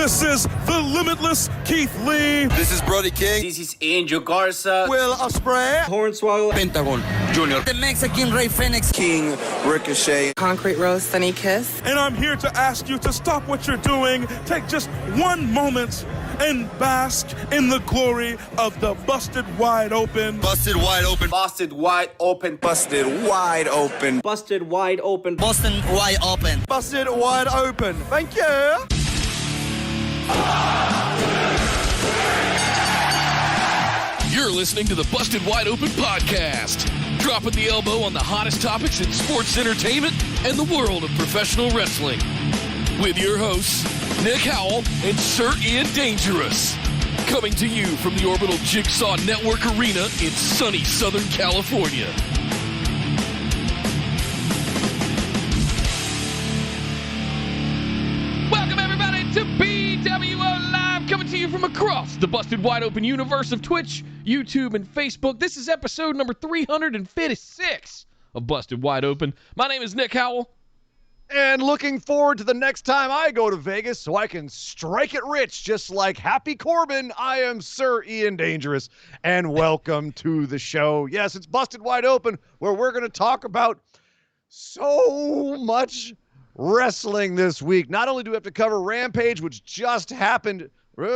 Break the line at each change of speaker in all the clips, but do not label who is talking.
This is the limitless Keith Lee.
This is Brody King.
This is Angel Garza.
Will Ospreay.
Hornswoggle.
Pentagon Jr.
The Mexican Ray Phoenix.
King Ricochet.
Concrete Rose, Sunny Kiss.
And I'm here to ask you to stop what you're doing, take just one moment, and bask in the glory of the Busted Wide Open.
Busted wide open.
Busted wide open.
Busted wide open.
Busted wide open.
Boston Wide Open.
Busted wide open. Thank you.
You're listening to the Busted Wide Open podcast, dropping the elbow on the hottest topics in sports entertainment and the world of professional wrestling. With your hosts, Nick Howell and Sir Ian Dangerous. Coming to you from the Orbital Jigsaw Network Arena in sunny Southern California. Welcome everybody to BWO Live, coming to you from across the Busted Wide Open universe of Twitch, YouTube, and Facebook. This is episode number 356 of Busted Wide Open. My name is Nick Howell.
And looking forward to the next time I go to Vegas so I can strike it rich just like Happy Corbin. I am Sir Ian Dangerous, and welcome to the show. Yes, it's Busted Wide Open, where we're going to talk about so much wrestling this week. Not only do we have to cover Rampage, which just happened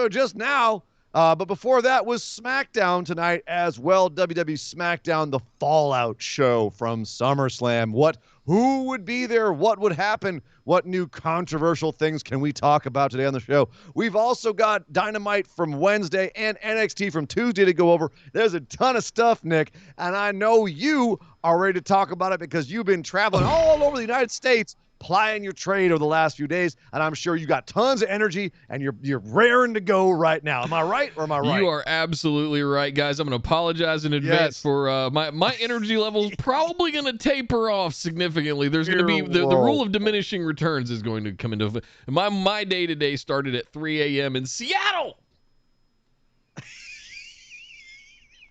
just now, but before that was Smackdown tonight as well. WWE Smackdown, the Fallout show from SummerSlam. Who would be there? What would happen? What new controversial things can we talk about today on the show? We've also got Dynamite from Wednesday and NXT from Tuesday to go over. There's a ton of stuff, Nick, and I know you are ready to talk about it because you've been traveling all over the United States plying your trade over the last few days, and I'm sure you got tons of energy and you're raring to go right now. Am I right or am I right?
You are absolutely right, guys. I'm going to apologize in advance for my energy levels probably going to taper off significantly. There's going to be the rule of diminishing returns is going to come into effect. My day today started at 3 a.m. in Seattle.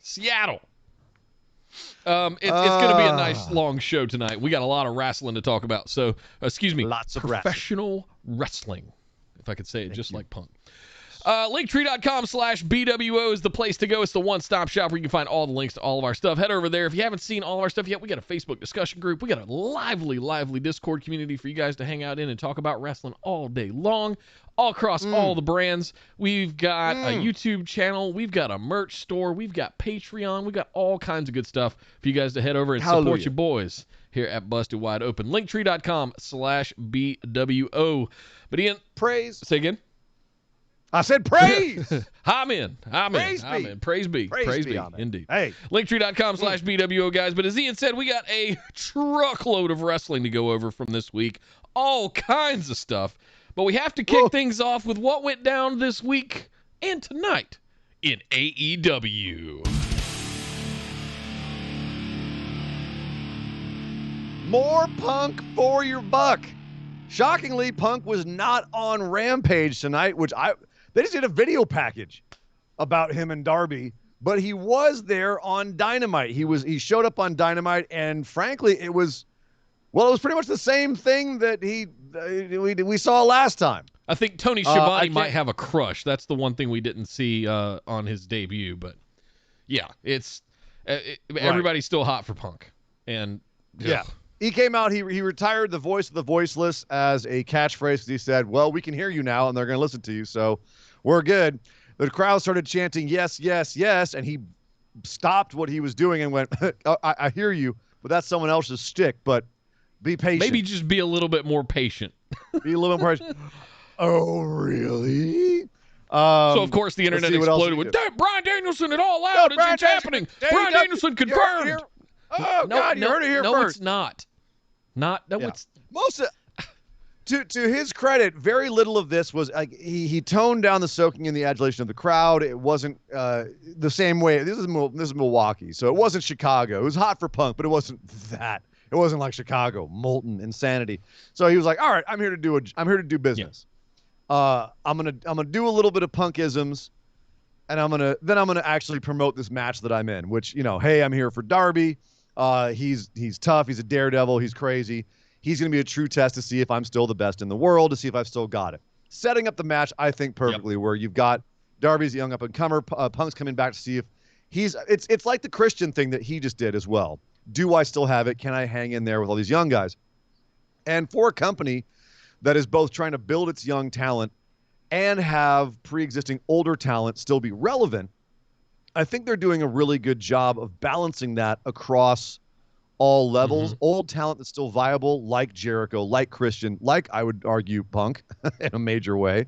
Seattle. It's going to be a nice long show tonight. We got a lot of wrestling to talk about. So,
lots of
professional wrestling, if I could say it just like Punk. Linktree.com/BWO is the place to go. It's the one-stop shop where you can find all the links to all of our stuff. Head over there. If you haven't seen all of our stuff yet, we got a Facebook discussion group. We got a lively Discord community for you guys to hang out in and talk about wrestling all day long, all across all the brands. We've got a YouTube channel. We've got a merch store. We've got Patreon. We've got all kinds of good stuff for you guys to head over and support your boys here at Busted Wide Open. Linktree.com/BWO. But Ian,
praise.
Say again.
I said praise.
Amen.
Praise be.
Indeed.
Hey.
Linktree.com/BWO, guys. But as Ian said, we got a truckload of wrestling to go over from this week. All kinds of stuff. But we have to kick things off with what went down this week and tonight in AEW.
More Punk for your buck. Shockingly, Punk was not on Rampage tonight, they just did a video package about him and Darby, but he was there on Dynamite. He showed up on Dynamite, and frankly, it was pretty much the same thing that we saw last time.
I think Tony Schiavone might have a crush. That's the one thing we didn't see on his debut, but yeah, everybody's still hot for Punk, and
yeah. He came out, he retired the voice of the voiceless as a catchphrase because he said, well, we can hear you now, and they're going to listen to you, so we're good. The crowd started chanting, yes, yes, yes, and he stopped what he was doing and went, I hear you, but that's someone else's shtick, but be patient.
Maybe just be a little bit more patient.
Be a little bit more patient. Oh, really?
So, of course, the internet exploded with, Bryan Danielson at All Out, it's happening. Bryan Danielson confirmed.
Oh, God, you heard it here first.
No, it's not. It's
most of, to his credit, very little of this was he toned down the soaking and the adulation of the crowd. It wasn't the same way. This is Milwaukee, so it wasn't Chicago. It was hot for Punk, but it wasn't that. It wasn't like Chicago, molten insanity. So he was like, "All right, I'm here to do business. Yeah. I'm gonna do a little bit of Punkisms, and I'm gonna actually promote this match that I'm in. Which hey, I'm here for Darby. He's tough. He's a daredevil. He's crazy. He's going to be a true test to see if I'm still the best in the world, to see if I've still got it. setting up the match, I think, perfectly, where you've got Darby's a young up-and-comer, Punk's coming back to see if it's like the Christian thing that he just did as well. Do I still have it? Can I hang in there with all these young guys? And for a company that is both trying to build its young talent and have pre-existing older talent still be relevant, I think they're doing a really good job of balancing that across all levels. Old talent that's still viable, like Jericho, like Christian, like I would argue Punk in a major way.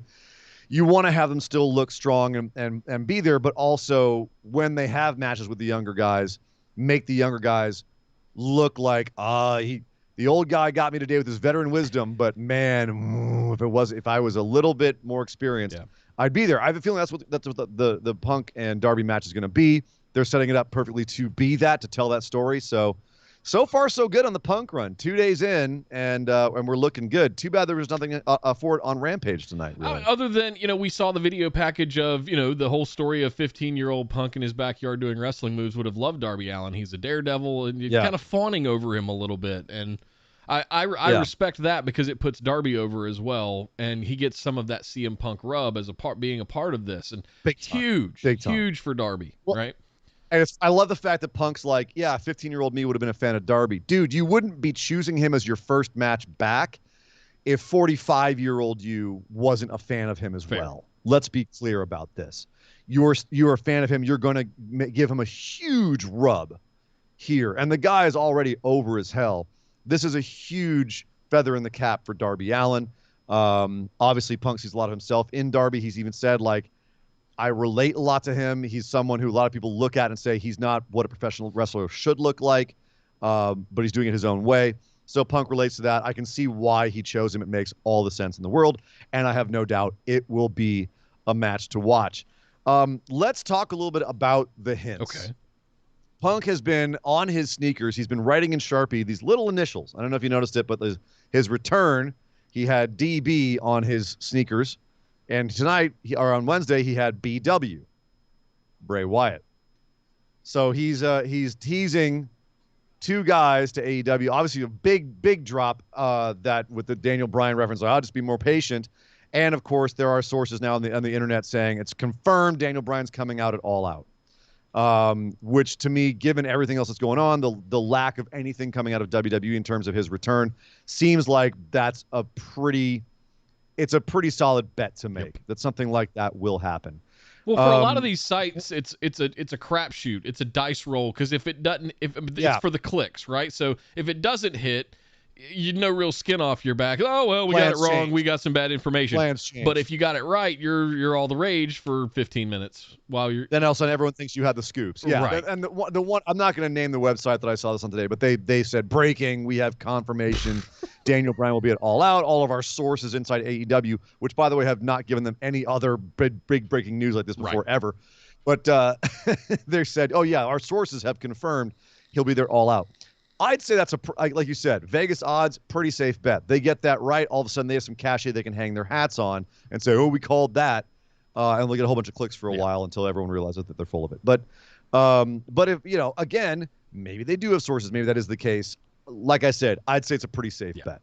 You want to have them still look strong and be there, but also when they have matches with the younger guys, make the younger guys look like, the old guy got me today with his veteran wisdom, but man, if I was a little bit more experienced, I'd be there. I have a feeling that's what the Punk and Darby match is going to be. They're setting it up perfectly to be that, to tell that story. So far, so good on the Punk run. 2 days in, and we're looking good. Too bad there was nothing for it on Rampage tonight, really.
Other than, we saw the video package of, the whole story of 15-year-old Punk in his backyard doing wrestling moves. Would have loved Darby Allin. He's a daredevil, and you're kind of fawning over him a little bit. And I respect that because it puts Darby over as well, and he gets some of that CM Punk rub as being a part of this. And huge for Darby, right?
And I love the fact that Punk's like, 15-year-old me would have been a fan of Darby. Dude, you wouldn't be choosing him as your first match back if 45-year-old you wasn't a fan of him as well. Let's be clear about this. You're a fan of him. You're going to give him a huge rub here. And the guy is already over as hell. This is a huge feather in the cap for Darby Allin. Obviously, Punk sees a lot of himself in Darby. He's even said, I relate a lot to him. He's someone who a lot of people look at and say he's not what a professional wrestler should look like, but he's doing it his own way. So Punk relates to that. I can see why he chose him. It makes all the sense in the world, and I have no doubt it will be a match to watch. Let's talk a little bit about the hints.
Okay.
Punk has been on his sneakers. He's been writing in Sharpie these little initials. I don't know if you noticed it, but his return, he had DB on his sneakers. And tonight, or on Wednesday, he had BW, Bray Wyatt. So he's teasing two guys to AEW. Obviously, a big drop that with the Daniel Bryan reference. I'll just be more patient. And of course, there are sources now on the internet saying it's confirmed Daniel Bryan's coming out at All Out. Which to me, given everything else that's going on, the lack of anything coming out of WWE in terms of his return, seems like that's it's a pretty solid bet to make that something like that will happen.
Well, for a lot of these sites, it's a crapshoot. It's a dice roll because if it's for the clicks, right? So if it doesn't hit, no real skin off your back. Oh well, we got it wrong.
Changed.
We got some bad information.
Plans changed.
But if you got it right, you're all the rage for 15 minutes while you're.
Then all of a sudden everyone thinks you had the scoops. Yeah,
right.
And the one I'm not going to name the website that I saw this on today, but they said breaking. We have confirmation. Daniel Bryan will be at All Out. All of our sources inside AEW, which by the way have not given them any other big breaking news like this before ever, but they said, oh yeah, our sources have confirmed he'll be there All Out. I'd say that's like you said, Vegas odds, pretty safe bet. They get that right. All of a sudden, they have some cachet they can hang their hats on and say, oh, we called that. And they'll get a whole bunch of clicks for a while until everyone realizes that they're full of it. But if, again, maybe they do have sources. Maybe that is the case. Like I said, I'd say it's a pretty safe bet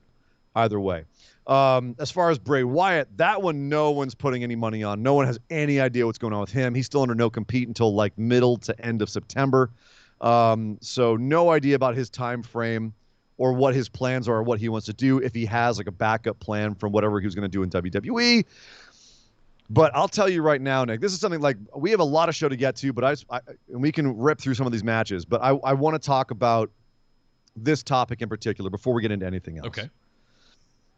either way. As far as Bray Wyatt, that one, no one's putting any money on. No one has any idea what's going on with him. He's still under no compete until middle to end of September. So no idea about his time frame or what his plans are or what he wants to do, if he has a backup plan from whatever he was going to do in WWE. But I'll tell you right now, Nick, this is something we have a lot of show to get to, but and we can rip through some of these matches, but I want to talk about this topic in particular before we get into anything else.
Okay.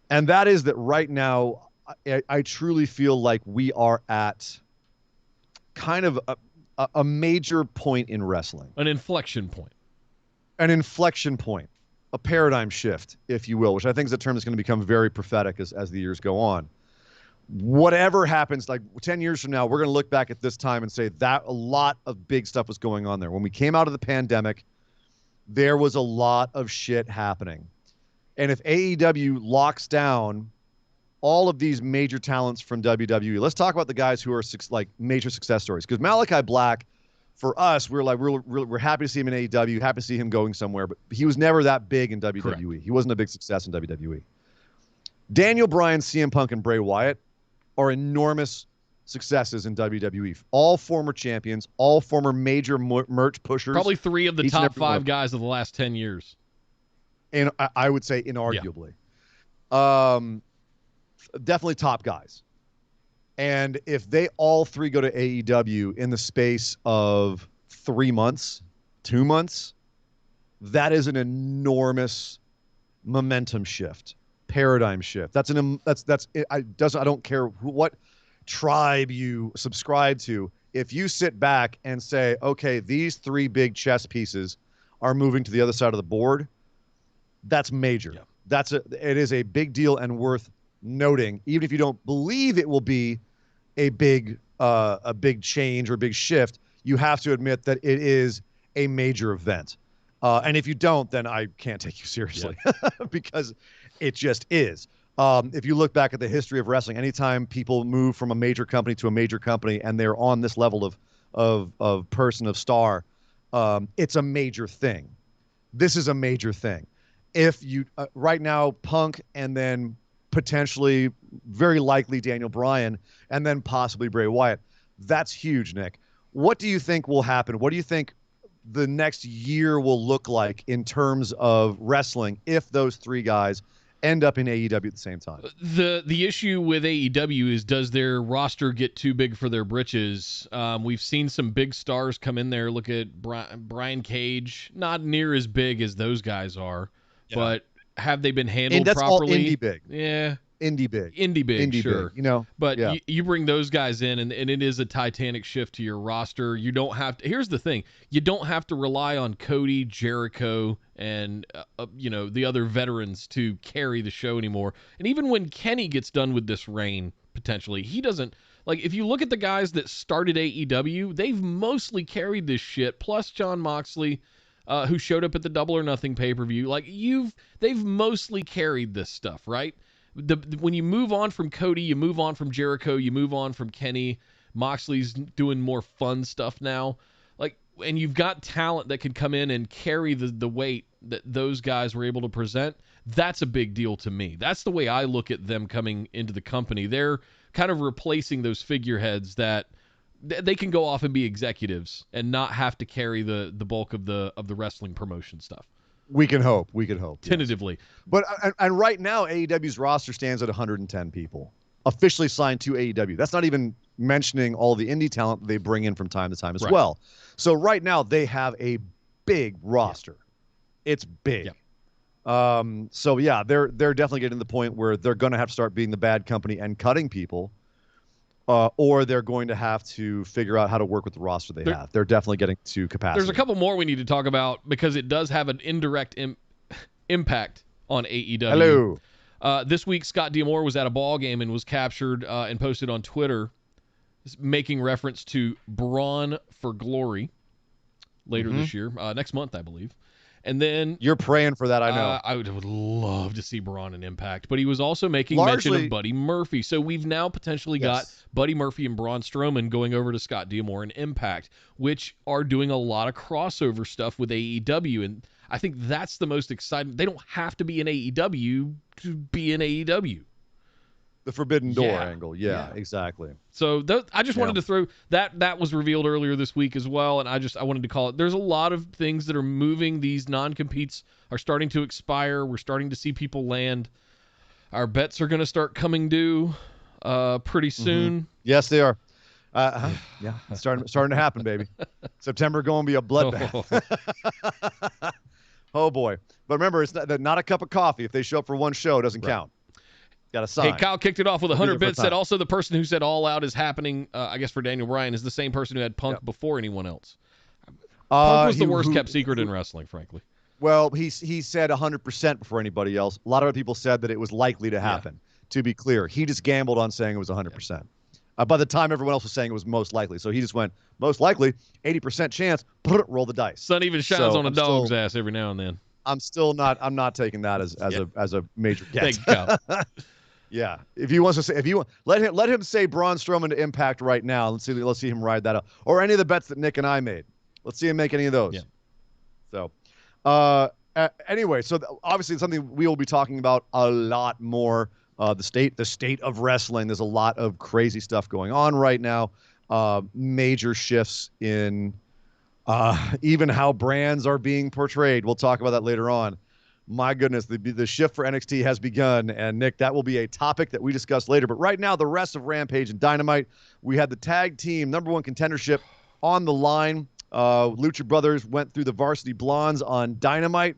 And that is that right now, I truly feel like we are at kind of a major point in wrestling.
An inflection point.
An inflection point. A paradigm shift, if you will, which I think is a term that's going to become very prophetic as the years go on. Whatever happens, 10 years from now, we're going to look back at this time and say that a lot of big stuff was going on there. When we came out of the pandemic, there was a lot of shit happening. And if AEW locks down all of these major talents from WWE. Let's talk about the guys who are major success stories. Because Malakai Black, for us, we're happy to see him in AEW, happy to see him going somewhere, but he was never that big in WWE. Correct. He wasn't a big success in WWE. Daniel Bryan, CM Punk, and Bray Wyatt, are enormous successes in WWE. All former champions, all former major merch pushers.
Probably 3 of the
Each and
top
every one
5
of
guys of the last 10 years.
And I would say inarguably. Definitely top guys. And if they all 3 go to AEW in the space of 3 months, 2 months, that is an enormous momentum shift, paradigm shift. I don't care what tribe you subscribe to. If you sit back and say, okay, these 3 big chess pieces are moving to the other side of the board, that's major. Yeah. It is a big deal and worth noting, even if you don't believe it will be a big change or a big shift. You have to admit that it is a major event. And if you don't, then I can't take you seriously because it just is. If you look back at the history of wrestling, anytime people move from a major company to a major company and they're on this level of person, of star, it's a major thing. This is a major thing. If you right now, Punk, and then potentially, very likely Daniel Bryan, and then possibly Bray Wyatt, that's huge, Nick. What do you think will happen? What do you think the next year will look like in terms of wrestling if those 3 guys end up in AEW at the same time?
The issue with AEW is, does their roster get too big for their britches? We've seen some big stars come in there. Look at Brian Cage, not near as big as those guys are, but have they been handled
that's
properly?
All indie big.
Yeah.
Indie big,
sure.
Big,
but you bring those guys in, and it is a titanic shift to your roster. You don't have to. Here's the thing: you don't have to rely on Cody, Jericho, and the other veterans to carry the show anymore. And even when Kenny gets done with this reign, potentially, he doesn't. Like, if you look at the guys that started AEW, they've mostly carried this shit. Plus Jon Moxley, who showed up at the Double or Nothing pay-per-view. Like, they've mostly carried this stuff, right? When you move on from Cody, you move on from Jericho, you move on from Kenny. Moxley's doing more fun stuff now. Like, and you've got talent that can come in and carry the weight that those guys were able to present. That's a big deal to me. That's the way I look at them coming into the company. They're kind of replacing those figureheads that they can go off and be executives and not have to carry the bulk of the wrestling promotion stuff.
We can hope.
Tentatively.
Yes. But and right now, AEW's roster stands at 110 people officially signed to AEW. That's not even mentioning all the indie talent they bring in from time to time as well. So right now, they have a big roster. Yeah. It's big. Yeah. So yeah, they're definitely getting to the point where they're going to have to start being the bad company and cutting people, or they're going to have to figure out how to work with the roster they have. They're definitely getting to capacity.
There's a couple more we need to talk about because it does have an indirect impact on AEW.
Hello.
This week, Scott D'Amore was at a ball game and was captured and posted on Twitter, making reference to Braun for Glory later this year, next month, I believe. And then
you're praying for that, I know.
I would love to see Braun in Impact, but he was also making mention of Buddy Murphy. So we've now potentially got Buddy Murphy and Braun Strowman going over to Scott D'Amore in Impact, which are doing a lot of crossover stuff with AEW. And I think that's the most exciting. They don't have to be in AEW to be in AEW.
The Forbidden Door angle. Yeah, exactly.
So I just wanted to throw that was revealed earlier this week as well. And I wanted to call it. There's a lot of things that are moving. These non-competes are starting to expire. We're starting to see people land. Our bets are going to start coming due pretty soon.
Yes, they are. Yeah, it's starting to happen, baby. September going to be a bloodbath. Oh boy. But remember, it's not a cup of coffee. If they show up for one show, it doesn't count. Got a sign.
Hey, Kyle kicked it off with 100 bits. Said also the person who said All Out is happening, I guess for Daniel Bryan, is the same person who had Punk before anyone else. Punk was the worst kept secret in wrestling, frankly.
Well, he said 100% before anybody else. A lot of other people said that it was likely to happen. To be clear, he just gambled on saying it was 100%. By the time everyone else was saying it was most likely, so he just went most likely, 80% chance. Roll the dice.
Sun even shines on a dog's ass every now and then.
I'm not taking that as a major guess.
Thank you, Kyle.
Yeah, if he wants to say, let him say Braun Strowman to Impact right now. Let's see him ride that out, or any of the bets that Nick and I made. Let's see him make any of those. Yeah. So, anyway, so obviously it's something we will be talking about a lot more the state of wrestling. There's a lot of crazy stuff going on right now. Major shifts in even how brands are being portrayed. We'll talk about that later on. My goodness, the shift for NXT has begun. And, Nick, that will be a topic that we discuss later. But right now, the rest of Rampage and Dynamite, we had the tag team #1 contendership on the line. Lucha Brothers went through the Varsity Blondes on Dynamite.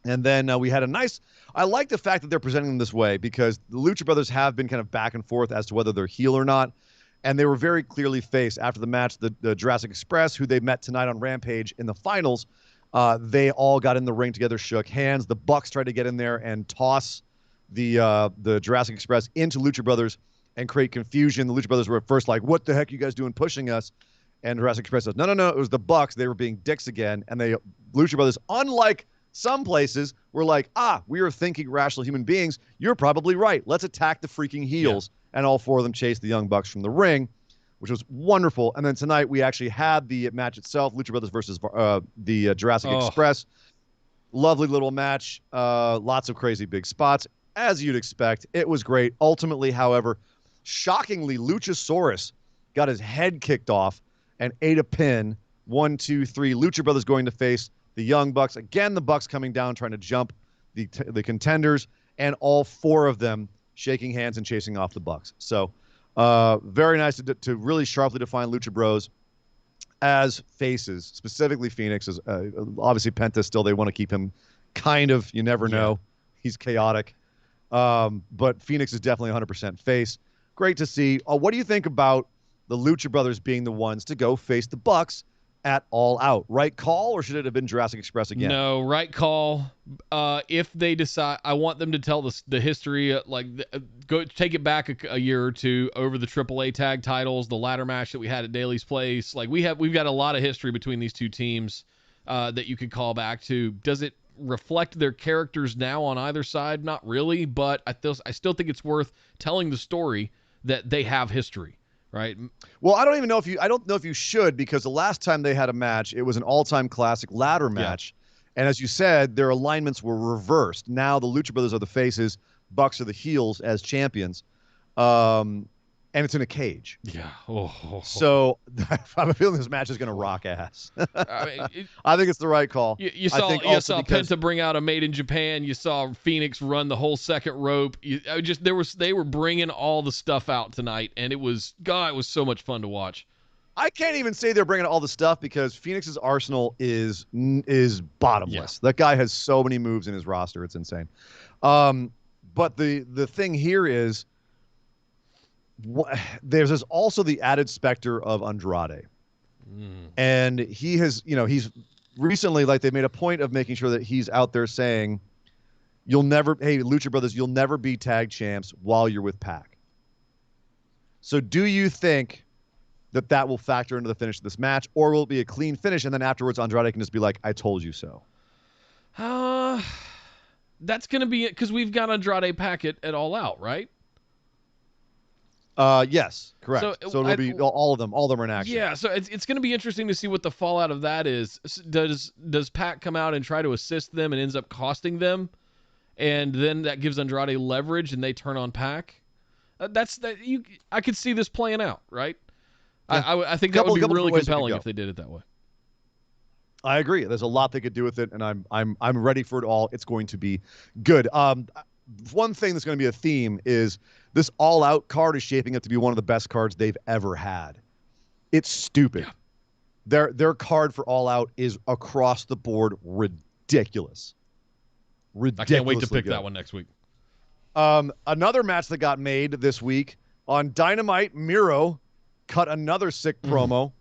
And then we had a nice – I like the fact that they're presenting them this way because the Lucha Brothers have been kind of back and forth as to whether they're heel or not. And they were very clearly faced after the match. The Jurassic Express, who they met tonight on Rampage in the finals, they all got in the ring together, shook hands. The Bucks tried to get in there and toss the Jurassic Express into Lucha Brothers and create confusion. The Lucha Brothers were at first like, what the heck are you guys doing pushing us? And Jurassic Express says, no, it was the Bucks. They were being dicks again. And Lucha Brothers, unlike some places, were like, we are thinking rational human beings. You're probably right. Let's attack the freaking heels. Yeah. And all four of them chased the Young Bucks from the ring, which was wonderful. And then tonight we actually had the match itself, Lucha Brothers versus the Jurassic Express. Lovely little match. Lots of crazy big spots, as you'd expect. It was great. Ultimately, however, shockingly, Luchasaurus got his head kicked off and ate a pin. 1, 2, 3. Lucha Brothers going to face the Young Bucks. Again, the Bucks coming down, trying to jump the contenders, and all four of them shaking hands and chasing off the Bucks. So very nice to really sharply define Lucha Bros as faces, specifically Phoenix. Is obviously Penta still, they want to keep him kind of, you never know. He's chaotic. But Phoenix is definitely 100% face. Great to see. What do you think about the Lucha Brothers being the ones to go face the Bucks at All Out? Right call, or should it have been Jurassic Express again?
No, right call. If they decide, I want them to tell the history, go take it back a year or two over the AAA tag titles, the ladder match that we had at Daly's Place. Like we've got a lot of history between these two teams that you could call back to. Does it reflect their characters now on either side? Not really, but I still think it's worth telling the story that they have history. Right.
Well, I don't know if you should, because the last time they had a match, it was an all-time classic ladder match. Yeah. And as you said, their alignments were reversed. Now the Lucha Brothers are the faces, Bucks are the heels as champions. And it's in a cage.
Yeah.
So I have a feeling this match is going to rock ass. I think it's the right call.
You saw Penta bring out a Made in Japan. You saw Phoenix run the whole second rope. They were bringing all the stuff out tonight, and it was so much fun to watch.
I can't even say they're bringing all the stuff because Phoenix's arsenal is bottomless. Yeah. That guy has so many moves in his roster. It's insane. But the thing here is, there's also the added specter of Andrade. And he has, he's recently, they've made a point of making sure that he's out there saying, hey, Lucha Brothers, you'll never be tag champs while you're with Pac. So do you think that will factor into the finish of this match, or will it be a clean finish and then afterwards Andrade can just be like, I told you so?
That's going to be it, because we've got Andrade Pac at All Out, right?
Yes, correct. So it'll be all of them are in action.
Yeah, so it's going to be interesting to see what the fallout of that is. Does Pac come out and try to assist them and ends up costing them, and then that gives Andrade leverage and they turn on Pac? I could see this playing out, right? Yeah. I think that would be really compelling if they did it that way.
I agree. There's a lot they could do with it, and I'm ready for it all. It's going to be good. One thing that's going to be a theme is this all-out card is shaping up to be one of the best cards they've ever had. It's stupid. Yeah. Their card for all out is across the board ridiculous.
I can't wait to pick that one next week.
Another match that got made this week on Dynamite, Miro cut another sick promo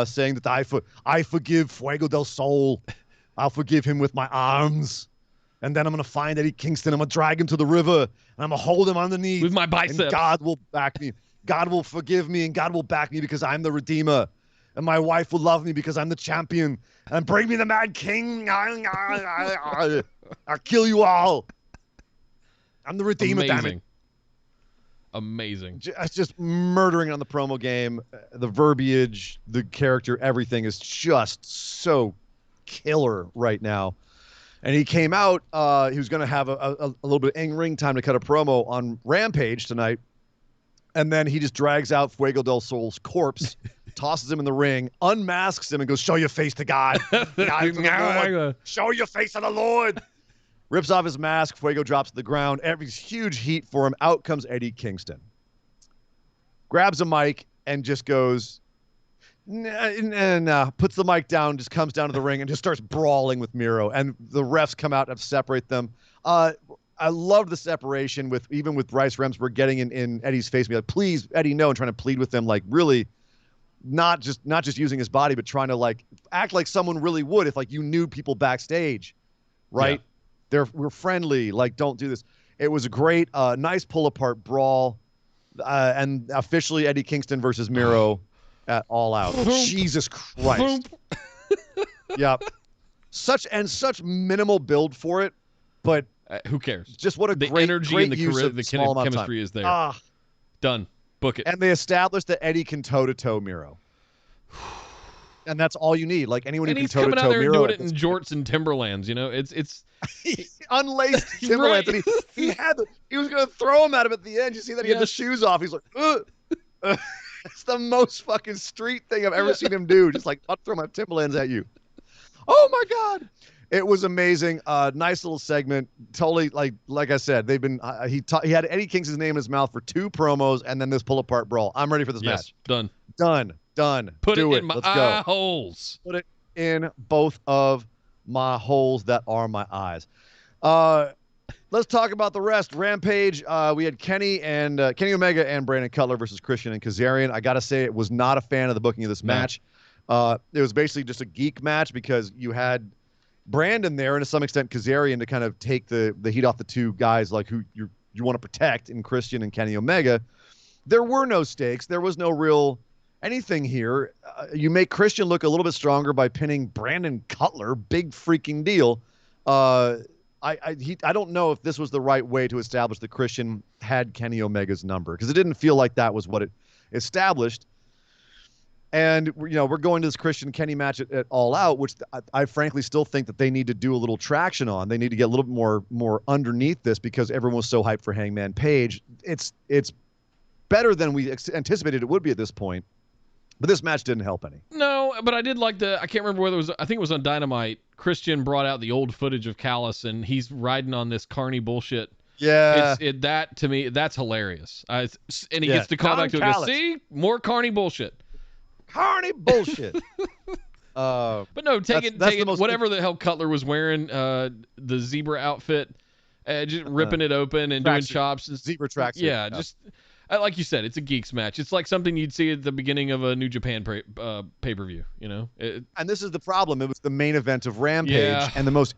saying that I forgive Fuego del Sol. I'll forgive him with my arms. And then I'm going to find Eddie Kingston. I'm going to drag him to the river. And I'm going to hold him underneath.
With my biceps.
And God will back me. God will forgive me. And God will back me because I'm the Redeemer. And my wife will love me because I'm the champion. And bring me the Mad King. I'll kill you all. I'm the Redeemer, damn it.
Amazing.
It's just murdering on the promo game. The verbiage, the character, everything is just so killer right now. And he came out. He was going to have a little bit of in-ring time to cut a promo on Rampage tonight. And then he just drags out Fuego del Sol's corpse, tosses him in the ring, unmasks him, and goes, "Show your face to God. Show your face to the Lord." Rips off his mask. Fuego drops to the ground. Every huge heat for him. Out comes Eddie Kingston. Grabs a mic and just goes, nah, puts the mic down, just comes down to the ring and just starts brawling with Miro. And the refs come out and separate them. I love the separation even with Bryce Remsburg getting in Eddie's face, be like, "Please, Eddie, no," and trying to plead with him, like really not just using his body, but trying to like act like someone really would if like you knew people backstage, right? Yeah. We're friendly, like don't do this. It was a great, nice pull apart brawl, and officially Eddie Kingston versus Miro at All Out. Jesus Christ. Yep. Such minimal build for it, but.
Who cares?
Just what a
the
great
energy
great
and the chemistry is there. Done. Book it.
And they established that Eddie can toe-to-toe Miro. And that's all you need. Like anyone who can toe-to-toe Miro.
And he's coming out there and doing it in jorts and Timberlands, you know? It's
unlaced Timberlands. Right. And he was going to throw him at him at the end. You see that he had the shoes off. He's like, ugh. It's the most fucking street thing I've ever seen him do. Just like, I'll throw my Timberlands at you. Oh my God. It was amazing. Nice little segment. Totally, like I said, they've been. He had Eddie Kingston's name in his mouth for 2 promos, and then this pull apart brawl. I'm ready for this match.
Done.
Put it
in my eye holes.
Put it in both of my holes that are my eyes. Let's talk about the rest. Rampage. We had Kenny Omega and Brandon Cutler versus Christian and Kazarian. I gotta say, it was not a fan of the booking of this match. It was basically just a geek match because you had Brandon there, and to some extent Kazarian, to kind of take the heat off the two guys like who you want to protect in Christian and Kenny Omega. There were no stakes. There was no real anything here. You make Christian look a little bit stronger by pinning Brandon Cutler. Big freaking deal. I don't know if this was the right way to establish that Christian had Kenny Omega's number, because it didn't feel like that was what it established. And, we're going to this Christian Kenny match at All Out, which I frankly still think that they need to do a little traction on. They need to get a little bit more underneath this, because everyone was so hyped for Hangman Page. It's better than we anticipated it would be at this point, but this match didn't help any.
No, but I did like I can't remember whether it was, I think it was on Dynamite. Christian brought out the old footage of Callis, and he's riding on this carny bullshit.
Yeah.
That, to me, that's hilarious. And he gets to call back to it and go, "See? More carny bullshit."
Carny bullshit.
But no, take it. Whatever the hell Cutler was wearing, the zebra outfit, just ripping it open and doing chops.
Zebra tracks.
Yeah, just like you said, it's a geeks match. It's like something you'd see at the beginning of a New Japan pay-per-view. And
this is the problem. It was the main event of Rampage, and the most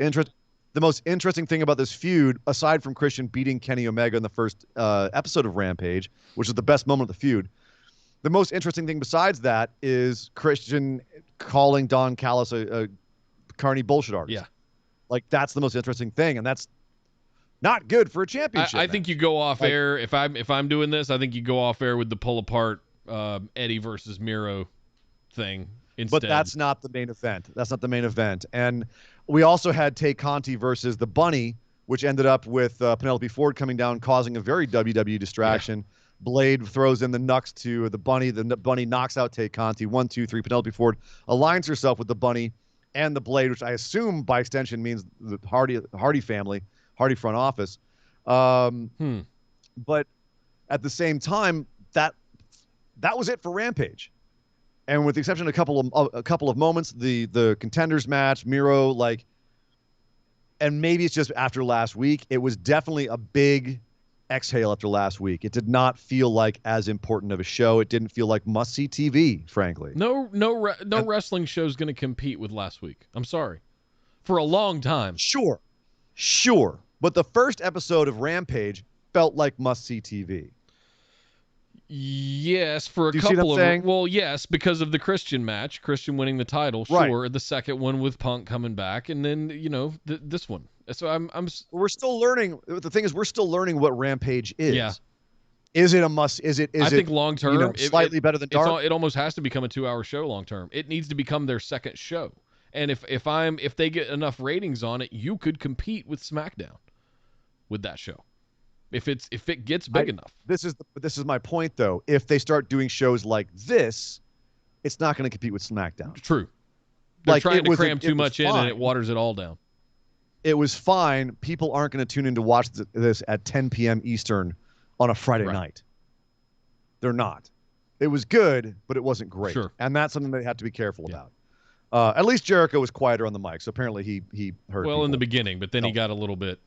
interesting thing about this feud, aside from Christian beating Kenny Omega in the first episode of Rampage, which is the best moment of the feud. The most interesting thing besides that is Christian calling Don Callis a carny bullshit artist.
Yeah.
Like, that's the most interesting thing, and that's not good for a championship.
I think you go off air. If I'm doing this, I think you go off air with the pull apart Eddie versus Miro thing instead.
But that's not the main event. That's not the main event. And we also had Tay Conti versus the Bunny, which ended up with Penelope Ford coming down, causing a very WWE distraction. Yeah. Blade throws in the Nux to the Bunny. The Bunny knocks out Tay Conti. 1, 2, 3. Penelope Ford aligns herself with the Bunny and the Blade, which I assume by extension means the Hardy family, Hardy front office. But at the same time, that was it for Rampage. And with the exception of a couple of moments, the contenders match, Miro, and maybe it's just after last week, it was definitely a big exhale after last week. It did not feel like as important of a show. It didn't feel like must-see TV, frankly.
No wrestling show is going to compete with last week. I'm sorry. For a long time.
Sure. But the first episode of Rampage felt like must-see TV.
Yes, for a couple of... Well, yes, because of the Christian match. Christian winning the title, sure. Right. The second one with Punk coming back. And then, this one. So
we're still learning. The thing is, we're still learning what Rampage is.
Yeah.
Is it a must? I
think long term,
slightly better than Dark.
It almost has to become a 2-hour show long term. It needs to become their second show. And if they get enough ratings on it, you could compete with SmackDown with that show. If it gets big enough.
This is my point though. If they start doing shows like this, it's not going to compete with SmackDown.
True. They're
Like,
trying to cram too much in,
fine.
and it waters it all down.
It was fine. People aren't going to tune in to watch this at 10 p.m. Eastern on a Friday night. They're not. It was good, but it wasn't great.
Sure.
And that's something they have to be careful about. At least Jericho was quieter on the mic, so apparently he heard
Well,
people.
in the beginning, but then he got a little bit.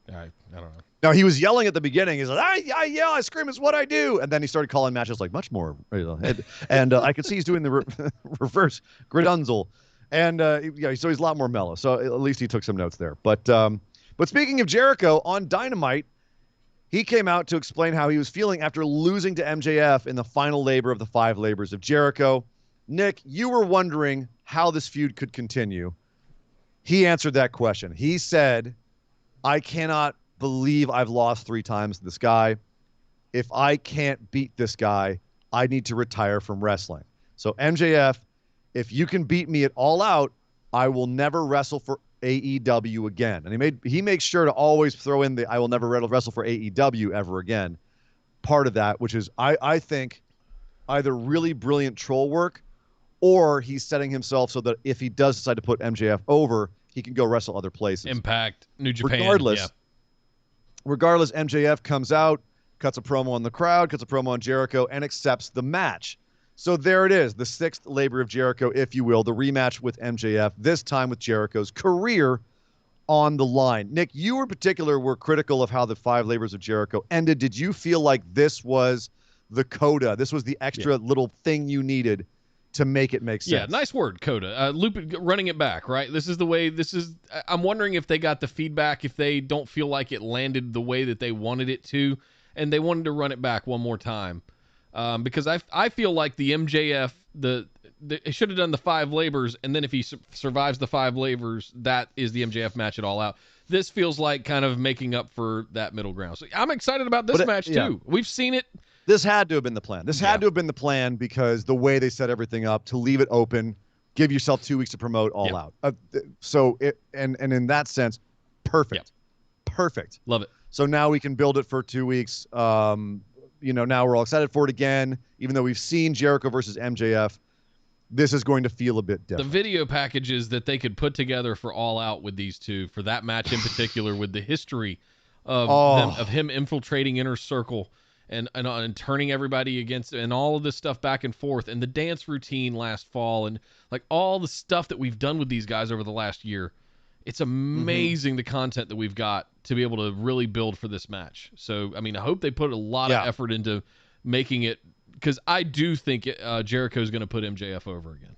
I don't know.
Now, he was yelling at the beginning. He's like, I yell, I scream, it's what I do. And then he started calling matches like much more. And I could see he's doing the reverse Gridunzel. And so he's a lot more mellow. So at least he took some notes there. But speaking of Jericho, on Dynamite, he came out to explain how he was feeling after losing to MJF in the final labor of the 5 labors of Jericho. Nick, you were wondering how this feud could continue. He answered that question. He said, I cannot believe I've lost 3 times to this guy. If I can't beat this guy, I need to retire from wrestling. So MJF, if you can beat me at All Out, I will never wrestle for AEW again. And he makes sure to always throw in the I will never wrestle for AEW ever again part of that, which is I think either really brilliant troll work, or he's setting himself so that if he does decide to put MJF over, he can go wrestle other places.
Impact, New Japan.
Regardless, MJF comes out, cuts a promo on the crowd, cuts a promo on Jericho, and accepts the match. So there it is, the 6th labor of Jericho, if you will, the rematch with MJF, this time with Jericho's career on the line. Nick, you in particular were critical of how the 5 labors of Jericho ended. Did you feel like this was the coda? This was the extra little thing you needed to make it make sense?
Yeah, nice word, coda. Running it back, right? This is the way, I'm wondering if they got the feedback, if they don't feel like it landed the way that they wanted it to, and they wanted to run it back one more time. Because I feel like the MJF, it should have done the 5 labors, and then if he survives the 5 labors, that is the MJF match at All Out. This feels like kind of making up for that middle ground. So I'm excited about this match too. We've seen it.
This had to have been the plan. This had to have been the plan because the way they set everything up to leave it open, give yourself 2 weeks to promote All Out. And in that sense, perfect. Perfect.
Love it.
So now we can build it for 2 weeks. Now we're all excited for it again. Even though we've seen Jericho versus MJF, this is going to feel a bit different.
The video packages that they could put together for All Out with these two, for that match in particular, with the history of him infiltrating Inner Circle and turning everybody against, and all of this stuff back and forth, and the dance routine last fall, and like all the stuff that we've done with these guys over the last year. It's amazing the content that we've got to be able to really build for this match. So, I mean, I hope they put a lot of effort into making it, because I do think Jericho's going to put MJF over again.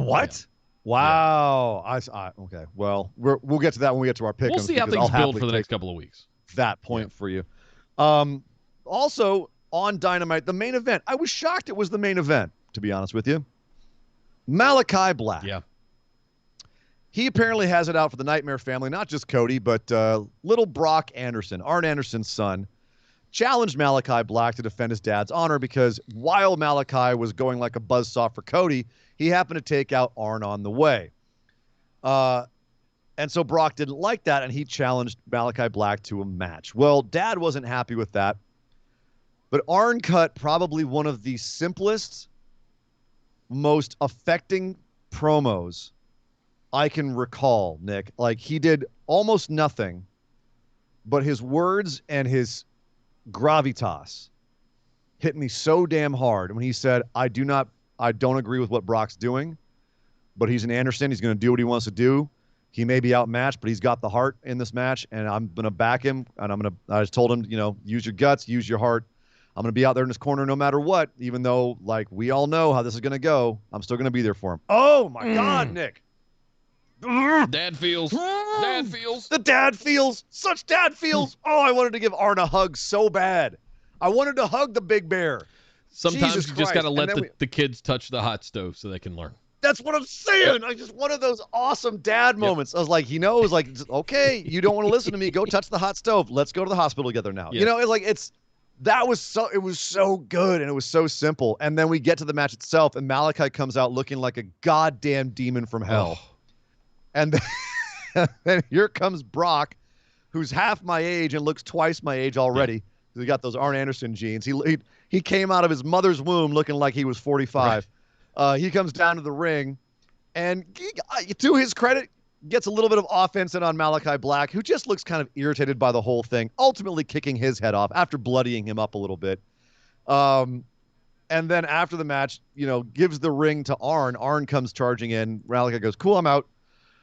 What? Yeah. Wow. Okay. Well, we'll get to that when we get to our pick.
We'll see how things build for the next couple of weeks.
That point for you. Also, on Dynamite, the main event. I was shocked it was the main event, to be honest with you. Malakai Black.
Yeah.
He apparently has it out for the Nightmare family, not just Cody, but little Brock Anderson, Arn Anderson's son, challenged Malakai Black to defend his dad's honor because while Malakai was going like a buzzsaw for Cody, he happened to take out Arn on the way. And so Brock didn't like that, and he challenged Malakai Black to a match. Well, Dad wasn't happy with that, but Arn cut probably one of the simplest, most affecting promos I can recall, Nick. Like, he did almost nothing, but his words and his gravitas hit me so damn hard when he said, I don't agree with what Brock's doing, but he's an Anderson. He's going to do what he wants to do. He may be outmatched, but he's got the heart in this match, and I'm going to back him, and I just told him, use your guts, use your heart. I'm going to be out there in his corner no matter what, even though, like, we all know how this is going to go. I'm still going to be there for him. Oh, my God, Nick.
Dad feels. Dad feels.
The dad feels. Such dad feels. Oh, I wanted to give Arn a hug so bad. I wanted to hug the big bear.
Sometimes
Jesus
you just got to
Christ.
let the kids touch the hot stove so they can learn.
That's what I'm saying. I just one of those awesome dad moments. I was like, he knows, like, okay, you don't want to listen to me. Go touch the hot stove. Let's go to the hospital together now.
Yeah.
It's like It was so good and it was so simple. And then we get to the match itself and Malakai comes out looking like a goddamn demon from hell.
Oh.
And then here comes Brock, who's half my age and looks twice my age already. Yeah. He got those Arn Anderson genes. He came out of his mother's womb looking like he was 45. Right. He comes down to the ring and to his credit, gets a little bit of offense in on Malakai Black, who just looks kind of irritated by the whole thing, ultimately kicking his head off after bloodying him up a little bit. And then after the match, gives the ring to Arn. Arn comes charging in. Malakai goes, cool, I'm out.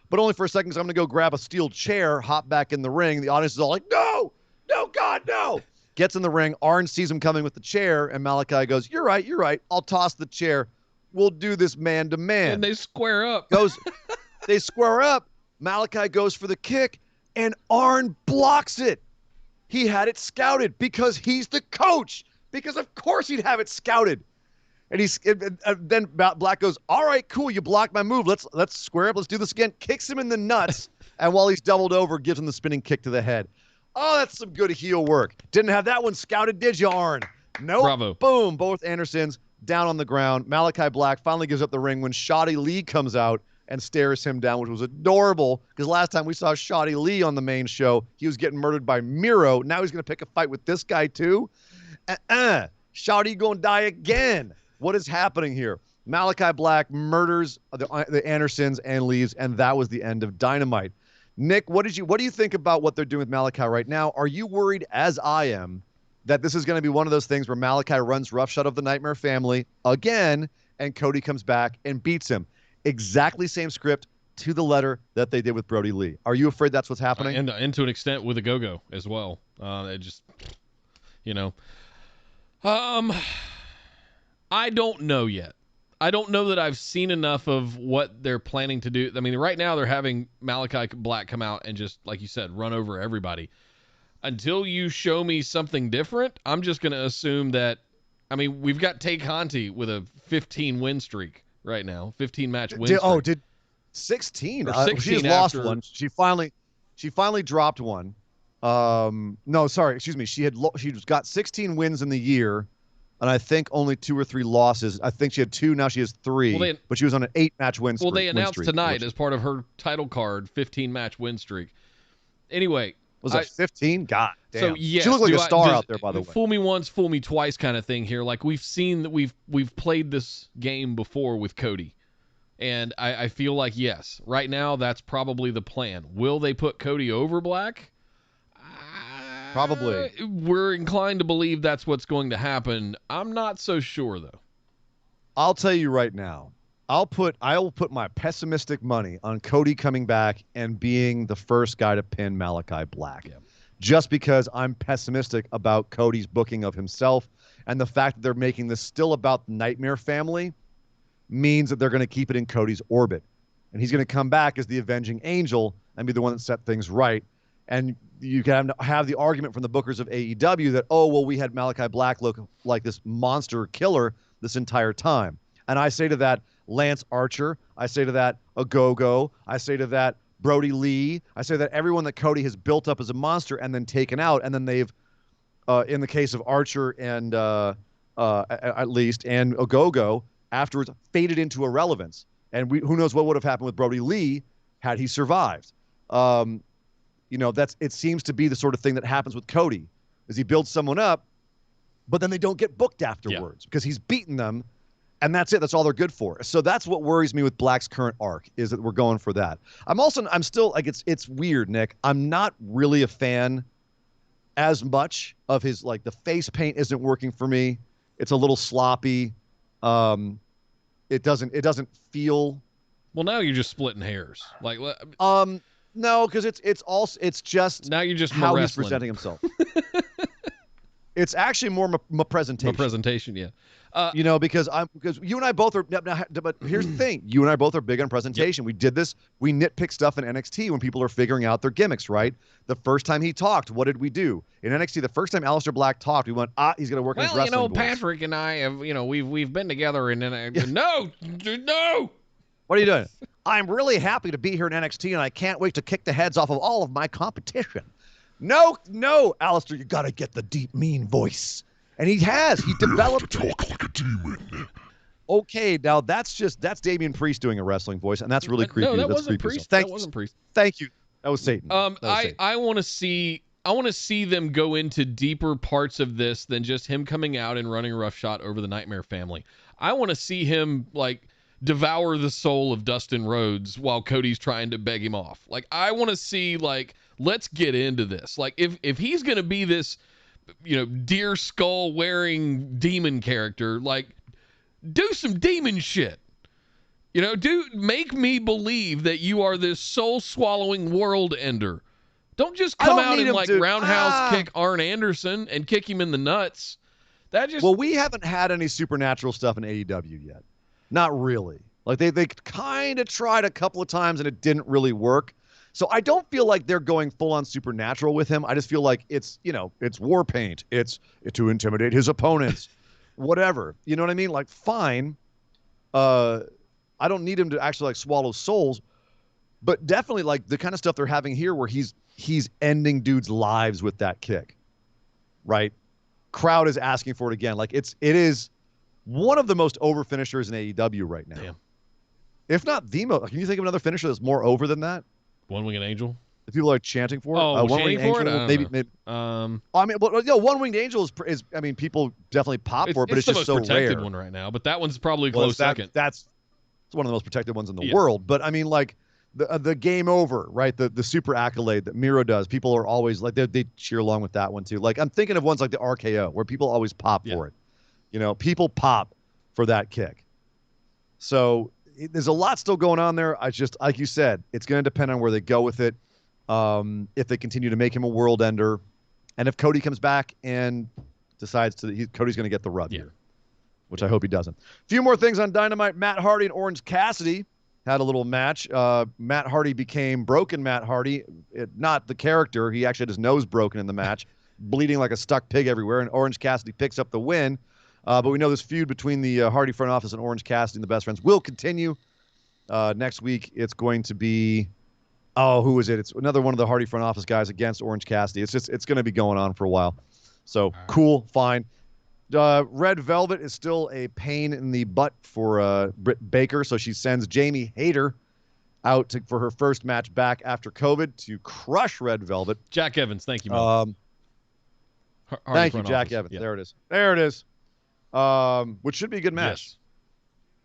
But only for a second, because I'm going to go grab a steel chair, hop back in the ring. The audience is all like, no, God, no. Gets in the ring. Arn sees him coming with the chair, and Malakai goes, you're right. I'll toss the chair. We'll do this man to man.
And they square up.
They square up. Malakai goes for the kick, and Arn blocks it. He had it scouted because he's the coach. Because of course he'd have it scouted. And then Black goes, all right, cool, you blocked my move. Let's square up. Let's do this again. Kicks him in the nuts, and while he's doubled over, gives him the spinning kick to the head. Oh, that's some good heel work. Didn't have that one scouted, did you, Arn? Nope.
Bravo.
Boom. Both Andersons down on the ground. Malakai Black finally gives up the ring when Shoddy Lee comes out and stares him down, which was adorable because last time we saw Shoddy Lee on the main show, he was getting murdered by Miro. Now he's going to pick a fight with this guy too. Shoddy going to die again. What is happening here? Malakai Black murders the Andersons and leaves, and that was the end of Dynamite. Nick, what do you think about what they're doing with Malakai right now? Are you worried, as I am, that this is going to be one of those things where Malakai runs roughshod of the Nightmare Family again, and Cody comes back and beats him? Exactly same script to the letter that they did with Brody Lee. Are you afraid that's what's happening?
And to an extent with a go-go as well. It just, I don't know yet. I don't know that I've seen enough of what they're planning to do. I mean, right now they're having Malakai Black come out and just, like you said, run over everybody. Until you show me something different, I'm just going to assume that, we've got Tay Conti with a 15-win streak right now, 15-match win streak.
Did 16?
16
she's lost one. She finally dropped one. No, sorry, excuse me. She's got 16 wins in the year, and I think only 2 or 3 losses. I think she had 2. Now she has 3. But she was on an 8-match win streak.
Well, they announced tonight as part of her title card 15-match win streak. Anyway.
Was it 15? God damn.
So, yes,
she looked like a star out there, by the way.
Fool me once, fool me twice kind of thing here. Like, we've seen that we've played this game before with Cody. And I feel like, yes, right now that's probably the plan. Will they put Cody over Black?
Probably.
We're inclined to believe that's what's going to happen. I'm not so sure, though.
I'll tell you right now. I will put my pessimistic money on Cody coming back and being the first guy to pin Malakai Black. Yeah. Just because I'm pessimistic about Cody's booking of himself, and the fact that they're making this still about the Nightmare Family means that they're going to keep it in Cody's orbit. And he's going to come back as the avenging angel and be the one that set things right. And you can have the argument from the bookers of AEW that, we had Malakai Black look like this monster killer this entire time. And I say to that, Lance Archer. I say to that, Ogogo. I say to that, Brody Lee. I say that everyone that Cody has built up as a monster and then taken out, and then they've, in the case of Archer and at least, and Ogogo, afterwards faded into irrelevance. And who knows what would have happened with Brody Lee had he survived. It seems to be the sort of thing that happens with Cody, is he builds someone up, but then they don't get booked afterwards because he's beaten them. And that's it. That's all they're good for. So that's what worries me with Black's current arc, is that we're going for that. I'm still like, it's weird, Nick. I'm not really a fan as much of his, like, the face paint isn't working for me. It's a little sloppy. It doesn't feel.
Well, now you're just splitting hairs. Like,
no, because it's just
now you're just
how
wrestling.
He's presenting himself. It's actually more my presentation.
My presentation, yeah.
Because you and I both are. But here's the thing: you and I both are big on presentation. Yep. We did this. We nitpick stuff in NXT when people are figuring out their gimmicks. Right. The first time he talked, what did we do in NXT? The first time Aleister Black talked, we went, he's going to work on his wrestling voice.
Patrick and I have, we've been together, and then no.
What are you doing? I'm really happy to be here in NXT, and I can't wait to kick the heads off of all of my competition. No, Alistair, you got to get the deep, mean voice. And he has. He developed it.
Talk like a demon.
Okay, now that's Damian Priest doing a wrestling voice, and that's really creepy.
No, that
That's
wasn't
creepy.
Priest.
Thank
That
you.
wasn't Priest.
Thank you. That was Satan. Satan.
I want to see them go into deeper parts of this than just him coming out and running roughshod over the Nightmare Family. I want to see him like devour the soul of Dustin Rhodes while Cody's trying to beg him off. Like, I want to see, like, let's get into this. Like, if he's gonna be this, deer skull wearing demon character, like, do some demon shit. Make me believe that you are this soul-swallowing world ender. Don't just come out and, like, roundhouse kick Arn Anderson and kick him in the nuts.
Well, we haven't had any supernatural stuff in AEW yet. Not really. Like, they kind of tried a couple of times, and it didn't really work. So I don't feel like they're going full-on supernatural with him. I just feel like it's war paint. It's to intimidate his opponents. Whatever. You know what I mean? Like, fine. I don't need him to actually, like, swallow souls. But definitely, like, the kind of stuff they're having here where he's ending dudes' lives with that kick. Right? Crowd is asking for it again. Like, it is one of the most over finishers in AEW right now.
Damn.
If not the most. Can you think of another finisher that's more over than that?
One-Winged Angel?
If people are chanting for it.
Oh,
One-Winged
chanting for
Angel,
it?
maybe. I mean, One-Winged Angel is. I mean, people definitely pop for it, but it's just so rare.
It's the most protected one right now, but that one's probably a close second.
It's one of the most protected ones in the world. But I mean, like the game over, right? The super accolade that Miro does. People are always like they cheer along with that one too. Like, I'm thinking of ones like the RKO where people always pop for it. People pop for that kick. So there's a lot still going on there. I just, like you said, it's going to depend on where they go with it. If they continue to make him a world ender, and if Cody comes back and decides Cody's going to get the rub here, which I hope he doesn't. A few more things on Dynamite. Matt Hardy and Orange Cassidy had a little match. Matt Hardy became Broken Matt Hardy, not the character. He actually had his nose broken in the match, bleeding like a stuck pig everywhere, and Orange Cassidy picks up the win. But we know this feud between the Hardy front office and Orange Cassidy and the Best Friends will continue. Next week, it's going to be, who is it? It's another one of the Hardy front office guys against Orange Cassidy. It's going to be going on for a while. So cool, fine. Red Velvet is still a pain in the butt for Britt Baker, so she sends Jamie Hayter out for her first match back after COVID to crush Red Velvet.
Jack Evans, thank you, Mel.
Thank you, Jack Evans. Yep. There it is. Which should be a good match. Yes.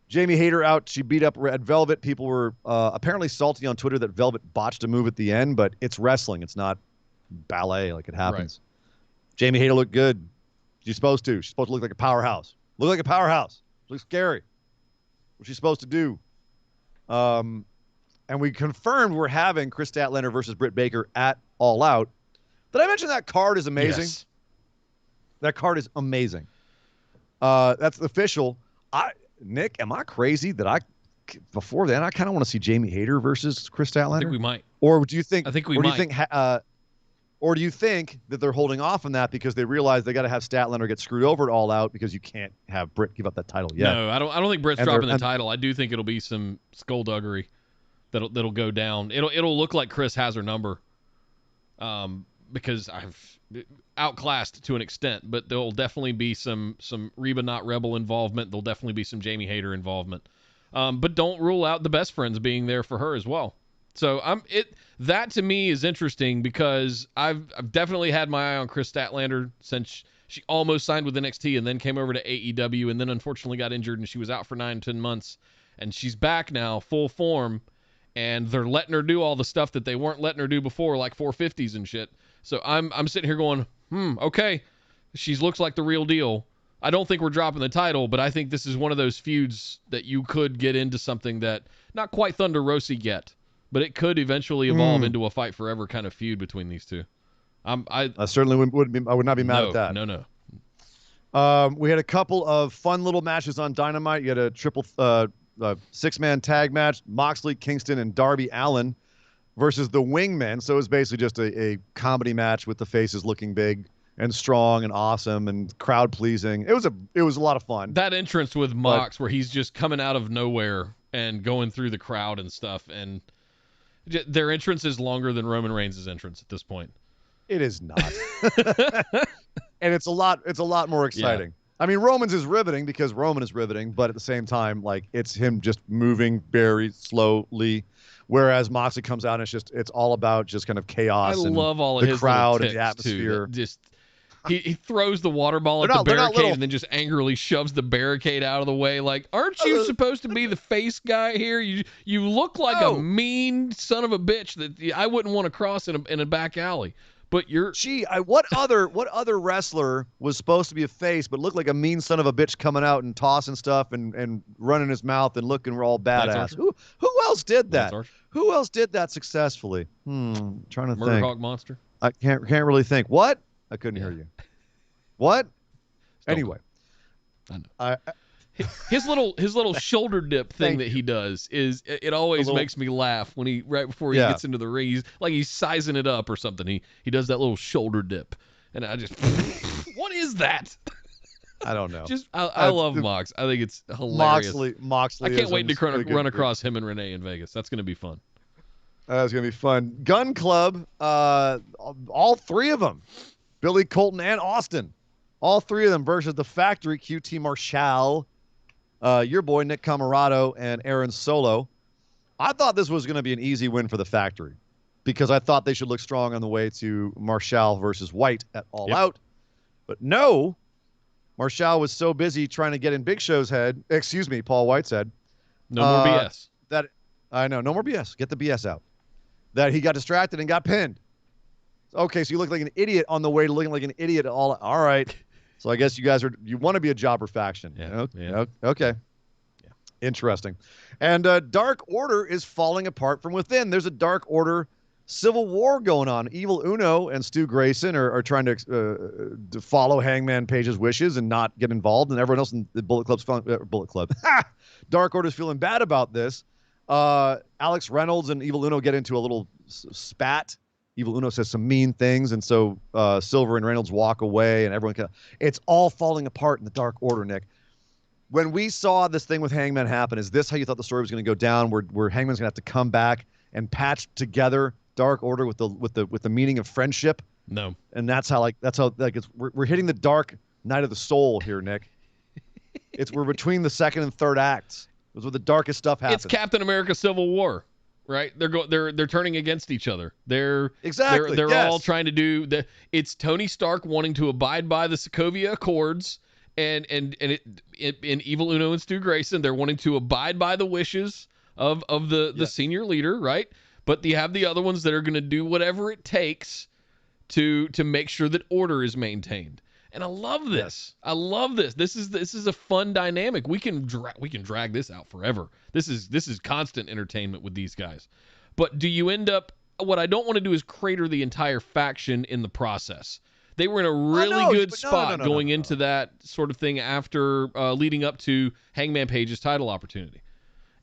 Jamie Hayter out. She beat up Red Velvet. People were apparently salty on Twitter that Velvet botched a move at the end, but it's wrestling. It's not ballet like it happens. Right. Jamie Hayter looked good. She's supposed to. She's supposed to look like a powerhouse. Look like a powerhouse. Looks scary. What she's supposed to do. And we confirmed we're having Chris Statlander versus Britt Baker at All Out. Did I mention that card is amazing?
Yes.
That card is amazing. That's official. Nick, am I crazy that before then I kind of want to see Jamie Hayter versus Chris Statlander?
I think we might.
Or do you think?
I think we might.
Or do you think that they're holding off on that because they realize they got to have Statlander get screwed over at All Out because you can't have Britt give up that title yet?
No, I don't think Britt's dropping the title. I do think it'll be some skullduggery that'll go down. It'll look like Chris has her number, because I've outclassed to an extent, but there'll definitely be some Reba Not Rebel involvement. There'll definitely be some Jamie Hayter involvement. But don't rule out the Best Friends being there for her as well. So that to me is interesting because I've definitely had my eye on Chris Statlander since she almost signed with NXT and then came over to AEW and then unfortunately got injured and she was out for 9-10 months, and she's back now full form, and they're letting her do all the stuff that they weren't letting her do before, like 450s and shit. So I'm sitting here going, okay, she looks like the real deal. I don't think we're dropping the title, but I think this is one of those feuds that you could get into something that not quite Thunder Rosa yet, but it could eventually evolve into a fight forever kind of feud between these two. I
certainly I would not be mad at that.
No.
We had a couple of fun little matches on Dynamite. You had a triple six-man tag match, Moxley, Kingston, and Darby Allin versus the Wingmen. So it was basically just a comedy match with the faces looking big and strong and awesome and crowd pleasing. It was a lot of fun.
That entrance with Mox where he's just coming out of nowhere and going through the crowd and stuff, and their entrance is longer than Roman Reigns' entrance at this point.
It is not. And it's a lot more exciting. I mean, Roman's is riveting because Roman is riveting, but at the same time, like, it's him just moving very slowly, whereas Moxley comes out and it's all about just kind of chaos.
I love all of
the
his
crowd
little
and the
tics, too,
atmosphere.
that just he throws the water ball at the barricade and then just angrily shoves the barricade out of the way. Like, aren't you supposed to be the face guy here? You look like a mean son of a bitch that I wouldn't want to cross in a back alley. But you're
what other wrestler was supposed to be a face but looked like a mean son of a bitch coming out and tossing stuff and running his mouth and looking all badass? Who else did that? Who else did that successfully? Trying to think.
Murder Hog Monster.
I can't really think. What? I couldn't hear you. What? Anyway,
I know. His little shoulder dip thing that he does it always makes me laugh when right before he gets into the ring, he's sizing it up or something. He does that little shoulder dip, and I just what is that?
I don't know.
I love Mox. I think it's hilarious.
Moxley.
I can't wait to run across him and Renee in Vegas. That's going to be fun.
That's going to be fun. Gun Club, all three of them, Billy, Colton, and Austin, all three of them versus the Factory, QT Marshall, your boy Nick Camarado, and Aaron Solo. I thought this was going to be an easy win for the Factory because I thought they should look strong on the way to Marshall versus White at All Out. But no, Marshall was so busy trying to get in Big Show's head, Paul White's head.
No more BS.
I know, no more BS. Get the BS out. That he got distracted and got pinned. Okay, so you look like an idiot on the way to looking like an idiot. All right. So I guess you want to be a jobber faction.
Yeah.
Okay. Yeah. Interesting. And Dark Order is falling apart from within. There's a Dark Order civil war going on. Evil Uno and Stu Grayson are trying to follow Hangman Page's wishes and not get involved. And everyone else in the Bullet Club. Dark Order's feeling bad about this. Alex Reynolds and Evil Uno get into a little spat. Evil Uno says some mean things, and so Silver and Reynolds walk away, and everyone it's all falling apart in the Dark Order, Nick. When we saw this thing with Hangman happen, is this how you thought the story was going to go down, where Hangman's going to have to come back and patch together Dark Order with the meaning of friendship?
No. And
that's how we're hitting the dark night of the soul here, Nick. We're between the second and third acts. It was where the darkest stuff happens.
It's Captain America Civil War. Right, they're turning against each other. They're all trying to do it's Tony Stark wanting to abide by the Sokovia Accords, and Evil Uno and Stu Grayson, they're wanting to abide by the wishes of the senior leader, right? But you have the other ones that are going to do whatever it takes to make sure that order is maintained. And I love this.
Yes.
I love this. This is a fun dynamic. We can drag this out forever. This is constant entertainment with these guys. But do you end up? What I don't want to do is crater the entire faction in the process. They were in a really good spot going into that sort of thing after leading up to Hangman Page's title opportunity.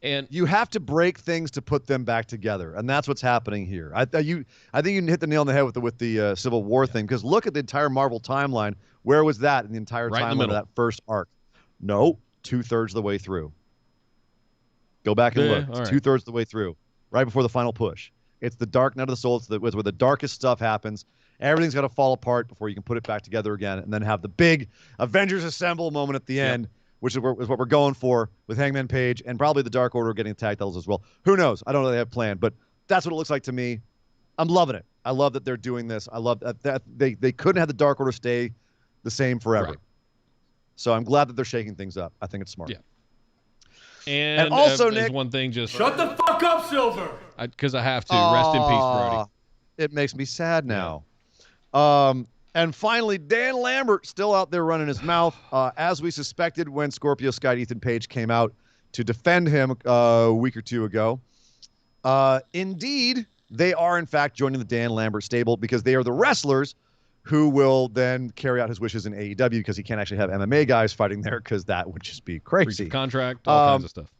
And
you have to break things to put them back together, and that's what's happening here. I think you hit the nail on the head with the Civil War thing, because look at the entire Marvel timeline. Where was that in the entire timeline of that first arc? No, 2/3 of the way through. Go back and look. It's 2/3 of the way through, right before the final push. It's the dark night of the soul. It's where the darkest stuff happens. Everything's got to fall apart before you can put it back together again, and then have the big Avengers Assemble moment at the end. Which is what we're going for with Hangman Page and probably the Dark Order getting tag titles as well. Who knows? I don't know what they have planned, but that's what it looks like to me. I'm loving it. I love that they're doing this. I love that they couldn't have the Dark Order stay the same forever. Right. So I'm glad that they're shaking things up. I think it's smart.
Yeah. And
also,
there's
Nick,
one thing, just
shut the fuck up, Silver.
Because I have to. Rest in peace, Brody.
It makes me sad now. And finally, Dan Lambert still out there running his mouth, as we suspected when Scorpio Sky and Ethan Page came out to defend him a week or two ago. Indeed, they are, in fact, joining the Dan Lambert stable because they are the wrestlers who will then carry out his wishes in AEW, because he can't actually have MMA guys fighting there, because that would just be crazy.
Contract, all kinds of stuff.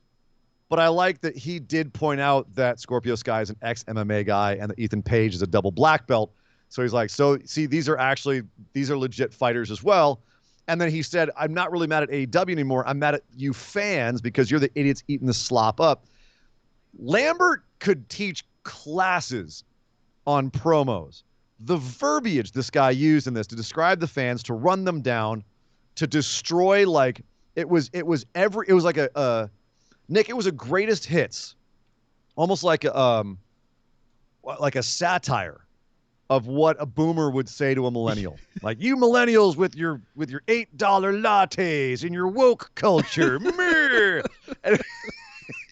But I like that he did point out that Scorpio Sky is an ex-MMA guy and that Ethan Page is a double black belt. So he's like, see, these are legit fighters as well. And then he said, I'm not really mad at AEW anymore. I'm mad at you fans because you're the idiots eating the slop up. Lambert could teach classes on promos. The verbiage this guy used in this to describe the fans, to run them down, to destroy, like it was like a Nick, it was a greatest hits, almost like a satire of what a boomer would say to a millennial. Like, you millennials with your $8 lattes and your woke culture. And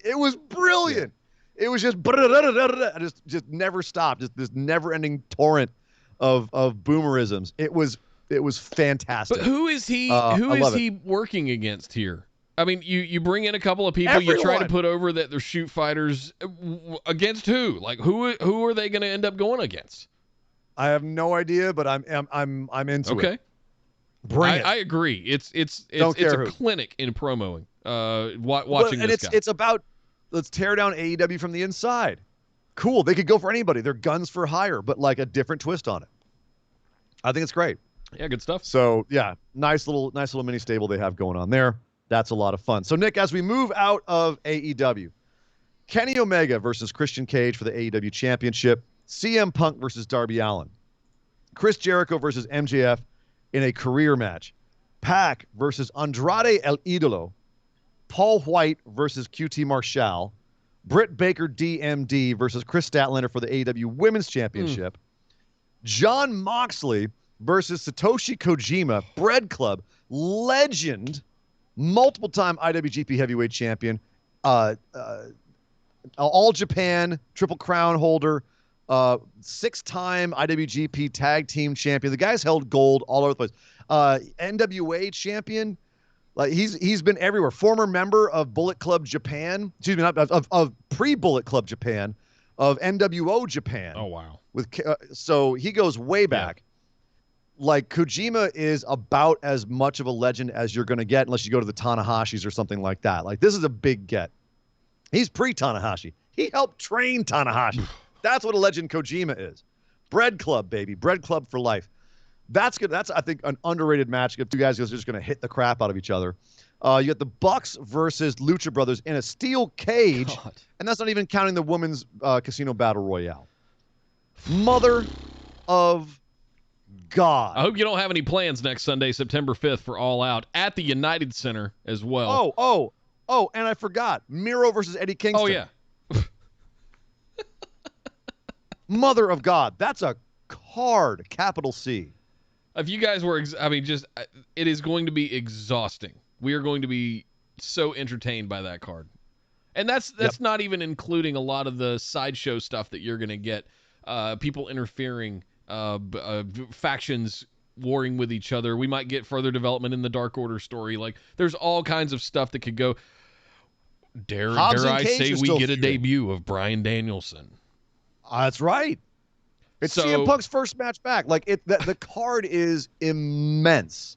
it was brilliant. It was just never stopped. Just this never-ending torrent of boomerisms. It was fantastic.
But who is he? Who is he working against here? I mean, you bring in a couple of people.
Everyone.
You try to put over that they're shoot fighters. Against who? Like, who are they going to end up going against?
I have no idea, but I'm into it.
Okay.
Bring it.
I agree. It's a clinic in promoing. Watching this guy.
It's about, let's tear down AEW from the inside. Cool. They could go for anybody. They're guns for hire, but like a different twist on it. I think it's great.
Yeah, good stuff.
So yeah, nice little mini stable they have going on there. That's a lot of fun. So Nick, as we move out of AEW, Kenny Omega versus Christian Cage for the AEW Championship. CM Punk versus Darby Allin. Chris Jericho versus MJF in a career match. Pac versus Andrade El Idolo. Paul White versus QT Marshall. Britt Baker DMD versus Chris Statlander for the AEW Women's Championship. Jon Moxley versus Satoshi Kojima, Bread Club, legend, multiple-time IWGP Heavyweight Champion, All Japan Triple Crown holder, 6-time IWGP Tag Team Champion. The guy's held gold all over the place. NWA Champion. Like he's been everywhere. Former member of Bullet Club Japan. Excuse me, not of pre-Bullet Club Japan, of NWO Japan.
Oh wow.
So he goes way back. Yeah. Like Kojima is about as much of a legend as you're going to get, unless you go to the Tanahashis or something like that. Like this is a big get. He's pre-Tanahashi. He helped train Tanahashi. That's what a legend Kojima is. Bread Club, baby. Bread Club for life. That's good. That's, I think, an underrated match. Two guys are just going to hit the crap out of each other. You got the Bucks versus Lucha Brothers in a steel cage. God. And that's not even counting the women's casino battle royale. Mother of God.
I hope you don't have any plans next Sunday, September 5th, for All Out at the United Center as well.
Oh, and I forgot. Miro versus Eddie Kingston.
Oh, yeah.
Mother of God. That's a card, capital C.
If you guys were, it is going to be exhausting. We are going to be so entertained by that card. And that's not even including a lot of the sideshow stuff that you're going to get. People interfering, factions warring with each other. We might get further development in the Dark Order story. Like, there's all kinds of stuff that could go. Dare I say we get a debut of Bryan Danielson?
That's right. It's CM Punk's first match back. Like the card is immense.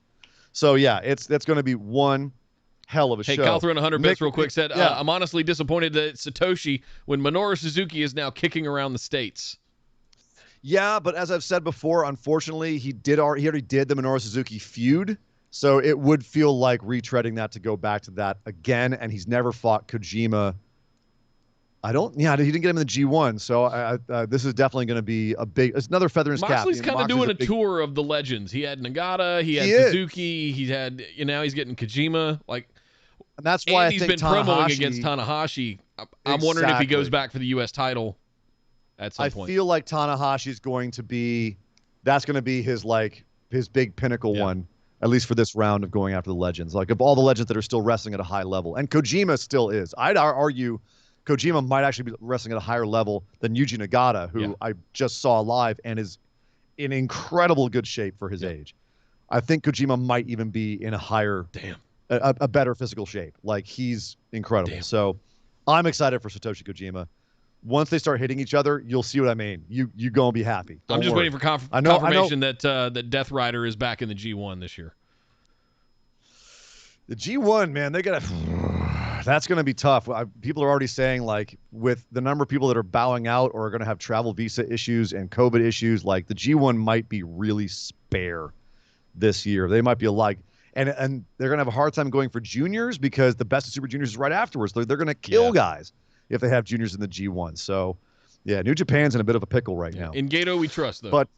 So yeah, that's going to be one hell of a show.
Hey, Kyle throwing 100 bits real quick said, I'm honestly disappointed that Satoshi, when Minoru Suzuki is now kicking around the States.
Yeah, but as I've said before, unfortunately, he already did the Minoru Suzuki feud. So it would feel like retreading that to go back to that again. And he's never fought Kojima. He didn't get him in the G1, so this is definitely going to be it's another feather in his cap.
Moxley's kind of doing a tour of the legends. He had Nagata, he had Suzuki, he had, now he's getting Kojima. Like,
and that's why
he's been promoting against Tanahashi. I'm wondering if he goes back for the U.S. title at some point.
I feel like Tanahashi's that's going to be his big pinnacle one, at least for this round of going after the legends. Like, of all the legends that are still wrestling at a high level, and Kojima still is. I'd argue Kojima might actually be wrestling at a higher level than Yuji Nagata, who I just saw live and is in incredible good shape for his age. I think Kojima might even be in a better physical shape. Like, he's incredible. So I'm excited for Satoshi Kojima. Once they start hitting each other, you'll see what I mean. You gonna be happy.
I'm just waiting for confirmation that Death Rider is back in the G1 this year.
The G1, man, that's going to be tough. People are already saying, like, with the number of people that are bowing out or are going to have travel visa issues and COVID issues, like, the G1 might be really spare this year. They might be and they're going to have a hard time going for juniors because the Best of Super Juniors is right afterwards. They're going to kill guys if they have juniors in the G1. So, yeah, New Japan's in a bit of a pickle right now.
In Gato, we trust, though.
But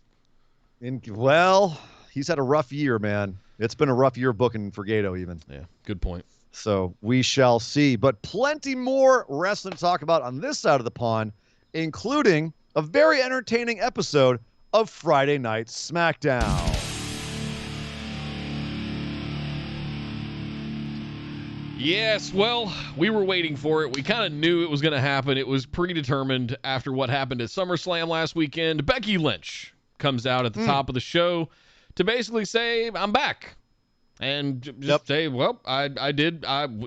Well, he's had a rough year, man. It's been a rough year booking for Gato even.
Yeah, good point.
So we shall see. But plenty more wrestling to talk about on this side of the pond, including a very entertaining episode of Friday Night Smackdown.
Yes, well, we were waiting for it. We kind of knew it was going to happen. It was predetermined after what happened at SummerSlam last weekend. Becky Lynch comes out at the top of the show to basically say, I'm back. And just say, well, I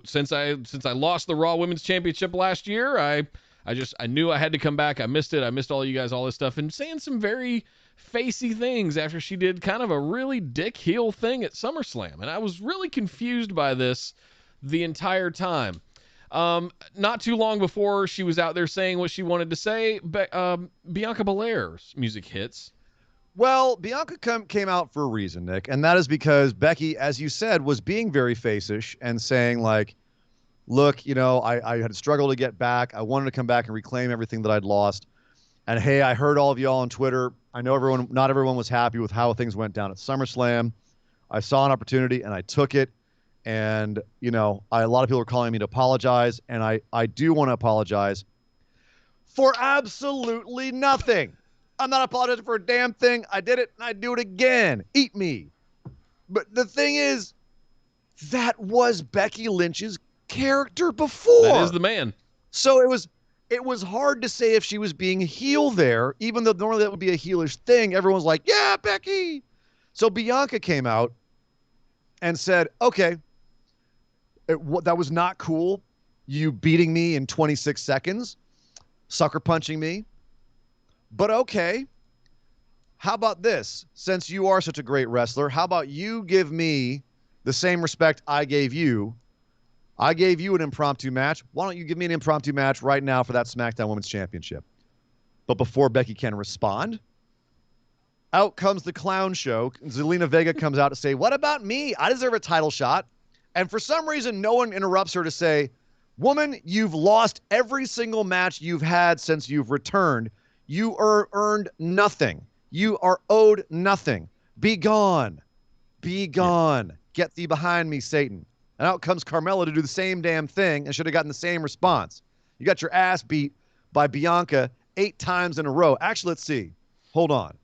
since I lost the Raw Women's Championship last year, I knew I had to come back. I missed it. I missed all you guys, all this stuff, and saying some very facey things after she did kind of a really dick heel thing at SummerSlam. And I was really confused by this the entire time. Not too long before she was out there saying what she wanted to say, Bianca Belair's music hits.
Well, Bianca came out for a reason, Nick, and that is because Becky, as you said, was being very face-ish and saying, like, look, I had struggled to get back. I wanted to come back and reclaim everything that I'd lost. And, hey, I heard all of y'all on Twitter. I know not everyone was happy with how things went down at SummerSlam. I saw an opportunity, and I took it. And, a lot of people are calling me to apologize, and I do want to apologize for absolutely nothing. I'm not apologizing for a damn thing. I did it, and I do it again. Eat me. But the thing is, that was Becky Lynch's character before.
That is the man.
So it was hard to say if she was being heel there, even though normally that would be a heelish thing. Everyone's like, yeah, Becky. So Bianca came out and said, okay, that was not cool. You beating me in 26 seconds, sucker punching me. But okay, how about this? Since you are such a great wrestler, how about you give me the same respect I gave you? I gave you an impromptu match. Why don't you give me an impromptu match right now for that SmackDown Women's Championship? But before Becky can respond, out comes the clown show. Zelina Vega comes out to say, what about me? I deserve a title shot. And for some reason, no one interrupts her to say, woman, you've lost every single match you've had since you've returned. You earned nothing. You are owed nothing. Be gone. Be gone. Get thee behind me, Satan. And out comes Carmelo to do the same damn thing and should have gotten the same response. You got your ass beat by Bianca 8 times in a row. Actually, let's see. Hold on.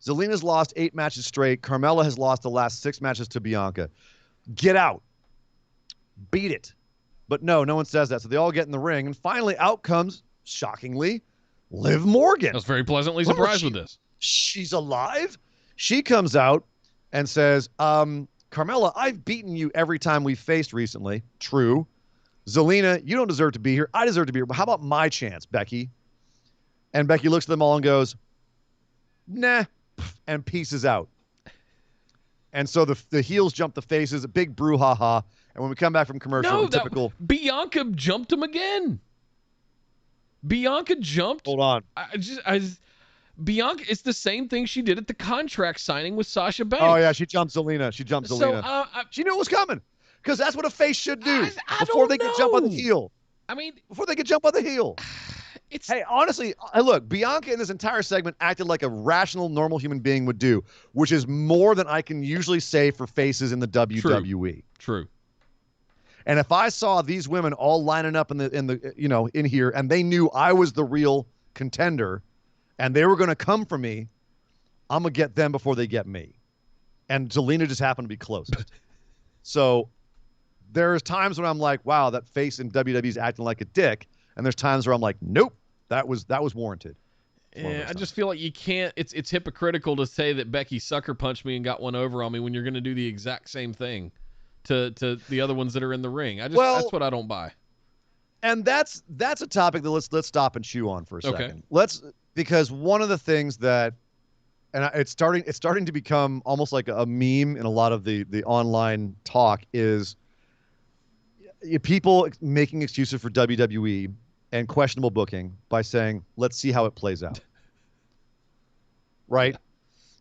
Zelina's lost 8 matches straight. Carmella has lost the last 6 matches to Bianca. Get out. Beat it. But no one says that. So they all get in the ring. And finally out comes, shockingly, Liv Morgan.
I was very pleasantly surprised with this.
She's alive. She comes out and says, Carmella, I've beaten you every time we've faced recently. True. Zelina, you don't deserve to be here. I deserve to be here. But how about my chance, Becky? And Becky looks at them all and goes, nah, and pieces out. And so the heels jump the faces, a big brouhaha. And when we come back from commercial, typical.
Bianca jumped him again. Bianca jumped.
Hold on.
Bianca, it's the same thing she did at the contract signing with Sasha Banks.
Oh, yeah, she jumped Zelina.
So,
she knew it was coming because that's what a face should do
before
they get jump on the heel.
I mean,
before they get jump on the heel. Hey, honestly, look, Bianca in this entire segment acted like a rational, normal human being would do, which is more than I can usually say for faces in the WWE.
True.
And if I saw these women all lining up in here, and they knew I was the real contender, and they were going to come for me, I'm gonna get them before they get me. And Zelina just happened to be closest. So there's times when I'm like, wow, that face in WWE's acting like a dick, and there's times where I'm like, nope, that was warranted.
Yeah, I just feel like you can't. It's hypocritical to say that Becky sucker punched me and got one over on me when you're going to do the exact same thing to the other ones that are in the ring. That's what I don't buy.
And that's a topic that let's stop and chew on for a second. Because one of the things that, and it's starting to become almost like a meme in a lot of the online talk, is people making excuses for WWE and questionable booking by saying, let's see how it plays out. Right?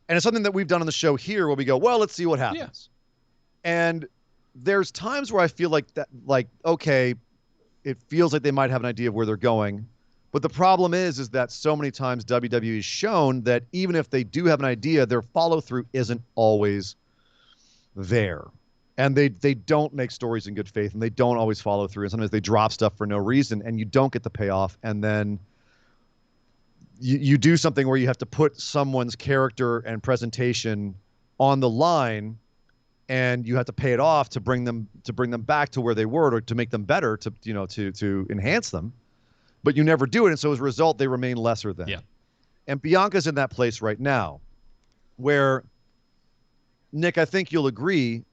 And it's something that we've done on the show here where we go, well, let's see what happens. Yeah. And there's times where I feel like that, like, okay, it feels like they might have an idea of where they're going. But the problem is that so many times WWE has shown that even if they do have an idea, their follow-through isn't always there. And they don't make stories in good faith, and they don't always follow through. And sometimes they drop stuff for no reason, and you don't get the payoff. And then you do something where you have to put someone's character and presentation on the line, and you have to pay it off to bring them back to where they were, or to make them better, to enhance them. But you never do it, and so as a result, they remain lesser than.
Yeah. And
Bianca's in that place right now, where, Nick, I think you'll agree,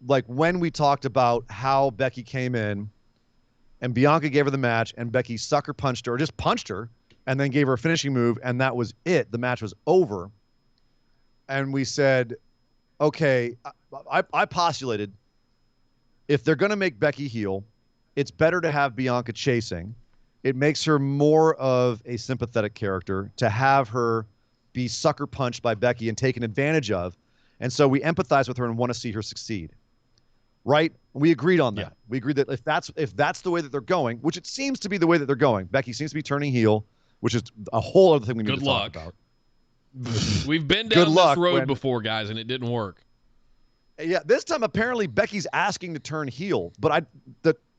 like when we talked about how Becky came in and Bianca gave her the match and Becky sucker punched her, or just punched her, and then gave her a finishing move, and that was it. The match was over. And we said, okay, I postulated, if they're going to make Becky heel, it's better to have Bianca chasing. It makes her more of a sympathetic character to have her be sucker punched by Becky and taken advantage of. And so we empathize with her and want to see her succeed. Right? We agreed on that.
Yeah.
We agreed that if that's the way that they're going, which it seems to be the way that they're going, Becky seems to be turning heel, which is a whole other thing we need to talk about.
We've been down this road before, guys, and it didn't work.
Yeah, this time apparently Becky's asking to turn heel, but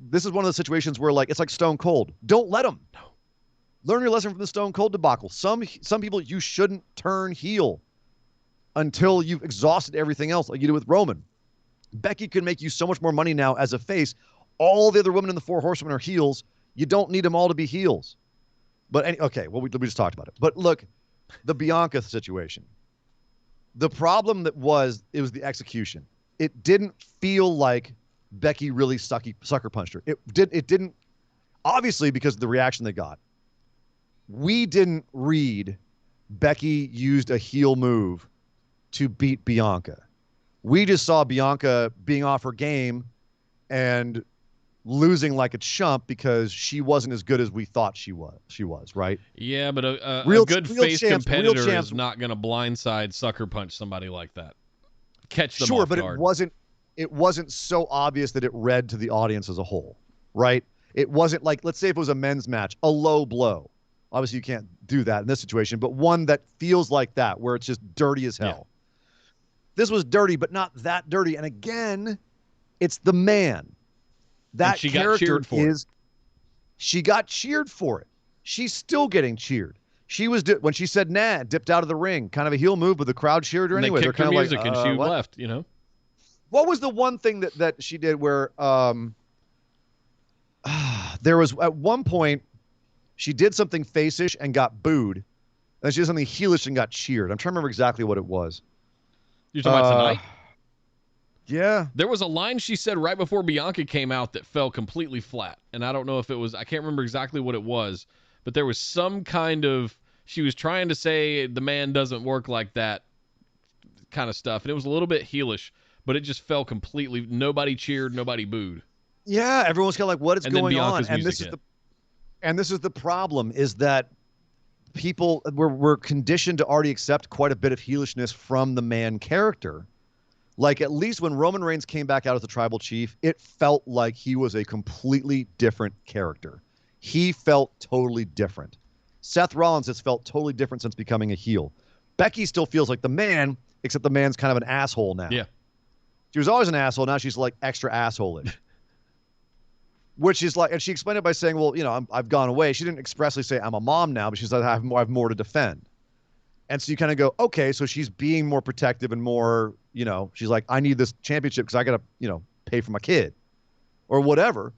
this is one of the situations where it's like Stone Cold. Don't let him. No. Learn your lesson from the Stone Cold debacle. Some people you shouldn't turn heel until you've exhausted everything else, like you did with Roman. Becky can make you so much more money now as a face. All the other women in the Four Horsemen are heels. You don't need them all to be heels. But we just talked about it. But look, the Bianca situation. The problem it was the execution. It didn't feel like Becky really sucker punched her. It didn't, obviously, because of the reaction they got. We didn't read Becky used a heel move to beat Bianca. We just saw Bianca being off her game and losing like a chump because she wasn't as good as we thought she was, right?
Yeah, but a good face competitor is not going to blindside sucker punch somebody like that. Catch them off guard.
It wasn't so obvious that it read to the audience as a whole, right? It wasn't like, let's say if it was a men's match, a low blow. Obviously you can't do that in this situation, but one that feels like that, where it's just dirty as hell. Yeah. This was dirty, but not that dirty. And again, it's the man. That
she
character she got cheered for it. She's still getting cheered. She was when she said nah, dipped out of the ring, kind of a heel move, but the crowd cheered her
and
anyway.
They're kind of music and she left.
What was the one thing that she did where there was at one point she did something face-ish and got booed, and she did something heelish and got cheered. I'm trying to remember exactly what it was.
You're talking about tonight?
Yeah.
There was a line she said right before Bianca came out that fell completely flat. And I don't know if it was, I can't remember exactly what it was, but there was some kind of, she was trying to say the man doesn't work like that kind of stuff. And it was a little bit heelish, but it just fell completely. Nobody cheered, nobody booed.
Yeah, everyone's kind of like, what is going on?
And
this is the problem, is that people we're conditioned to already accept quite a bit of heelishness from the man character. Like, at least when Roman Reigns came back out as the tribal chief, it felt like he was a completely different character. He felt totally different. Seth Rollins has felt totally different since becoming a heel. Becky still feels like the man, except the man's kind of an asshole now.
Yeah.
She was always an asshole. Now she's like extra asshole-ish. Which is like, and she explained it by saying, well, I've gone away. She didn't expressly say I'm a mom now, but she said I have more to defend. And so you kind of go, okay, so she's being more protective and more, she's like, I need this championship because I got to, pay for my kid or whatever.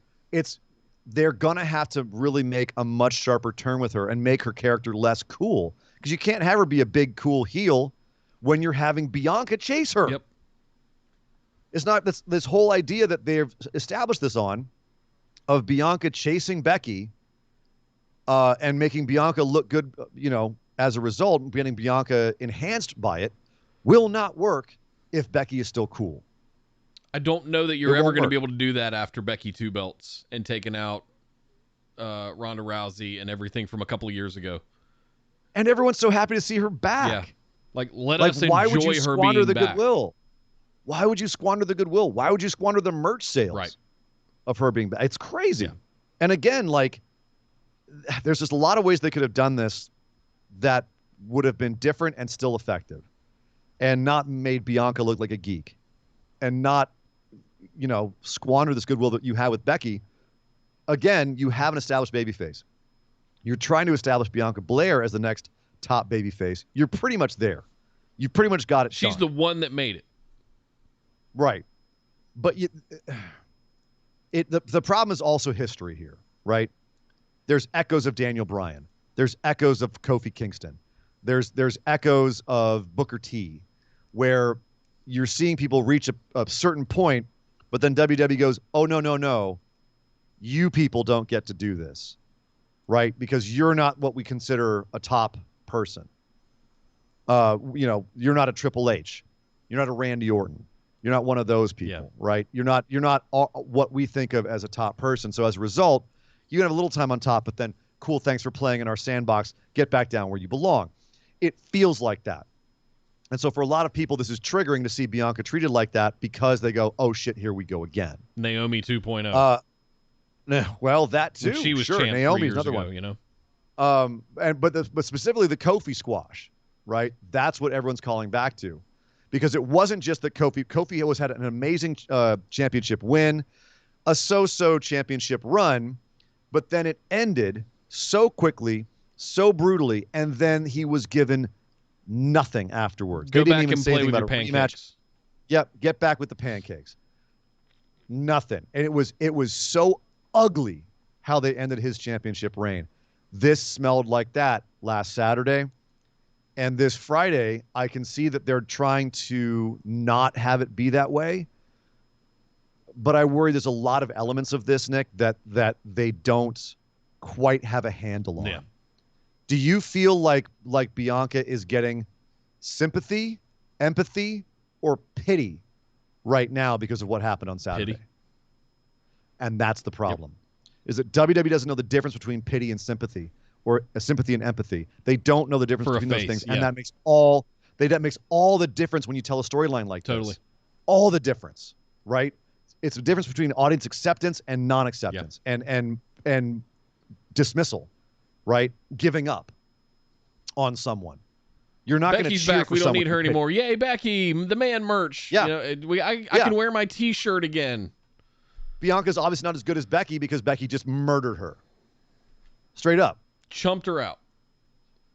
They're going to have to really make a much sharper turn with her and make her character less cool, because you can't have her be a big, cool heel when you're having Bianca chase her.
Yep.
It's not this whole idea that they've established this on, of Bianca chasing Becky and making Bianca look good, as a result, getting Bianca enhanced by it, will not work if Becky is still cool.
I don't know that you're ever going to be able to do that after Becky 2 belts and taking out Ronda Rousey and everything from a couple of years ago.
And everyone's so happy to see her back.
Yeah. Let us enjoy
why would you
her
squander
being
the
back.
goodwill? Why would you squander the goodwill? Why would you squander the merch sales
right.
of her being back? It's crazy.
Yeah.
And again, there's just a lot of ways they could have done this that would have been different and still effective, and not made Bianca look like a geek, and not, squander this goodwill that you have with Becky. Again, you have an established babyface. You're trying to establish Bianca Belair as the next top babyface. You're pretty much there. You pretty much got it.
She's the one that made it.
Right. But the problem is also history here, right? There's echoes of Daniel Bryan. There's echoes of Kofi Kingston. There's echoes of Booker T, where you're seeing people reach a certain point, but then WWE goes, oh, no. You people don't get to do this, right? Because you're not what we consider a top person. You're not a Triple H. You're not a Randy Orton. You're not one of those people, right? You're not what we think of as a top person. So as a result, you can have a little time on top, but then, cool, thanks for playing in our sandbox. Get back down where you belong. It feels like that. And so for a lot of people, this is triggering to see Bianca treated like that because they go, oh, shit, here we go again.
Naomi 2.0.
Well, that too.
When she was
sure.
champ
Naomi's
3 years
another
ago,
one. But specifically the Kofi squash, right? That's what everyone's calling back to, because it wasn't just that Kofi always had an amazing championship win, a so-so championship run, but then it ended so quickly, so brutally, and then he was given nothing afterwards.
Go
they didn't
back
even
and
say
play
anything
with
about
your
a rematch.
pancakes.
Yep, get back with the pancakes. Nothing. And it was so ugly how they ended his championship reign. This smelled like that last Saturday. And this Friday, I can see that they're trying to not have it be that way. But I worry there's a lot of elements of this, Nick, that they don't quite have a handle on.
Yeah.
Do you feel like Bianca is getting sympathy, empathy, or pity right now because of what happened on Saturday?
Pity.
And that's the problem. Is that WWE doesn't know the difference between pity and sympathy, or sympathy and empathy. They don't know the difference
For a
between those
face,
things,
yeah.
and that makes all the difference when you tell a storyline like
Totally.
this. All the difference, right? It's the difference between audience acceptance and non-acceptance, and dismissal, right? Giving up on someone. You're not going to
Becky's
cheer
back.
for
We don't
someone
need her
who-
anymore. Yay, Becky, the man merch.
Yeah.
I can wear my T-shirt again.
Bianca's obviously not as good as Becky because Becky just murdered her. Straight up.
Chumped her out.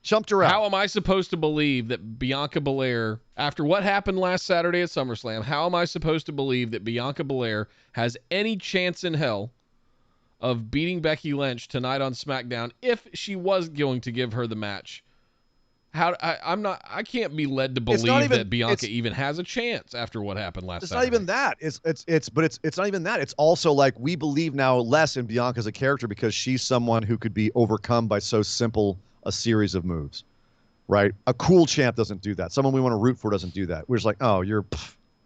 How
am I supposed to believe that Bianca Belair, after what happened last Saturday at SummerSlam, how am I supposed to believe that Bianca Belair has any chance in hell of beating Becky Lynch tonight on SmackDown if she was going to give her the match? I can't be led to believe that Bianca even has a chance after what happened last Saturday.
It's not even that. It's not even that. It's also like we believe now less in Bianca as a character because she's someone who could be overcome by so simple a series of moves, right? A cool champ doesn't do that. Someone we want to root for doesn't do that. We're just like, oh,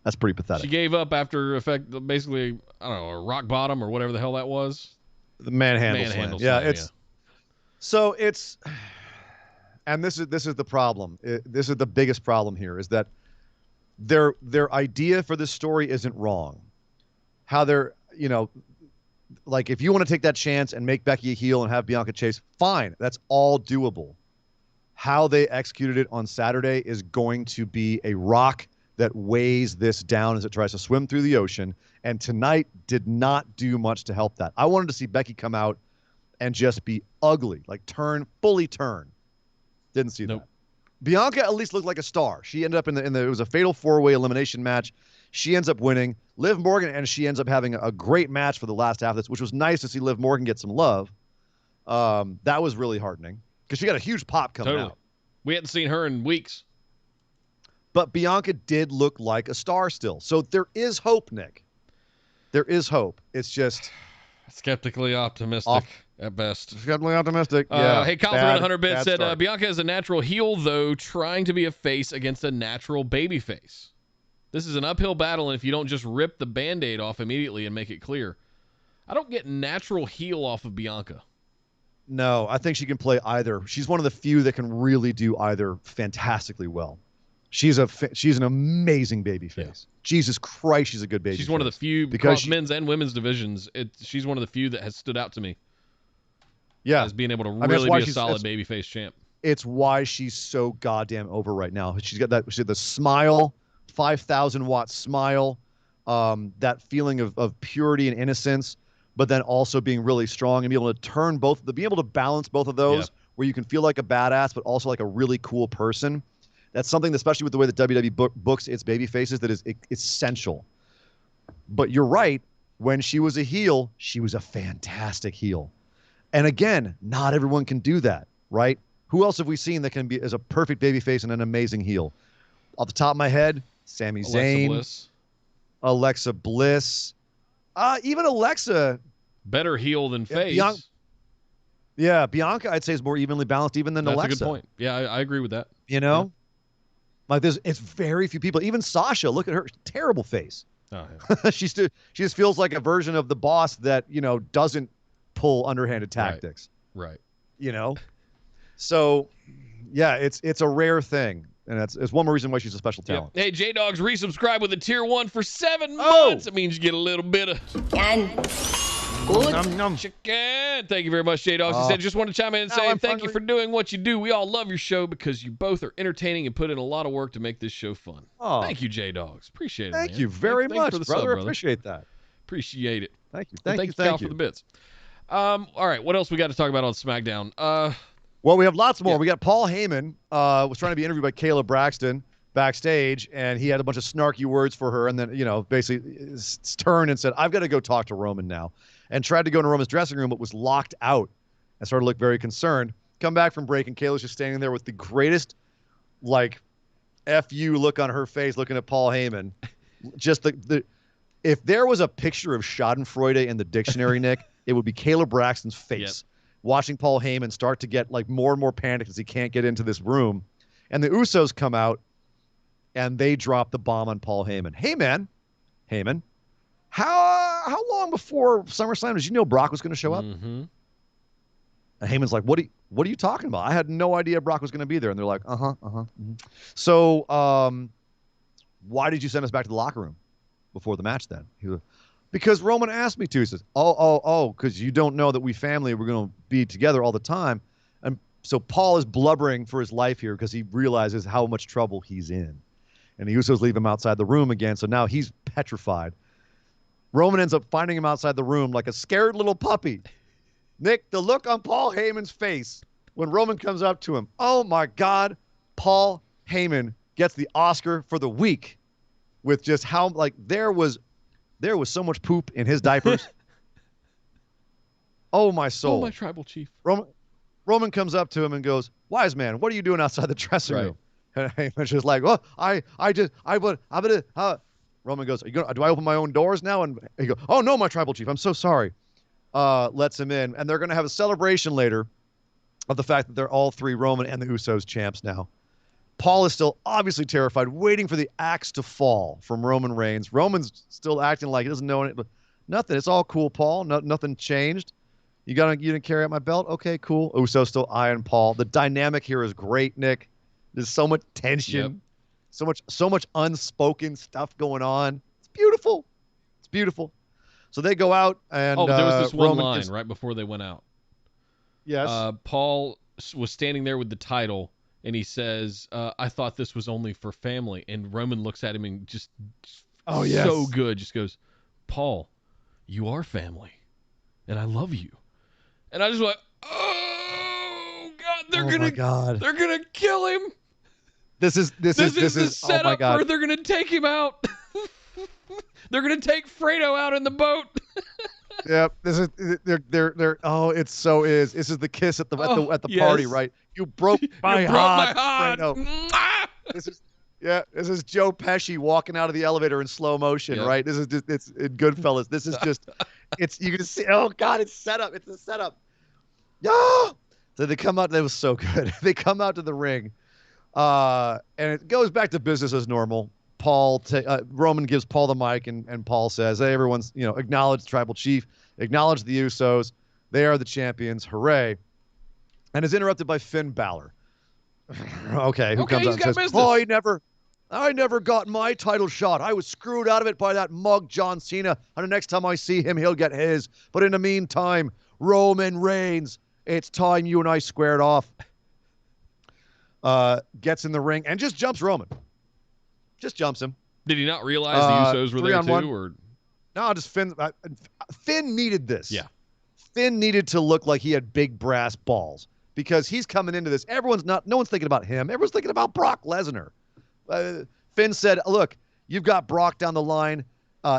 that's pretty pathetic.
She gave up after basically, I don't know, a rock bottom or whatever the hell that was.
The manhandle slam. Yeah, so it's. And this is the problem. This is the biggest problem here, is that their idea for this story isn't wrong. How they're, like if you want to take that chance and make Becky a heel and have Bianca chase, fine. That's all doable. How they executed it on Saturday is going to be a rock that weighs this down as it tries to swim through the ocean. And tonight did not do much to help that. I wanted to see Becky come out and just be ugly, like fully turn. Didn't see that. Bianca at least looked like a star. She ended up in the it was a fatal 4-way elimination match. She ends up winning. Liv Morgan, and she ends up having a great match for the last half of this, which was nice to see Liv Morgan get some love. That was really heartening because she got a huge pop coming out.
We hadn't seen her in weeks.
But Bianca did look like a star still. So there is hope, Nick. There is hope. It's just
skeptically optimistic. At best.
Skeptically optimistic. Yeah.
Hey, Calvin 100 bit said Bianca is a natural heel, though, trying to be a face against a natural baby face. This is an uphill battle, and if you don't just rip the Band-Aid off immediately and make it clear. I don't get natural heel off of Bianca.
No, I think she can play either. She's one of the few that can really do either fantastically well. She's an amazing babyface. Yeah. Jesus Christ, she's a good babyface.
She's one of the few, because men's and women's divisions, she's one of the few that has stood out to me.
Yeah.
as being able to
I mean,
really be a solid babyface champ.
It's why she's so goddamn over right now. She's got the smile, 5,000 watt smile, that feeling of purity and innocence, but then also being really strong and be able to be able to balance both of those, where you can feel like a badass, but also like a really cool person. That's something, especially with the way that WWE books its baby faces, that is essential. But you're right. When she was a heel, she was a fantastic heel. And again, not everyone can do that, right? Who else have we seen that can be as a perfect babyface and an amazing heel? Off the top of my head, Sami Zayn, Alexa Bliss, even Alexa.
Better heel than face.
Bianca, I'd say, is more evenly balanced even than Alexa.
That's a good point. Yeah, I agree with that.
You know? Like it's very few people. Even Sasha, look at her terrible face.
Oh, yeah.
she just feels like a version of the boss that, doesn't pull underhanded tactics.
Right.
So yeah, it's a rare thing. And it's one more reason why she's a special talent.
Hey, J-Dogs, resubscribe with a tier 1 for 7 months. It means you get a little bit of chicken. Thank you very much, J-Dogs. He said, just want to chime in and say thank you for doing what you do. We all love your show because you both are entertaining and put in a lot of work to make this show fun. Thank you, J-Dogs. Appreciate it,
Thank
man.
you very much,
for the
brother.
sub,
Appreciate that.
Appreciate it.
Thank you.
Thank you, Cal, for the bits. All right, what else we got to talk about on SmackDown?
Well, we have lots more. We got Paul Heyman was trying to be interviewed by Kayla Braxton backstage, and he had a bunch of snarky words for her, and then, basically turned and said, I've got to go talk to Roman now, and tried to go into Roman's dressing room, but was locked out and started to look very concerned. Come back from break, and Kayla's just standing there with the greatest, F you look on her face looking at Paul Heyman. Just if there was a picture of Schadenfreude in the dictionary, Nick, it would be Kayla Braxton's face. Watching Paul Heyman start to get more and more panicked as he can't get into this room. And the Usos come out and they drop the bomb on Paul Heyman. Hey, man, Heyman, how long before SummerSlam did you know Brock was going to show up?
Mm-hmm.
And Heyman's like, what are you talking about? I had no idea Brock was going to be there. And they're like, Mm-hmm. So why did you send us back to the locker room before the match then? He was, because Roman asked me to. He says, because you don't know that we family, we're going to be together all the time. And so Paul is blubbering for his life here because he realizes how much trouble he's in. And the Usos leave him outside the room again, so now he's petrified. Roman ends up finding him outside the room like a scared little puppy. Nick, the look on Paul Heyman's face when Roman comes up to him, oh my God, Paul Heyman gets the Oscar for the week with just how, there was so much poop in his diapers. Oh, my soul.
Oh, my tribal chief.
Roman comes up to him and goes, wise man, what are you doing outside the dressing room? And Heyman's just like, well, Roman goes, do I open my own doors now? And he goes, oh, no, my tribal chief, I'm so sorry. Lets him in. And they're going to have a celebration later of the fact that they're all three, Roman and the Usos, champs now. Paul is still obviously terrified, waiting for the axe to fall from Roman Reigns. Roman's still acting like he doesn't know it, but nothing. It's all cool, Paul. Nothing changed. You didn't carry out my belt? Okay, cool. Uso still eyeing Paul. The dynamic here is great, Nick. There's so much tension, so much unspoken stuff going on. It's beautiful. It's beautiful. So they go out and
there was this one
Roman
line right before they went out.
Yes.
Paul was standing there with the title. And he says, I thought this was only for family. And Roman looks at him and just so good. Just goes, Paul, you are family. And I love you. And I just went, oh, God, they're going to kill him.
This is
the setup
oh my God.
for they're going to take him out. They're going to take Fredo out in the boat.
Yep. This is they're it so is. This is the kiss at the party, right? You broke my heart. This is Joe Pesci walking out of the elevator in slow motion, right? This is just, it's in Goodfellas. This is just you can see, oh God, it's set up. It's a setup. Yeah. So they come out, that was so good. They come out to the ring. And it goes back to business as normal. Roman gives Paul the mic and Paul says, hey, everyone's, acknowledge the tribal chief, acknowledge the Usos. They are the champions. Hooray. And is interrupted by Finn Balor. Okay, who comes out and says, business. I never got my title shot. I was screwed out of it by that mug John Cena. And the next time I see him, he'll get his. But in the meantime, Roman Reigns It's time you and I squared off. Gets in the ring and just jumps Roman. Just jumps him.
Did he not realize the Usos were there too? Or
no, just Finn. Finn needed this.
Yeah.
Finn needed to look like he had big brass balls because he's coming into this. No one's thinking about him. Everyone's thinking about Brock Lesnar. Finn said, look, you've got Brock down the line.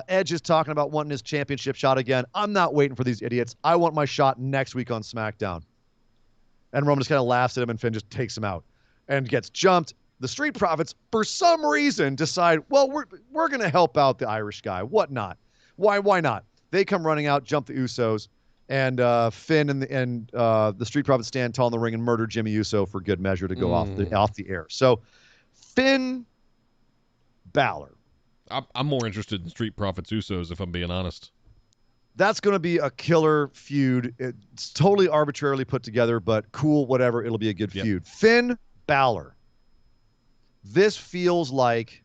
Edge is talking about wanting his championship shot again. I'm not waiting for these idiots. I want my shot next week on SmackDown. And Roman just kind of laughs at him, and Finn just takes him out and gets jumped. The Street Profits, for some reason, decide, well, we're going to help out the Irish guy. What not? Why not? They come running out, jump the Usos, and Finn and the Street Profits stand tall in the ring and murder Jimmy Uso for good measure to go off the air. So Finn Balor.
I'm more interested in Street Profits Usos, if I'm being honest.
That's going to be a killer feud. It's totally arbitrarily put together, but cool, whatever. It'll be a good feud. Finn Balor. This feels like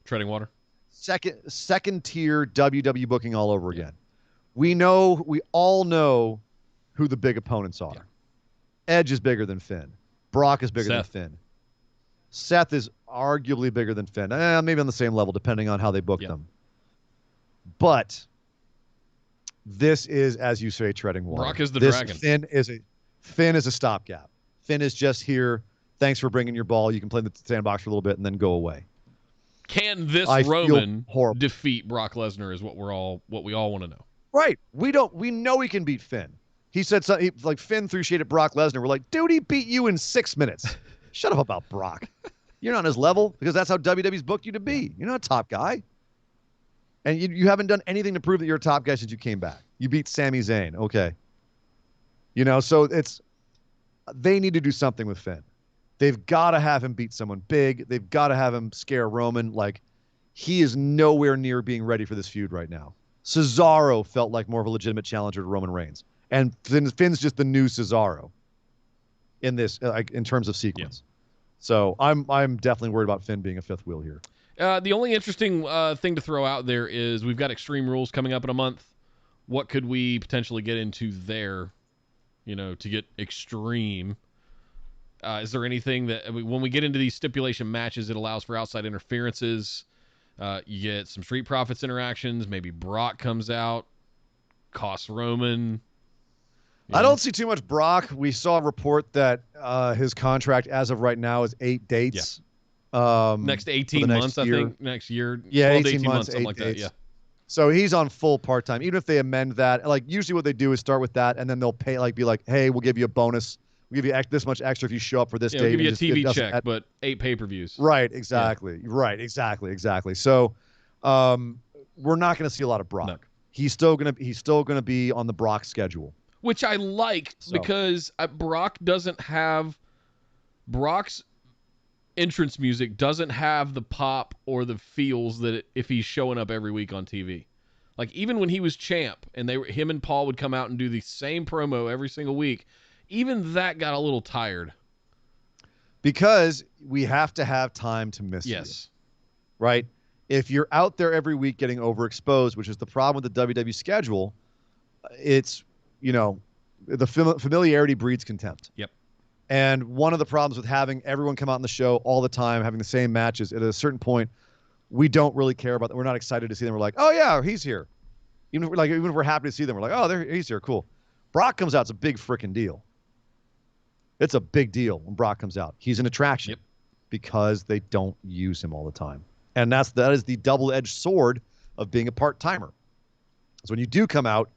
treading water.
Second tier WWE booking all over again. We all know who the big opponents are. Yeah. Edge is bigger than Finn. Brock is bigger than Finn. Seth is arguably bigger than Finn. Maybe on the same level, depending on how they book them. But this is, as you say, treading water.
Brock is the dragon.
Finn is a stopgap. Finn is just here. Thanks for bringing your ball. You can play in the sandbox for a little bit and then go away.
Can this Roman defeat Brock Lesnar? Is what we all want to know.
Right. We know he can beat Finn. He said something like Finn threw shade at Brock Lesnar. We're like, dude, he beat you in 6 minutes. Shut up about Brock. You're not on his level because that's how WWE's booked you to be. You're not a top guy. And you haven't done anything to prove that you're a top guy since you came back. You beat Sami Zayn. Okay. So they need to do something with Finn. They've got to have him beat someone big. They've got to have him scare Roman. Like, he is nowhere near being ready for this feud right now. Cesaro felt like more of a legitimate challenger to Roman Reigns. And Finn's just the new Cesaro in this, in terms of sequence. Yeah. So I'm definitely worried about Finn being a fifth wheel here.
The only interesting thing to throw out there is we've got Extreme Rules coming up in a month. What could we potentially get into there, to get extreme? Is there anything that, when we get into these stipulation matches, it allows for outside interferences? You get some Street Profits interactions. Maybe Brock comes out, costs Roman.
I don't see too much Brock. We saw a report that his contract as of right now is 8 dates. Yeah.
Next 18 months, I think. Next year.
Yeah, 18 months,
something like that. Yeah.
So he's on full part-time. Even if they amend that, like usually what they do is start with that, and then they'll pay, be like, hey, we'll give you a bonus. We'll give you this much extra if you show up for this day.
We'll give you a TV check, but 8 pay-per-views.
Right, exactly. Yeah. Right, exactly. So we're not going to see a lot of Brock. No. He's still gonna be on the Brock schedule.
Which I like because Brock's entrance music doesn't have the pop or the feels that if he's showing up every week on TV. Like even when he was champ and him and Paul would come out and do the same promo every single week, even that got a little tired.
Because we have to have time to miss you. Right? If you're out there every week getting overexposed, which is the problem with the WWE schedule, it's the familiarity breeds contempt.
Yep.
And one of the problems with having everyone come out on the show all the time, having the same matches, at a certain point, we don't really care about them. We're not excited to see them. We're like, oh yeah, he's here. Even if we're happy to see them, we're like, oh, he's here, cool. Brock comes out, it's a big freaking deal. It's a big deal when Brock comes out. He's an attraction because they don't use him all the time. And that is the double-edged sword of being a part-timer. So when you do come out,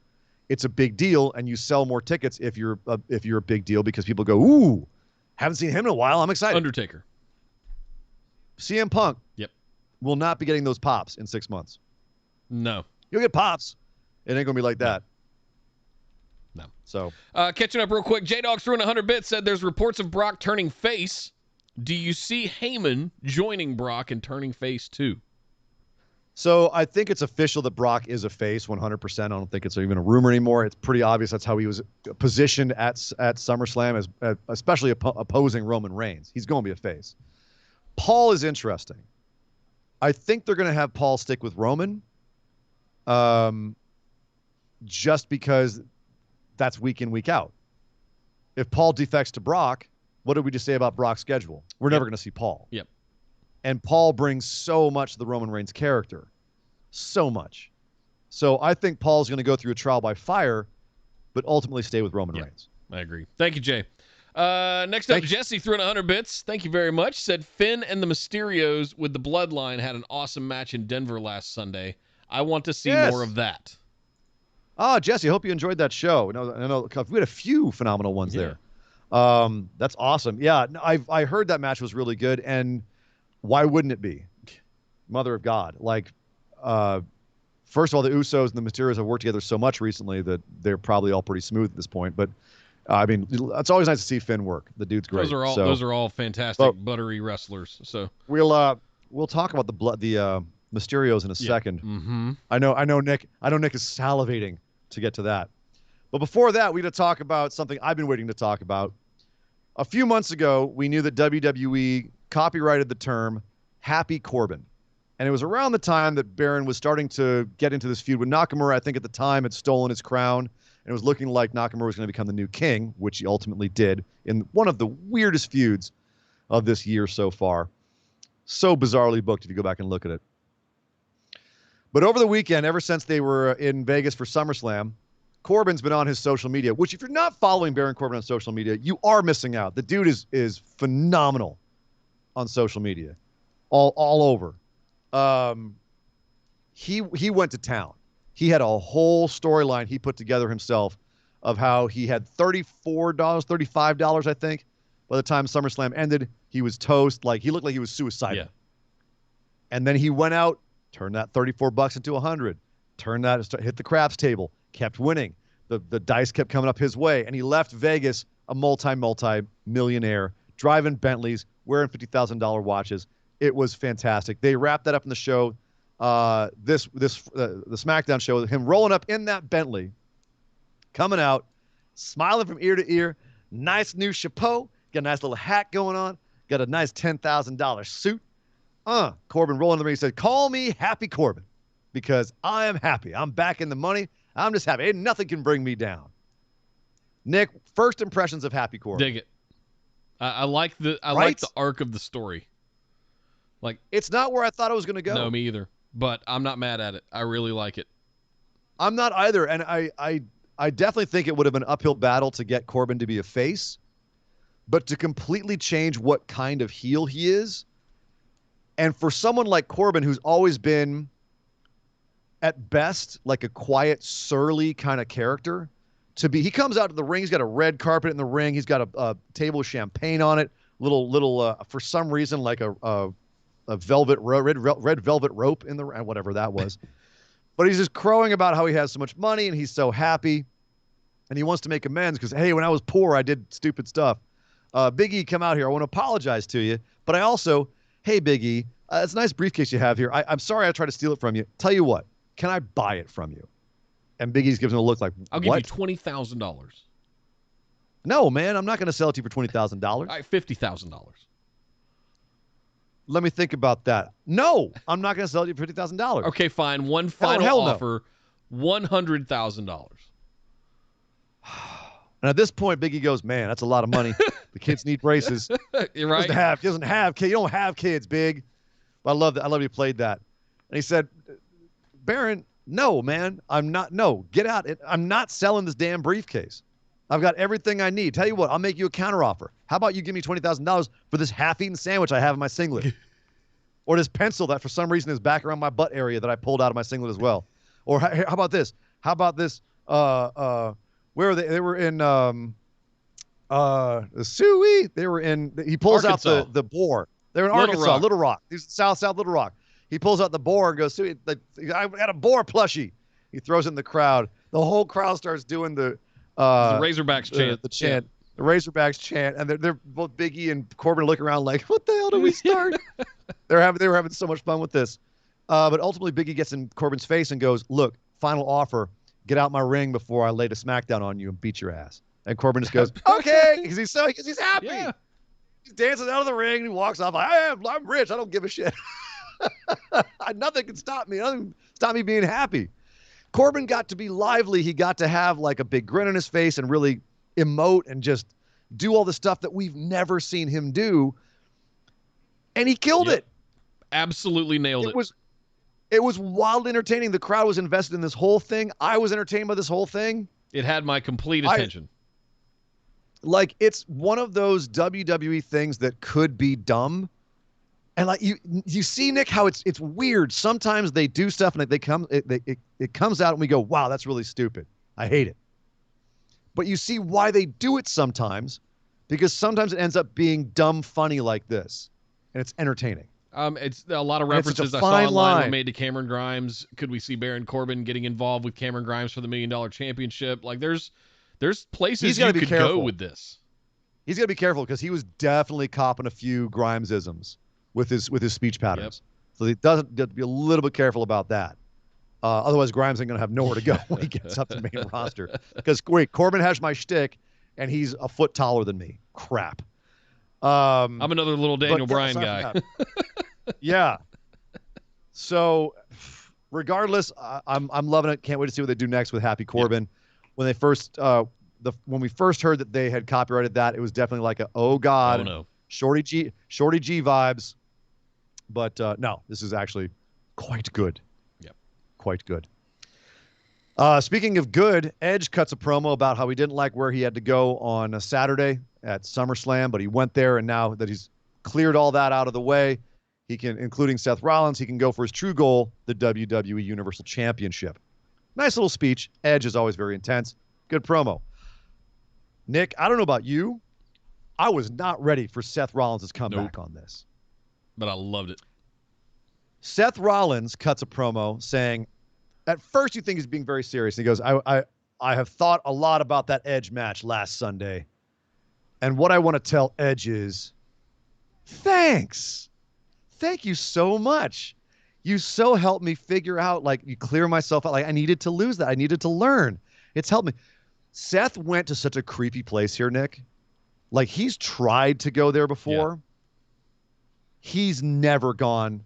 it's a big deal, and you sell more tickets if you're a big deal because people go, ooh, haven't seen him in a while. I'm excited.
Undertaker.
CM Punk.
Yep.
Will not be getting those pops in 6 months.
No.
You'll get pops. It ain't going to be like that.
No.
So.
Catching up real quick. J-Dog's throwing 100 bits said there's reports of Brock turning face. Do you see Heyman joining Brock and turning face too?
So I think it's official that Brock is a face 100%. I don't think it's even a rumor anymore. It's pretty obvious that's how he was positioned at SummerSlam, as especially opposing Roman Reigns. He's going to be a face. Paul is interesting. I think they're going to have Paul stick with Roman just because that's week in, week out. If Paul defects to Brock, what did we just say about Brock's schedule? We're never going to see Paul.
Yep.
And Paul brings so much to the Roman Reigns character. So much. So I think Paul's going to go through a trial by fire, but ultimately stay with Roman Reigns.
I agree. Thank you, Jay. Next up, Jesse threw in 100 bits. Thank you very much. Said Finn and the Mysterios with the Bloodline had an awesome match in Denver last Sunday. I want to see more of that.
Oh, Jesse, I hope you enjoyed that show. I know we had a few phenomenal ones there. That's awesome. Yeah, I heard that match was really good, and why wouldn't it be? Mother of God. Like, first of all, the Usos and the Mysterios have worked together so much recently that they're probably all pretty smooth at this point. But I mean, it's always nice to see Finn work. The dude's great.
Those are all fantastic, buttery wrestlers. So
we'll talk about the Mysterios in a second.
Mm-hmm.
I know Nick is salivating to get to that. But before that, we got to talk about something I've been waiting to talk about. A few months ago, we knew that WWE copyrighted the term Happy Corbin. And it was around the time that Baron was starting to get into this feud with Nakamura. I think at the time had stolen his crown. And it was looking like Nakamura was going to become the new king, which he ultimately did in one of the weirdest feuds of this year so far. So bizarrely booked if you go back and look at it. But over the weekend, ever since they were in Vegas for SummerSlam, Corbin's been on his social media, which if you're not following Baron Corbin on social media, you are missing out. The dude is phenomenal on social media, all over. He went to town. He had a whole storyline he put together himself of how he had $35, I think. By the time SummerSlam ended, he was toast. Like, he looked like he was suicidal.
Yeah.
And then he went out, turned that $34 into $100, hit the craps table, kept winning. The dice kept coming up his way, and he left Vegas a multi-millionaire, driving Bentleys, wearing $50,000 watches. It was fantastic. They wrapped that up in the show, the SmackDown show, with him rolling up in that Bentley, coming out, smiling from ear to ear, nice new chapeau, got a nice little hat going on, got a nice $10,000 suit. Corbin rolling to me, he said, "Call me Happy Corbin, because I am happy. I'm back in the money. I'm just happy. Ain't nothing can bring me down." Nick, first impressions of Happy Corbin.
Dig it. I like the arc of the story. Like,
it's not where I thought it was going to go.
No, me either. But I'm not mad at it. I really like it.
I'm not either, and I definitely think it would have been an uphill battle to get Corbin to be a face, but to completely change what kind of heel he is, and for someone like Corbin, who's always been, at best, like a quiet, surly kind of character, he comes out to the ring, he's got a red carpet in the ring, he's got a table of champagne on it, little for some reason, like a velvet red velvet rope in the, whatever that was. But he's just crowing about how he has so much money and he's so happy, and he wants to make amends because, hey, when I was poor, I did stupid stuff. Big E, come out here. I want to apologize to you, but I also, hey, Big E, it's a nice briefcase you have here. I'm sorry I tried to steal it from you. Tell you what, can I buy it from you? And Big E's gives him a look like,
I'll give you $20,000.
No, man, I'm not going to sell it to you for $20,000.
All right, $50,000.
Let me think about that. No, I'm not going to sell it to you for $50,000.
Okay, fine. One final offer, $100,000.
And at this point, Big E goes, man, that's a lot of money. The kids need braces.
You're right.
He doesn't have kids. You don't have kids, Big. But I love that. I love you played that. And he said, Baron, no, man, I'm not. No, get out. I'm not selling this damn briefcase. I've got everything I need. Tell you what, I'll make you a counteroffer. How about you give me $20,000 for this half-eaten sandwich I have in my singlet? Or this pencil that for some reason is back around my butt area that I pulled out of my singlet as well. Or how about this? How about this? Where are they? They were in Suey. They were in. He pulls
Arkansas.
out the boar. They're in Arkansas, Little Rock. He's South Little Rock. He pulls out the boar and goes, Suey, I got a boar plushie. He throws it in the crowd. The whole crowd starts doing the
Razorbacks chant.
The chant. Yeah. The Razorbacks chant, and they're both Big E and Corbin look around like, what the hell did we start? They were having so much fun with this. But ultimately, Big E gets in Corbin's face and goes, look, final offer. Get out my ring before I lay the Smackdown on you and beat your ass. And Corbin just goes, okay, because he's happy. Yeah. He dances out of the ring and he walks off like, I'm rich. I don't give a shit. Nothing can stop me. Nothing can stop me being happy. Corbin got to be lively. He got to have like a big grin on his face and really emote and just do all the stuff that we've never seen him do. And he killed it.
Absolutely nailed it.
It was wildly entertaining. The crowd was invested in this whole thing. I was entertained by this whole thing.
It had my complete attention.
Like, it's one of those WWE things that could be dumb. And like you see, Nick, how it's weird. Sometimes they do stuff and it comes out and we go, wow, that's really stupid. I hate it. But you see why they do it sometimes, because sometimes it ends up being dumb funny like this. And it's entertaining.
It's a lot of references I saw online were made to Cameron Grimes. Could we see Baron Corbin getting involved with Cameron Grimes for the $1 Million Championship? Like, there's places you could go with this.
He's got to be careful because he was definitely copping a few Grimes-isms with his speech patterns. Yep. So he doesn't get to be a little bit careful about that. Otherwise, Grimes ain't going to have nowhere to go when he gets up to the main roster. Because, wait, Corbin has my shtick, and he's a foot taller than me. Crap.
I'm another little Daniel Bryan guy.
Yeah. So, regardless, I'm loving it. Can't wait to see what they do next with Happy Corbin. Yep. When we first heard that they had copyrighted that, it was definitely like oh God,
no.
Shorty G vibes. But no, this is actually quite good.
Yep.
Quite good. Speaking of good, Edge cuts a promo about how he didn't like where he had to go on a Saturday at SummerSlam, but he went there, and now that he's cleared all that out of the way, he can, including Seth Rollins, he can go for his true goal, the WWE Universal Championship. Nice little speech. Edge is always very intense. Good promo. Nick, I don't know about you. I was not ready for Seth Rollins' comeback on this.
But I loved it.
Seth Rollins cuts a promo saying, at first you think he's being very serious. He goes, I have thought a lot about that Edge match last Sunday. And what I want to tell Edge is, thanks. Thank you so much. You so helped me figure out, like, you clear myself out. Like, I needed to lose that. I needed to learn. It's helped me. Seth went to such a creepy place here, Nick. Like, he's tried to go there before. Yeah. He's never gone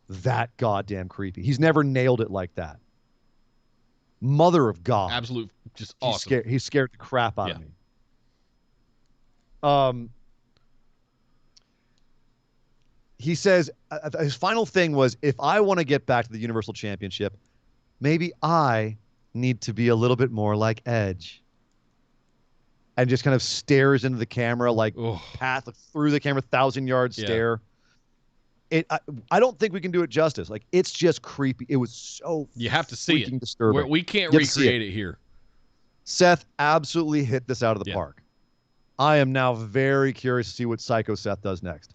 that goddamn creepy. He's never nailed it like that. Mother of God.
Absolute, just awesome.
He scared the crap out of me. He says, his final thing was, if I want to get back to the Universal Championship, maybe I need to be a little bit more like Edge. And just kind of stares into the camera, like path through the camera, 1,000-yard stare. I don't think we can do it justice. Like, it's just creepy. It was so
you have to see it.
Disturbing.
We can't recreate it here.
Seth absolutely hit this out of the park. I am now very curious to see what Psycho Seth does next.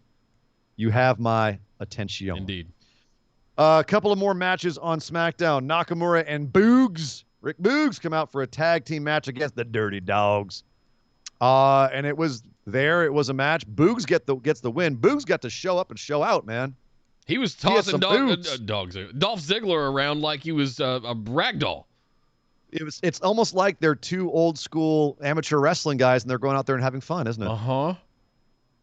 You have my attention.
Indeed.
A couple of more matches on SmackDown. Nakamura and Rick Boogs come out for a tag team match against the Dirty Dogs. And it was a match. Boogs gets the win. Boogs got to show up and show out, man.
He was tossing Dolph Ziggler around like he was a ragdoll.
It's almost like they're two old school amateur wrestling guys and they're going out there and having fun, isn't it?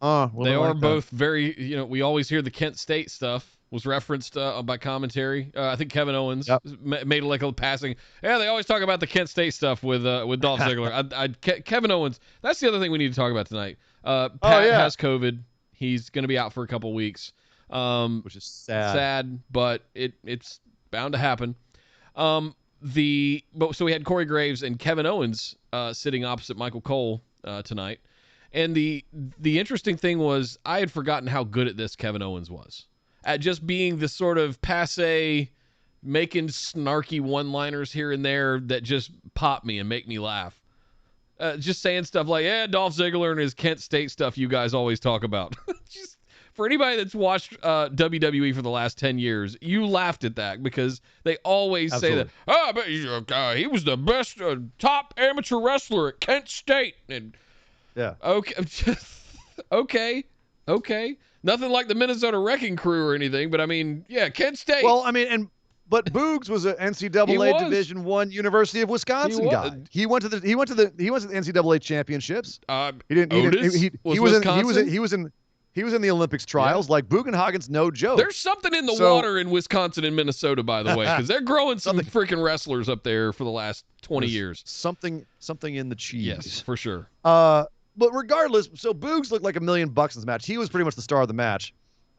They are both very, we always hear the Kent State stuff was referenced by commentary. I think Kevin Owens made like a passing. Yeah, they always talk about the Kent State stuff with Dolph Ziggler. Kevin Owens. That's the other thing we need to talk about tonight. Pat has COVID. He's going to be out for a couple weeks,
which is sad.
Sad, but it's bound to happen. So we had Corey Graves and Kevin Owens sitting opposite Michael Cole tonight. And the interesting thing was I had forgotten how good at this Kevin Owens was. At just being this sort of passe, making snarky one-liners here and there that just pop me and make me laugh. Just saying stuff like, Dolph Ziggler and his Kent State stuff you guys always talk about. Just for anybody that's watched WWE for the last 10 years, you laughed at that because they always say that. Oh, but he was the best top amateur wrestler at Kent State. And okay. Nothing like the Minnesota Wrecking Crew or anything, but I mean, Kent State.
Well, I mean, but Boogs was an NCAA Division I University of Wisconsin guy. He went to the NCAA championships. He He was in the Olympics trials. Like, Bugenhagen's no joke.
There's something in the water in Wisconsin and Minnesota, by the way, because they're growing some freaking wrestlers up there for the last 20 years.
Something in the cheese.
Yes, for sure.
But regardless, so Boogs looked like $1 million in this match. He was pretty much the star of the match.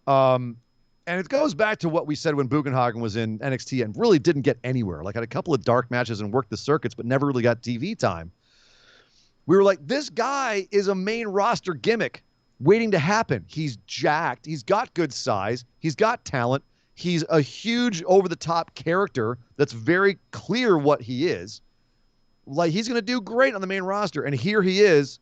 And it goes back to what we said when Bugenhagen was in NXT and really didn't get anywhere. Like, had a couple of dark matches and worked the circuits, but never really got TV time. We were like, this guy is a main roster gimmick waiting to happen. He's jacked. He's got good size. He's got talent. He's a huge over-the-top character that's very clear what he is. Like, he's going to do great on the main roster. And here he is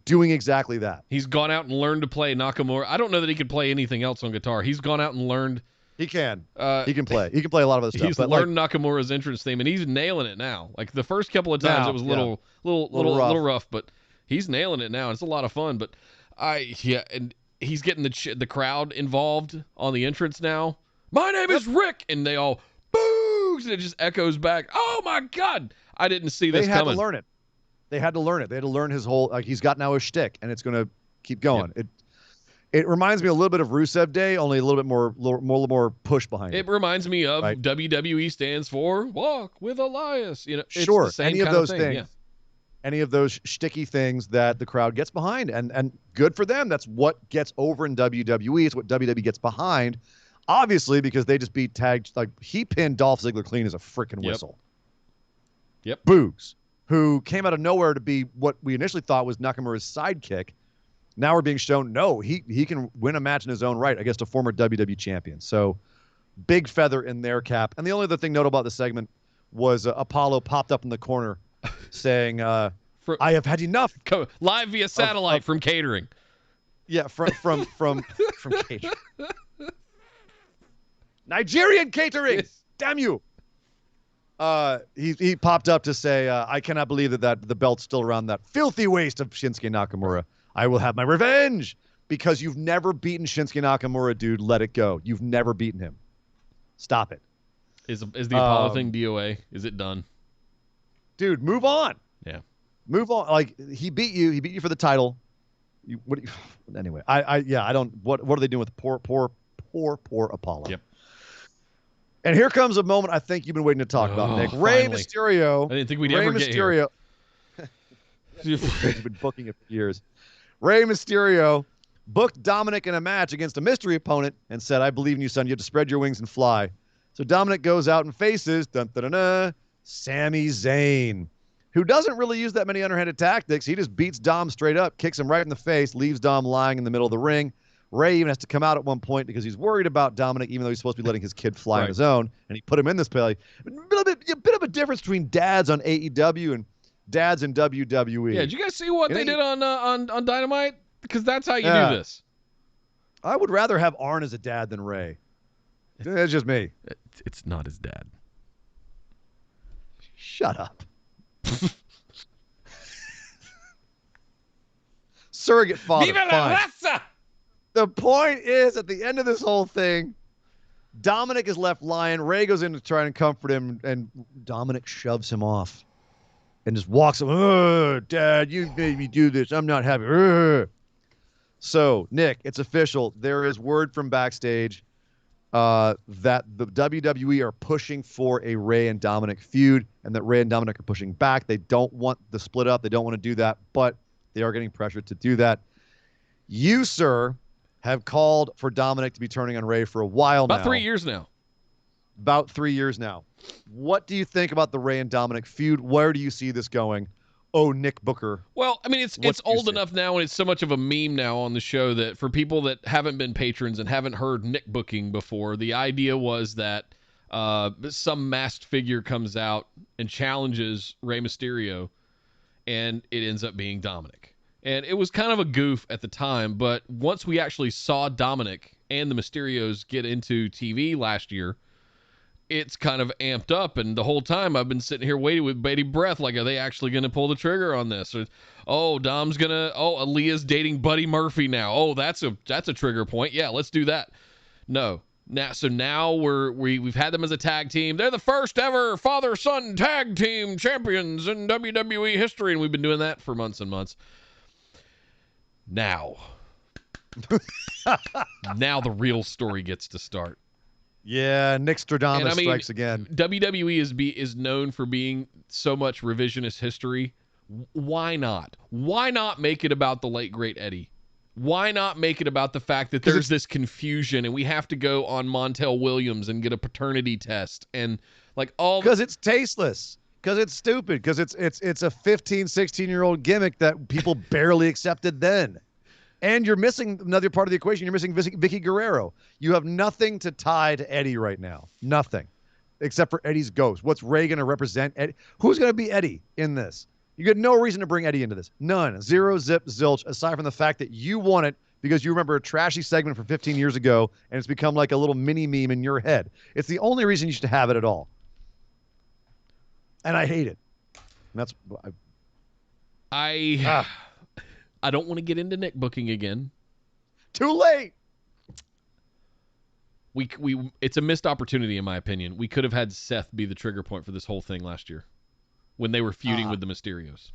doing exactly that.
He's gone out and learned to play Nakamura. I don't know that he could play anything else on guitar. He's gone out and learned.
He can. He can play. He can play a lot of other stuff.
He's learned Nakamura's entrance theme, and he's nailing it now. Like, the first couple of times it was a little rough, but he's nailing it now. It's a lot of fun. But and he's getting the crowd involved on the entrance now. My name is Rick, and they all boogs, and it just echoes back. Oh my God, I didn't see this coming.
They had to learn it. They had to learn his whole. Like, he's got now a shtick, and it's going to keep going. Yep. It reminds me a little bit of Rusev Day, only a little bit more push behind it.
It reminds me of WWE stands for Walk with Elias. You know, it's
sure.
The same
any
kind
of those
thing.
things.
Yeah.
Any of those shticky things that the crowd gets behind, and good for them. That's what gets over in WWE. It's what WWE gets behind, obviously, because they just beat he pinned Dolph Ziggler clean as a freaking whistle.
Yep.
Boogs, who came out of nowhere to be what we initially thought was Nakamura's sidekick. Now we're being shown, no, he can win a match in his own right against a former WWE champion. So big feather in their cap. And the only other thing notable about the segment was Apollo popped up in the corner saying, I have had enough.
Live via satellite from catering.
Yeah, from catering. Nigerian catering.
Yes.
Damn you. He popped up to say, I cannot believe that the belt's still around that filthy waste of Shinsuke Nakamura. I will have my revenge, because you've never beaten Shinsuke Nakamura, dude. Let it go. You've never beaten him. Stop it.
Is the Apollo thing DOA? Is it done?
Dude, move on.
Yeah.
Move on. Like, he beat you. He beat you for the title. Anyway, I don't. What are they doing with poor Apollo?
Yep.
And here comes a moment I think you've been waiting to talk about, Nick. Rey Mysterio.
I didn't think we'd ever get here.
You've been booking it for years. Rey Mysterio booked Dominic in a match against a mystery opponent and said, I believe in you, son. You have to spread your wings and fly. So Dominic goes out and faces Sami Zayn, who doesn't really use that many underhanded tactics. He just beats Dom straight up, kicks him right in the face, leaves Dom lying in the middle of the ring. Rey even has to come out at one point because he's worried about Dominic, even though he's supposed to be letting his kid fly on his own, and he put him in this play. A bit of a difference between dads on AEW and dads in WWE.
Yeah, did you guys see what they did on Dynamite? Because that's how you do this.
I would rather have Arn as a dad than Rey. That's just me.
It's not his dad.
Shut up. Surrogate father.
Viva la raza!
The point is, at the end of this whole thing, Dominic is left lying. Rey goes in to try and comfort him, and Dominic shoves him off and just walks him. Oh, Dad, you made me do this. I'm not happy. Ugh. So, Nick, it's official. There is word from backstage that the WWE are pushing for a Rey and Dominic feud, and that Rey and Dominic are pushing back. They don't want the split up. They don't want to do that, but they are getting pressured to do that. You, sir, have called for Dominic to be turning on Rey for a while now.
About 3 years now.
About 3 years now. What do you think about the Rey and Dominic feud? Where do you see this going? Oh, Nick Booker.
Well, I mean, it's old enough now, and it's so much of a meme now on the show that for people that haven't been patrons and haven't heard Nick booking before, the idea was that some masked figure comes out and challenges Rey Mysterio, and it ends up being Dominic. And it was kind of a goof at the time, but once we actually saw Dominic and the Mysterios get into TV last year, it's kind of amped up, and the whole time I've been sitting here waiting with bated breath, like, are they actually going to pull the trigger on this? Or, Dom's going to, Aaliyah's dating Buddy Murphy now. Oh, that's a trigger point. Yeah, let's do that. No. Now we've had them as a tag team. They're the first ever father-son tag team champions in WWE history, and we've been doing that for months and months. Now, Now the real story gets to start.
Yeah, Nick Stradamus
And I mean,
strikes again.
WWE is known for being so much revisionist history. Why not? Why not make it about the late great Eddie? Why not make it about the fact that there's this confusion and we have to go on Montel Williams and get a paternity test and like all
Because it's tasteless. Because it's stupid. Because it's a 15, 16-year-old gimmick that people barely accepted then. And you're missing another part of the equation. You're missing Vicky Guerrero. You have nothing to tie to Eddie right now. Nothing. Except for Eddie's ghost. What's Ray going to represent? Eddie? Who's going to be Eddie in this? You get no reason to bring Eddie into this. None. Zero, zip, zilch, aside from the fact that you want it because you remember a trashy segment from 15 years ago and it's become like a little mini meme in your head. It's the only reason you should have it at all. And I hate it. And that's...
I don't want to get into Nick booking again.
Too late.
It's a missed opportunity in my opinion. We could have had Seth be the trigger point for this whole thing last year when they were feuding with the Mysterios.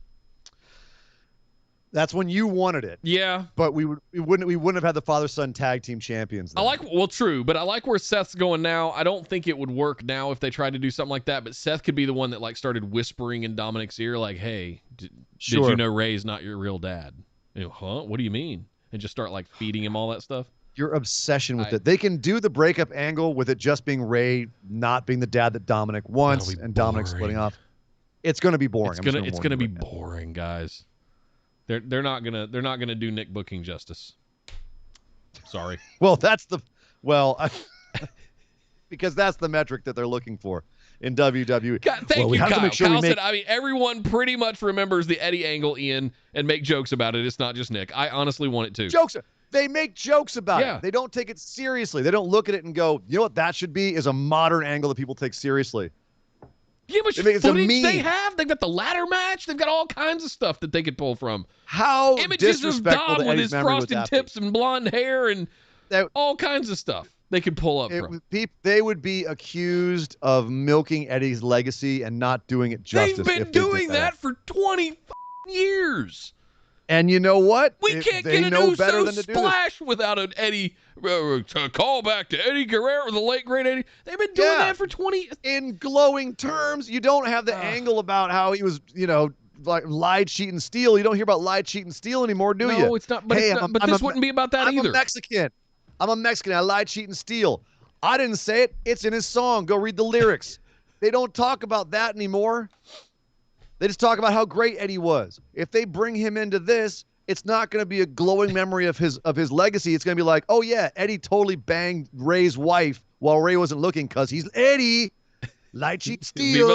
That's when you wanted it.
Yeah,
but we wouldn't have had the father-son tag team champions then.
True, but I like where Seth's going now. I don't think it would work now if they tried to do something like that, but Seth could be the one that like started whispering in Dominic's ear like, "Hey, did you know Ray's not your real dad?" Huh? What do you mean? And just start like feeding him all that stuff.
Your obsession with it. They can do the breakup angle with it just being Ray not being the dad that Dominic wants and Dominic splitting off. It's going to be boring.
It's going to be boring, guys. They're not gonna do Nick booking justice. Sorry.
Because that's the metric that they're looking for in WWE.
God, thank you, Kyle. Kyle said, I mean, everyone pretty much remembers the Eddie angle, Ian, and make jokes about it. It's not just Nick. I honestly want it too.
They make jokes about it. They don't take it seriously. They don't look at it and go, you know what that should be is a modern angle that people take seriously.
Yeah, but footage they have. They've got the ladder match. They've got all kinds of stuff that they could pull from.
How
images of Dom with his frosted tips and blonde hair and all kinds of stuff they could pull up from.
They would be accused of milking Eddie's legacy and not doing it justice.
They've been doing that for 20 years.
And you know what?
We can't get a new splash without an Eddie call back to Eddie Guerrero, the late great Eddie. They've been doing that for 20.
In glowing terms, you don't have the angle about how he was, like lied, cheat, and steal. You don't hear about lied, cheat, and steal anymore, do you?
No, it's not. But, this wouldn't be about that either.
I'm a Mexican. I lied, cheat, and steal. I didn't say it. It's in his song. Go read the lyrics. They don't talk about that anymore. They just talk about how great Eddie was. If they bring him into this, it's not going to be a glowing memory of his legacy. It's going to be like, oh yeah, Eddie totally banged Ray's wife while Ray wasn't looking because he's Eddie. Light, cheat, steal.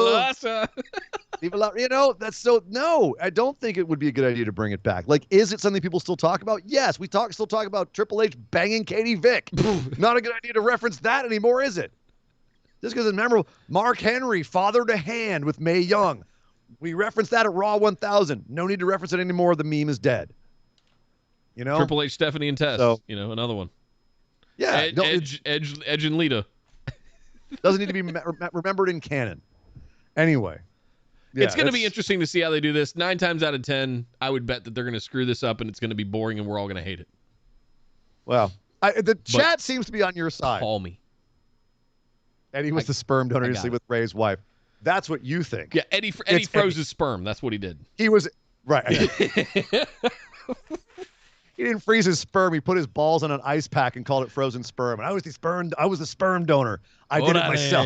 Viva la
that's so. No, I don't think it would be a good idea to bring it back. Like, is it something people still talk about? Yes, we still talk about Triple H banging Katie Vick. Not a good idea to reference that anymore, is it? Just because it's memorable. Mark Henry fathered a hand with Mae Young. We referenced that at Raw 1000. No need to reference it anymore. The meme is dead.
Triple H, Stephanie, and Tess. So, another one.
Yeah.
Edge and Lita.
Doesn't need to be remembered in canon. Anyway. Yeah,
it's going to be interesting to see how they do this. 9 times out of 10, I would bet that they're going to screw this up and it's going to be boring and we're all going to hate it.
Well, the chat seems to be on your side.
Call me.
Eddie was the sperm donor to sleep with Ray's wife. That's what you think.
Yeah, Eddie froze his sperm. That's what he did.
He was right. He didn't freeze his sperm. He put his balls on an ice pack and called it frozen sperm. And I was the sperm donor. I did it myself.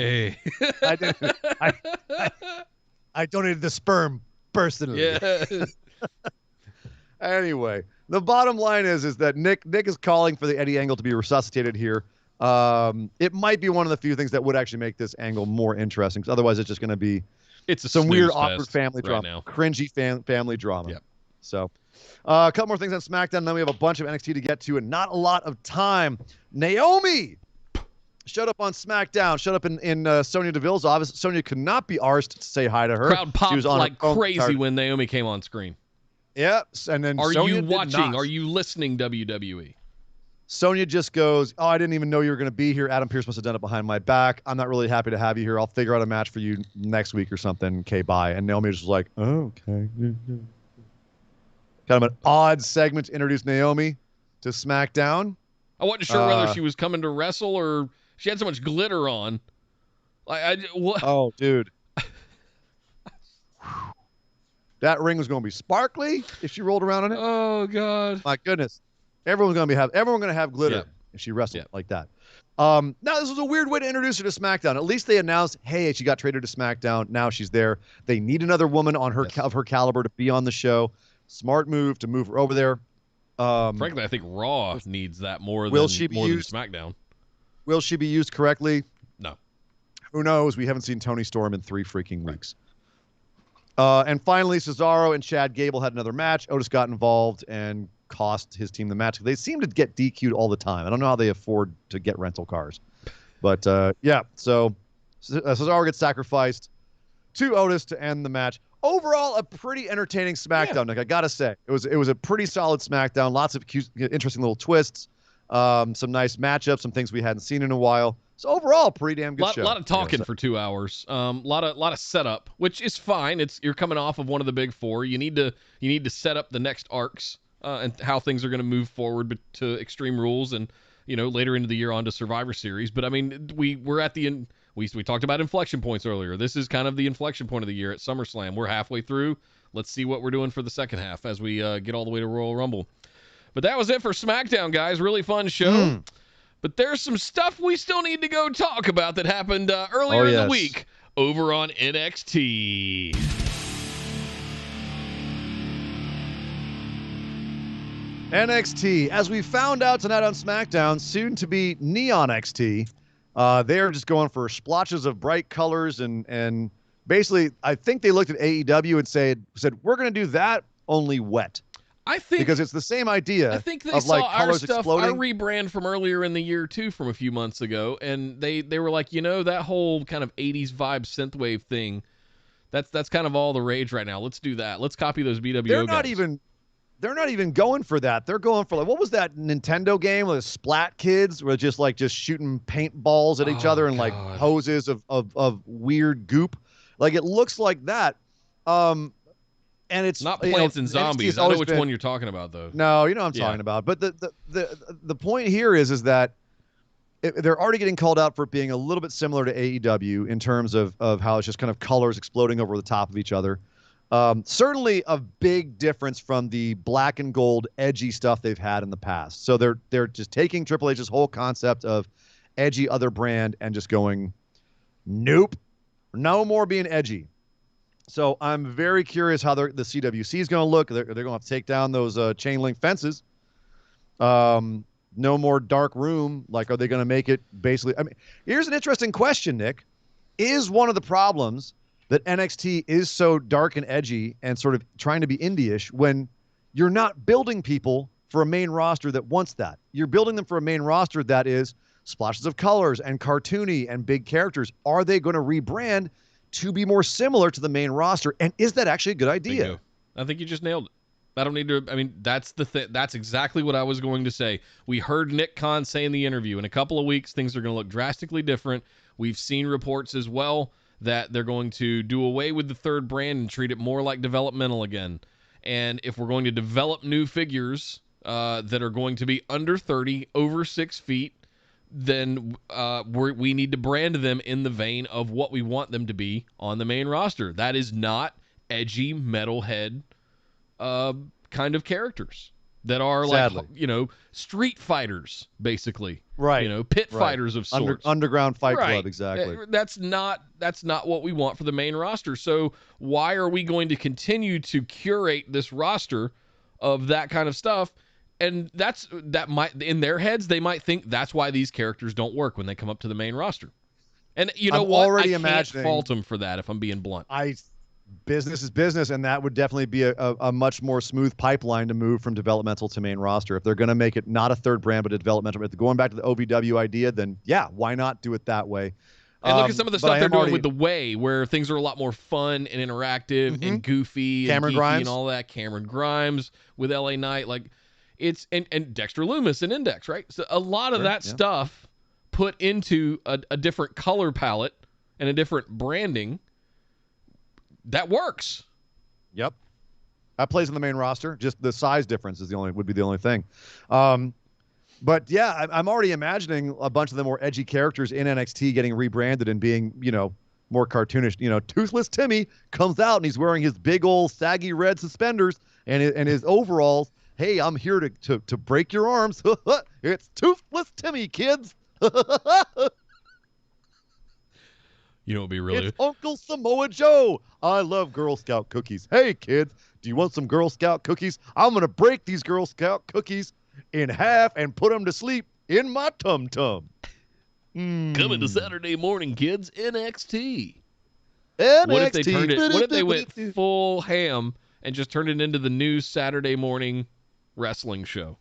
I donated the sperm personally.
Yes.
Anyway, the bottom line is that Nick is calling for the Eddie angle to be resuscitated here. It might be one of the few things that would actually make this angle more interesting, because otherwise it's just going to be some weird, awkward family drama, cringy family drama.
Yep.
So, a couple more things on SmackDown, and then we have a bunch of NXT to get to, and not a lot of time. Naomi showed up on SmackDown, showed up in Sonya Deville's office. Sonya could not be arsed to say hi to her.
Crowd popped like crazy when Naomi came on screen.
Yep. And then
Are
Sonya
you watching? Are you listening, WWE?
Sonya just goes, oh, I didn't even know you were going to be here. Adam Pearce must have done it behind my back. I'm not really happy to have you here. I'll figure out a match for you next week or something. Okay, bye. And Naomi was like, oh, okay. Kind of an odd segment to introduce Naomi to SmackDown.
I wasn't sure whether she was coming to wrestle or she had so much glitter on. What?
Oh, dude. That ring was going to be sparkly if she rolled around in it.
Oh God!
My goodness, everyone's going to have glitter if she wrestled like that. Now this was a weird way to introduce her to SmackDown. At least they announced, hey, she got traded to SmackDown. Now she's there. They need another woman on her of her caliber to be on the show. Smart move to move her over there.
Frankly, I think Raw needs that more than SmackDown.
Will she be used correctly?
No.
Who knows? We haven't seen Toni Storm in 3 freaking weeks. And finally, Cesaro and Chad Gable had another match. Otis got involved and cost his team the match. They seem to get DQ'd all the time. I don't know how they afford to get rental cars. But, yeah, so Cesaro gets sacrificed to Otis to end the match. Overall, a pretty entertaining SmackDown, Nick. I got to say. It was a pretty solid SmackDown. Lots of interesting little twists. Some nice matchups, some things we hadn't seen in a while. So overall, pretty damn good show.
A lot of talking for 2 hours. Lot of setup, which is fine. You're coming off of one of the big 4. You need to set up the next arcs and how things are going to move forward to Extreme Rules and later into the year on to Survivor Series. But I mean, we're at the end. We talked about inflection points earlier. This is kind of the inflection point of the year at SummerSlam. We're halfway through. Let's see what we're doing for the second half as we get all the way to Royal Rumble. But that was it for SmackDown, guys. Really fun show. But there's some stuff we still need to go talk about that happened earlier in the week over on NXT.
NXT, as we found out tonight on SmackDown, soon to be Neon XT. They're just going for splotches of bright colors and basically, I think they looked at AEW and said we're going to do that only wet.
I think
because it's the same idea.
I think they
of
saw
like
our
colors
stuff,
exploding.
our rebrand from earlier in the year too, from a few months ago, and they were like, that whole kind of 80s vibe synthwave thing, that's kind of all the rage right now. Let's do that. Let's copy those BWO guys.
They're not even going for that. They're going for what was that Nintendo game with Splat Kids, where just shooting paintballs at each other and like hoses of weird goop. Like it looks like that. And it's
not Plants and Zombies. I know which one you're talking about, though.
No, you know what I'm talking about. But the point here is that they're already getting called out for it being a little bit similar to AEW in terms of how it's just kind of colors exploding over the top of each other. Certainly a big difference from the black and gold edgy stuff they've had in the past. So they're just taking Triple H's whole concept of edgy other brand and just going, nope, no more being edgy. So I'm very curious how the CWC is going to look. They're going to have to take down those chain link fences. No more dark room. Like, are they going to make it basically? I mean, here's an interesting question, Nick. Is one of the problems that NXT is so dark and edgy and sort of trying to be indie-ish when you're not building people for a main roster that wants that? You're building them for a main roster that is splashes of colors and cartoony and big characters. Are they going to rebrand to be more similar to the main roster? And is that actually a good idea?
I think you just nailed it. I don't need to. I mean, that's the thing. That's exactly what I was going to say. We heard Nick Khan say in the interview, in a couple of weeks, things are going to look drastically different. We've seen reports as well that they're going to do away with the third brand and treat it more like developmental again. And if we're going to develop new figures that are going to be under 30, over 6 feet, then we need to brand them in the vein of what we want them to be on the main roster. That is not edgy metalhead kind of characters that are
Sadly.
like, street fighters, basically.
Right.
Pit fighters of sorts.
Underground fight club, exactly.
That's not what we want for the main roster. So why are we going to continue to curate this roster of that kind of stuff? And that might, in their heads, they might think that's why these characters don't work when they come up to the main roster. And you know what? I can't fault them for that, if I'm being blunt.
Business is business, and that would definitely be a much more smooth pipeline to move from developmental to main roster. If they're going to make it not a third brand, but a developmental, if they're going back to the OVW idea, then yeah, why not do it that way?
And look at some of the stuff they're doing with The Way, where things are a lot more fun and interactive and goofy and geeky and all that. Cameron Grimes with LA Knight, like it's and Dexter Lumis and Index, right? So a lot of that stuff put into a different color palette and a different branding that works.
Yep. That plays in the main roster. Just the size difference would be the only thing. But yeah, I'm already imagining a bunch of the more edgy characters in NXT getting rebranded and being, more cartoonish. Toothless Timmy comes out and he's wearing his big old saggy red suspenders and his overalls. Hey, I'm here to break your arms. It's Toothless Timmy, kids.
It'd be really.
It's Uncle Samoa Joe. I love Girl Scout cookies. Hey, kids, do you want some Girl Scout cookies? I'm going to break these Girl Scout cookies in half and put them to sleep in my tum-tum.
Coming to Saturday morning, kids, NXT.
NXT.
What if they turned it? What if they went full ham and just turned it into the new Saturday morning wrestling show?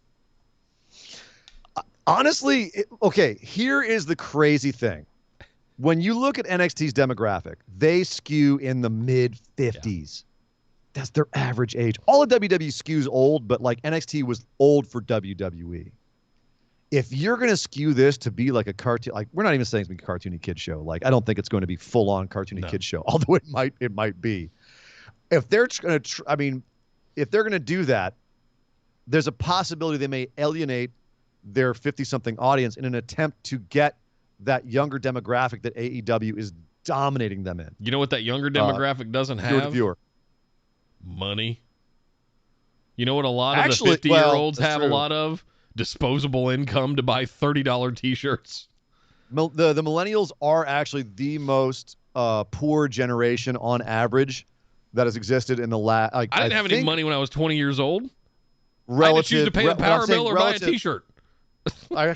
Honestly, okay, here is the crazy thing. When you look at NXT's demographic, they skew in the mid-50s. Yeah. That's their average age. All of WWE skews old, but like NXT was old for WWE. If you're going to skew this to be like a cartoon, like we're not even saying it's going to be a cartoony kid show. Like I don't think it's going to be full-on cartoony kid show, although it might be. If they're going to, if they're going to do that, there's a possibility they may alienate their 50-something audience in an attempt to get that younger demographic that AEW is dominating them in.
You know what that younger demographic doesn't have?
Viewer.
Money. You know what a lot of the 50-year-olds have a lot of? Disposable income to buy $30 T-shirts.
The millennials are actually the most poor generation on average that has existed in the last.
I didn't have any money when I was 20 years old.
Relative,
I had to choose to pay a power bill or buy a T-shirt.
I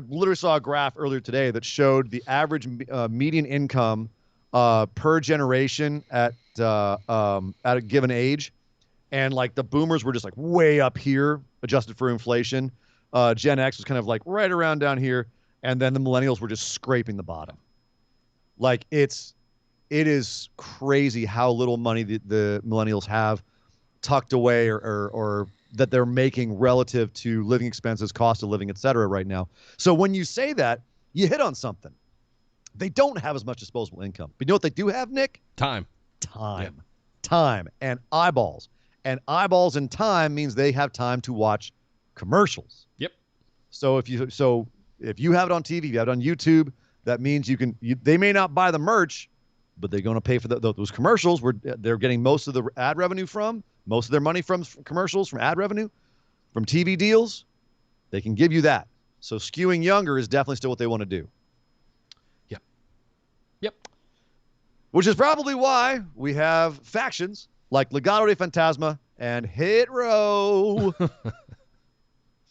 literally saw a graph earlier today that showed the average median income per generation at a given age, and like the boomers were just like way up here, adjusted for inflation. Gen X was kind of like right around down here, and then the millennials were just scraping the bottom. Like it is crazy how little money the millennials have tucked away or that they're making relative to living expenses, cost of living, et cetera, right now. So when you say that, you hit on something. They don't have as much disposable income. But you know what they do have, Nick?
Time.
Yep. Time and eyeballs. And eyeballs and time means they have time to watch commercials.
Yep.
So if you have it on TV, you have it on YouTube, that means they may not buy the merch, but they're going to pay for those commercials where they're getting most of the ad revenue from. Most of their money from commercials, from ad revenue, from TV deals. They can give you that. So skewing younger is definitely still what they want to do.
Yep.
Which is probably why we have factions like Legado de Fantasma and Hit Row.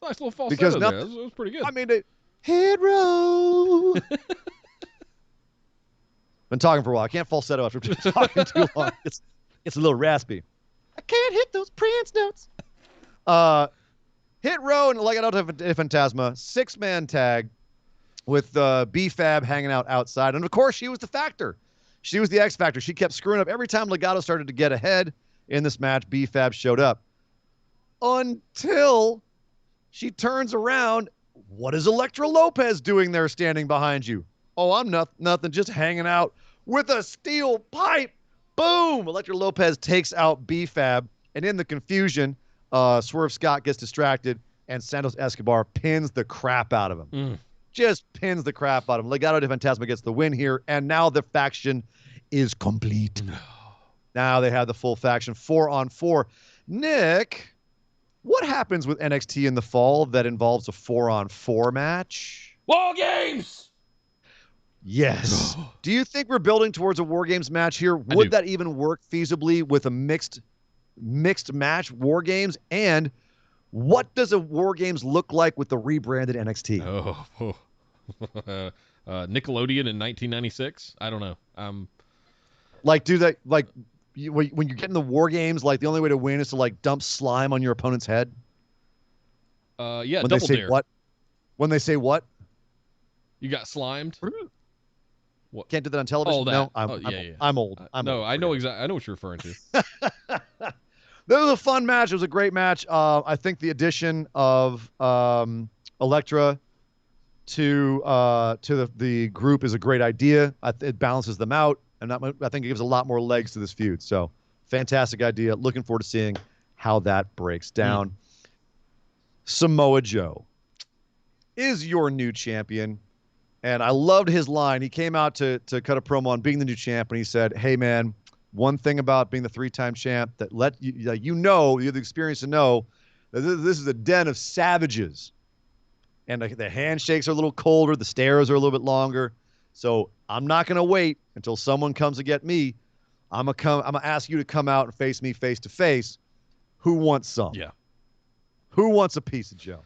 Nice little falsetto there. That was pretty good.
Hit Row. Been talking for a while. I can't falsetto after talking too long. It's a little raspy. I can't hit those Prince notes. Hit Row and Legado de Fantasma, 6-man tag with B-Fab hanging out outside. And, of course, she was the factor. She was the X factor. She kept screwing up. Every time Legado started to get ahead in this match, B-Fab showed up. Until she turns around. What is Elektra Lopez doing there standing behind you? Oh, I'm nothing, just hanging out with a steel pipe. Boom! Elektra Lopez takes out B-Fab, and in the confusion, Swerve Scott gets distracted, and Santos Escobar pins the crap out of him. Just pins the crap out of him. Legado de Fantasma gets the win here, and now the faction is complete. Now they have the full faction, 4-on-4. Nick, what happens with NXT in the fall that involves a 4-on-4 match?
War Games!
Yes. Do you think we're building towards a War Games match here? Would that even work feasibly with a mixed match War Games? And what does a War Games look like with the rebranded NXT?
Nickelodeon in 1996? I don't know.
When you get in the War Games, like the only way to win is to like dump slime on your opponent's head?
Yeah,
when
Double
they say
Dare.
what? When they say what?
You got slimed?
What? Can't do that on television? No, I'm old.
I know exactly. I know what you're referring to.
That was a fun match. It was a great match. I think the addition of Elektra to the group is a great idea. It balances them out, and I think it gives a lot more legs to this feud. So, fantastic idea. Looking forward to seeing how that breaks down. Samoa Joe is your new champion. And I loved his line. He came out to cut a promo on being the new champ, and he said, hey, man, one thing about being the 3-time champ that you have the experience to know that this is a den of savages. And the handshakes are a little colder. The stares are a little bit longer. So I'm not going to wait until someone comes to get me. I'm going to ask you to come out and face me face to face. Who wants some?
Yeah.
Who wants a piece of Joe?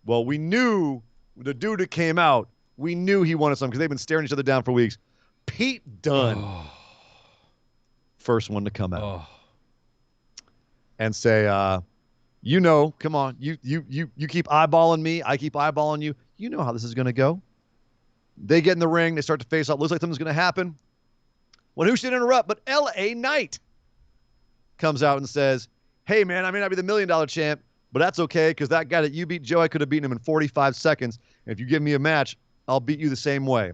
Well, we knew the dude that came out, we knew he wanted some because they've been staring each other down for weeks. Pete Dunne.
Oh.
First one to come out.
Oh.
And say, come on, you keep eyeballing me, I keep eyeballing you. You know how this is going to go. They get in the ring, they start to face off. Looks like something's going to happen. Well, who should interrupt but LA Knight comes out and says, hey, man, I may not be the $1 million champ, but that's okay because that guy that you beat, Joe, I could have beaten him in 45 seconds. And if you give me a match, I'll beat you the same way.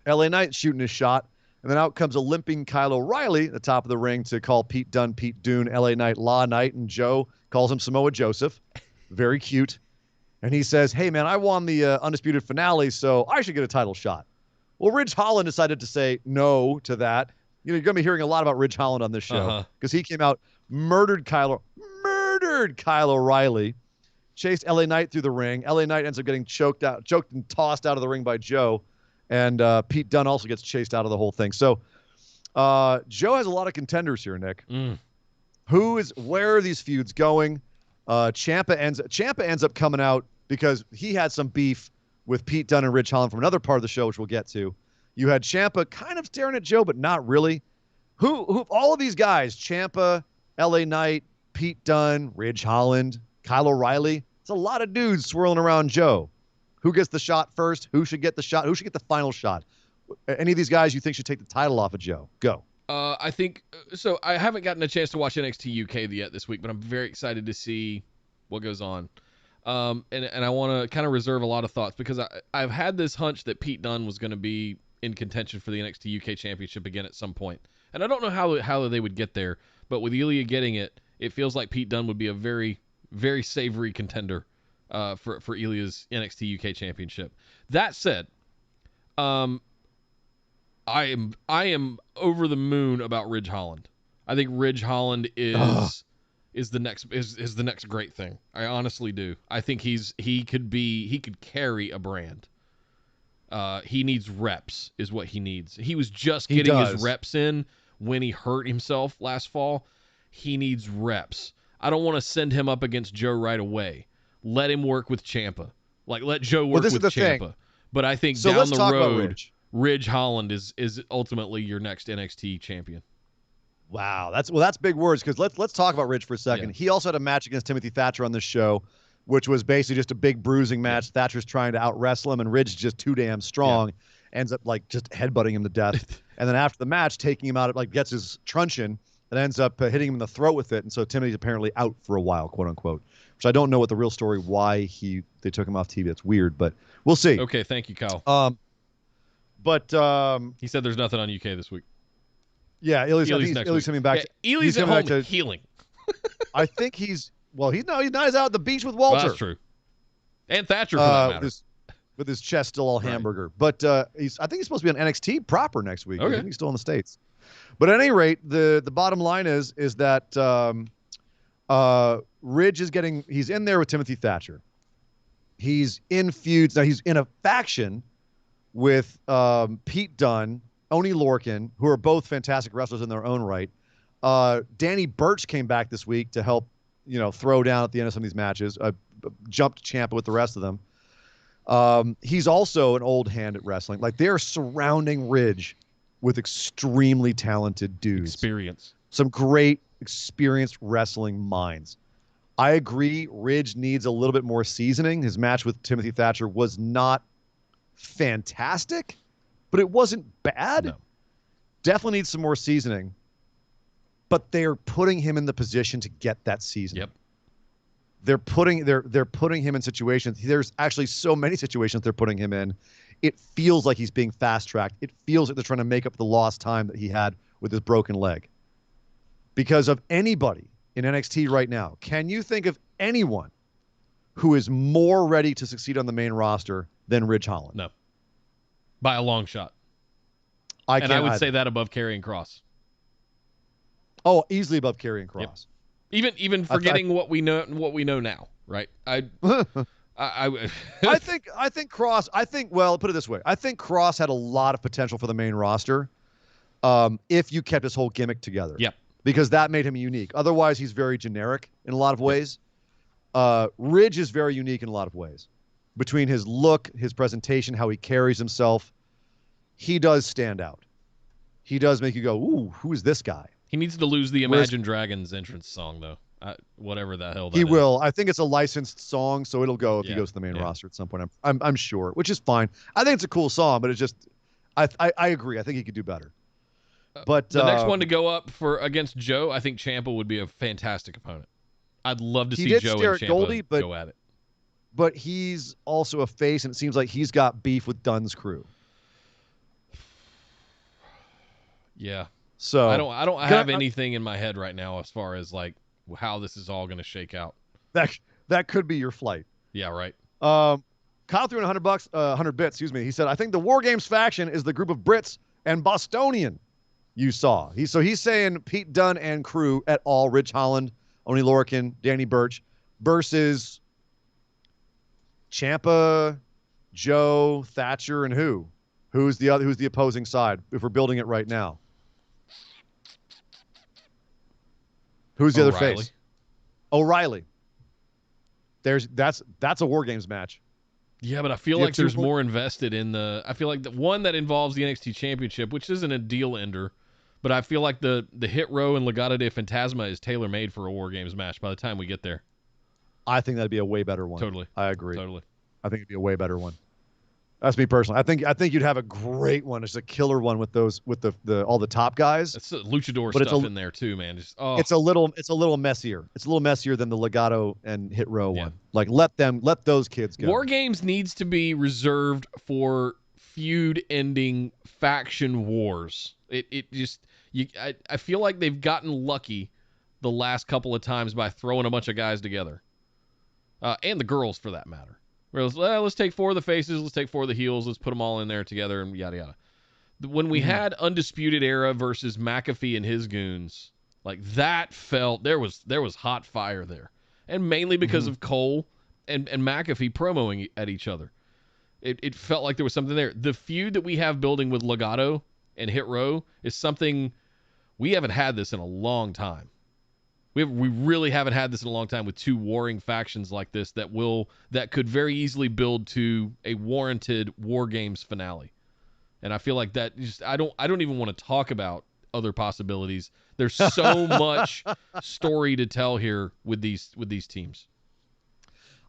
LA Knight shooting his shot. And then out comes a limping Kyle O'Reilly at the top of the ring to call Pete Dunne, Pete Dune, LA Knight, Law Knight, and Joe calls him Samoa Joseph. Very cute. And he says, hey, man, I won the Undisputed Finale, so I should get a title shot. Well, Ridge Holland decided to say no to that. You're going to be hearing a lot about Ridge Holland on this show because he came out, murdered Kyle O'Reilly, chased LA Knight through the ring. LA Knight ends up getting choked and tossed out of the ring by Joe. And Pete Dunne also gets chased out of the whole thing. So Joe has a lot of contenders here, Nick. Where are these feuds going? Ciampa ends up coming out because he had some beef with Pete Dunne and Ridge Holland from another part of the show, which we'll get to. You had Ciampa kind of staring at Joe, but not really. Who all of these guys, Ciampa, LA Knight, Pete Dunne, Ridge Holland, Kyle O'Reilly, it's a lot of dudes swirling around Joe. Who gets the shot first? Who should get the shot? Who should get the final shot? Any of these guys you think should take the title off of Joe? Go.
I think so. I haven't gotten a chance to watch NXT UK yet this week, but I'm very excited to see what goes on. And I want to kind of reserve a lot of thoughts because I've had this hunch that Pete Dunne was going to be in contention for the NXT UK Championship again at some point. And I don't know how they would get there, but with Ilya getting it, it feels like Pete Dunne would be a very, very savory contender for Ilya's NXT UK Championship. That said, I am over the moon about Ridge Holland. I think Ridge Holland is the next great thing. I honestly do. I think he could carry a brand. He needs reps is what he needs. He was just getting his reps in when he hurt himself last fall. He needs reps. I don't want to send him up against Joe right away. Let him work with Ciampa. Let Joe work with Ciampa. Thing. But I think so down the road, Ridge Holland is ultimately your next NXT champion.
Wow, that's big words because let's talk about Ridge for a second. Yeah. He also had a match against Timothy Thatcher on this show, which was basically just a big bruising match. Yeah. Thatcher's trying to out wrestle him, and Ridge is just too damn strong. Yeah. Ends up just headbutting him to death, and then after the match, taking him out, gets his truncheon and ends up hitting him in the throat with it. And so Timothy's apparently out for a while, quote unquote. Which I don't know what the real story why they took him off TV. That's weird, but we'll see.
Okay, thank you, Kyle. He said there's nothing on UK this week.
Yeah, Ilya's coming back.
Yeah, Ilya's at home healing.
I think he's not. He's out at the beach with Walter.
Well, that's true. And Thatcher for that matter.
With his chest still all hamburger. But I think he's supposed to be on NXT proper next week. Okay. I think he's still in the States. But at any rate, the bottom line is that Ridge he's in there with Timothy Thatcher. He's in feuds. Now he's in a faction with Pete Dunne, Oney Lorcan, who are both fantastic wrestlers in their own right. Danny Burch came back this week to help, throw down at the end of some of these matches. Jumped Ciampa with the rest of them. He's also an old hand at wrestling. They're surrounding Ridge with extremely talented dudes.
Experience.
Some great experienced wrestling minds. I agree Ridge needs a little bit more seasoning. His match with Timothy Thatcher was not fantastic, but it wasn't bad. No. Definitely needs some more seasoning. But they're putting him in the position to get that seasoning.
Yep.
They're putting him in situations. There's actually so many situations they're putting him in. It feels like he's being fast-tracked. It feels like they're trying to make up the lost time that he had with his broken leg. Because of anybody in NXT right now, can you think of anyone who is more ready to succeed on the main roster than Ridge Holland?
No. By a long shot.
I
would say that above Karrion Kross.
Oh, easily above Karrion Kross.
Yep. Even forgetting what we know now, right? I
think Kross. Well, put it this way. I think Kross had a lot of potential for the main roster, if you kept his whole gimmick together.
Yep.
Because that made him unique. Otherwise, he's very generic in a lot of ways. Ridge is very unique in a lot of ways. Between his look, his presentation, how he carries himself, he does stand out. He does make you go, ooh, who is this guy?
He needs to lose the Imagine Dragons entrance song, though. Whatever the hell that is.
He will. I think it's a licensed song, so it'll go if he goes to the main roster at some point. I'm sure, which is fine. I think it's a cool song, but it's just, I agree. I think he could do better. But
the next one to go up against Joe, I think Ciampa would be a fantastic opponent. I'd love to see Joe and Ciampa go at it.
But he's also a face, and it seems like he's got beef with Dunn's crew.
Yeah.
So
I don't have anything in my head right now as far as like how this is all going to shake out.
That could be your flight.
Yeah, right.
Kyle threw in $100 bits. Excuse me. He said, "I think the War Games faction is the group of Brits and Bostonian you saw." He's saying Pete Dunne and crew et al. Ridge Holland, Oney Lorcan, Danny Burch versus Ciampa, Joe, Thatcher, and who? Who's the opposing side? If we're building it right now. Who's the other face? O'Reilly. That's a War Games match.
Yeah, but I feel like there's more invested in I feel like the one that involves the NXT Championship, which isn't a deal ender, but I feel like the Hit Row and Legado de Fantasma is tailor-made for a War Games match by the time we get there.
I think that'd be a way better one.
Totally.
I agree.
Totally.
I think it'd be a way better one. That's me personally. I think you'd have a great one. It's a killer one with all the top guys.
It's luchador stuff in there too, man.
It's a little messier. It's a little messier than the Legado and Hit Row one. Like let those kids go.
War Games needs to be reserved for feud-ending faction wars. I feel like they've gotten lucky the last couple of times by throwing a bunch of guys together, and the girls for that matter. Let's take 4 of the faces, let's take 4 of the heels, let's put them all in there together, and yada yada. When we had Undisputed Era versus McAfee and his goons, like that there was hot fire there, and mainly because of Cole and McAfee promoing at each other. It felt like there was something there. The feud that we have building with Legado and Hit Row is something we haven't had this in a long time. We really haven't had this in a long time with 2 warring factions like this that could very easily build to a warranted War Games finale. And I feel like that I don't even want to talk about other possibilities. There's so much story to tell here with these teams.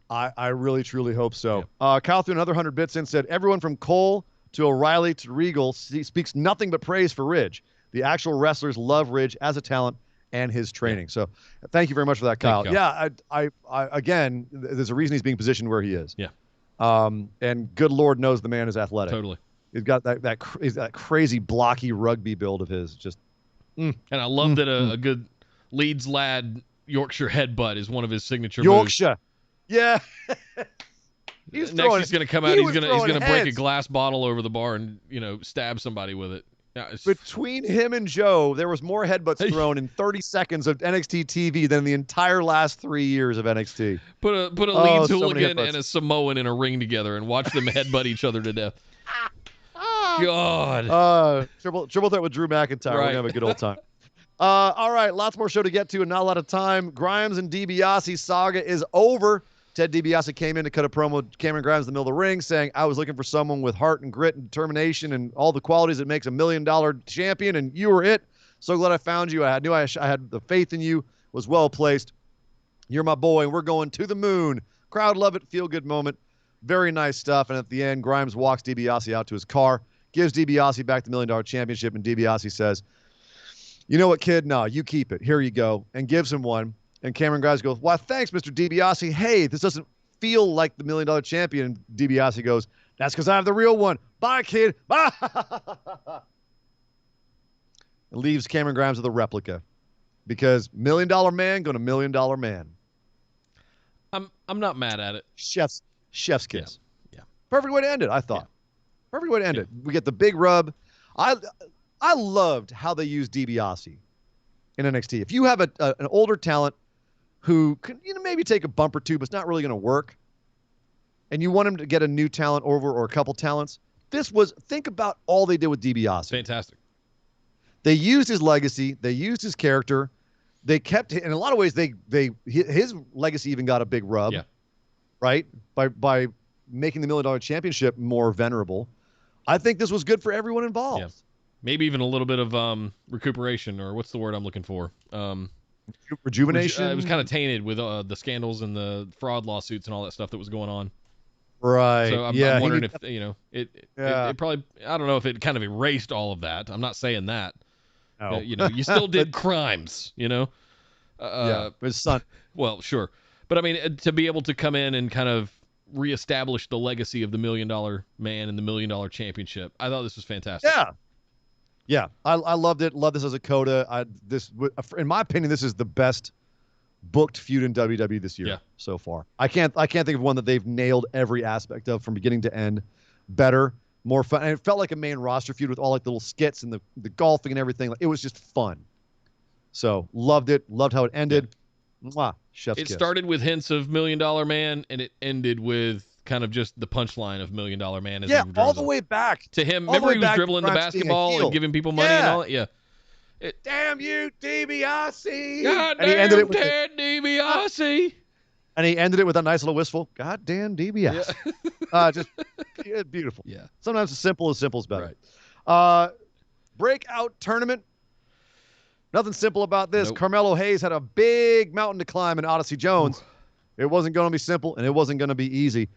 I really truly hope so. Yeah. Kyle threw another 100 bits in, said everyone from Cole to O'Reilly to Regal speaks nothing but praise for Ridge. The actual wrestlers love Ridge as a talent and his training. So thank you very much for that, Kyle. Yeah, I again, there's a reason he's being positioned where he is.
Yeah.
And good Lord knows the man is athletic.
Totally.
He's got that crazy blocky rugby build of his. Just.
And I love that a good Leeds lad Yorkshire headbutt is one of his signature
Yorkshire.
moves.
Yeah.
He's going to come out. He's going to break a glass bottle over the bar and stab somebody with it. Yeah,
between him and Joe, there was more headbutts thrown in 30 seconds of NXT TV than the entire last 3 years of NXT.
Put a Leeds hooligan and a Samoan in a ring together and watch them headbutt each other to death. God.
Triple threat with Drew McIntyre. Right. We're going to have a good old time. All right, lots more show to get to and not a lot of time. Grimes and DiBiase's saga is over. Ted DiBiase came in to cut a promo with Cameron Grimes in the middle of the ring saying, I was looking for someone with heart and grit and determination and all the qualities that makes $1 million champion, and you were it. So glad I found you. I knew I had the faith in you, was well placed. You're my boy, and we're going to the moon. Crowd love it, feel good moment. Very nice stuff. And at the end, Grimes walks DiBiase out to his car, gives DiBiase back the $1 million championship, and DiBiase says, you know what, kid? No, you keep it. Here you go. And gives him one. And Cameron Grimes goes, why, thanks, Mr. DiBiase. Hey, this doesn't feel like the $1 million champion. And DiBiase goes, that's because I have the real one. Bye, kid. Bye. And leaves Cameron Grimes with a replica. because $1 Million Man going to $1 Million Man.
I'm not mad at it.
Chef's kiss.
Yeah.
Perfect way to end it, I thought. Perfect way to end it. We get the big rub. I loved how they used DiBiase in NXT. If you have an older talent who can maybe take a bump or two, but it's not really going to work, and you want him to get a new talent over or a couple talents, think about all they did with DiBiase.
Fantastic.
They used his legacy. They used his character. They kept, in a lot of ways, his legacy even got a big rub, right? By making the $1 Million Championship more venerable. I think this was good for everyone involved.
Yeah. Maybe even a little bit of recuperation, or what's the word I'm looking for?
Rejuvenation.
It was kind of tainted with the scandals and the fraud lawsuits and all that stuff that was going on.
Right.
So I'm wondering if it probably, I don't know if it kind of erased all of that. I'm not saying that.
No.
You still did crimes.
His son.
Well, sure, but I mean, to be able to come in and kind of reestablish the legacy of the $1 Million Man and the $1 Million Championship, I thought this was fantastic.
Yeah, I loved it. Love this as a coda. In my opinion, this is the best booked feud in WWE this year so far. I can't think of one that they've nailed every aspect of from beginning to end. Better, more fun, and it felt like a main roster feud with all like the little skits and the golfing and everything. It was just fun. So loved it. Loved how it ended. Mwah, chef's kiss.
It started with hints of $1 Million Man, and it ended with kind of just the punchline of $1 Million Man.
All the way back
to him. Remember, he was dribbling the basketball and giving people money and all that. Yeah.
Damn you, DiBiase!
Goddamn Ted DiBiase!
And he ended it with a nice little wistful, goddamn DiBiase. Just beautiful.
Yeah.
Sometimes as simple is better.
Right.
Breakout tournament. Nothing simple about this.
Nope.
Carmelo Hayes had a big mountain to climb in Odyssey Jones. Ooh. It wasn't going to be simple, and it wasn't going to be easy.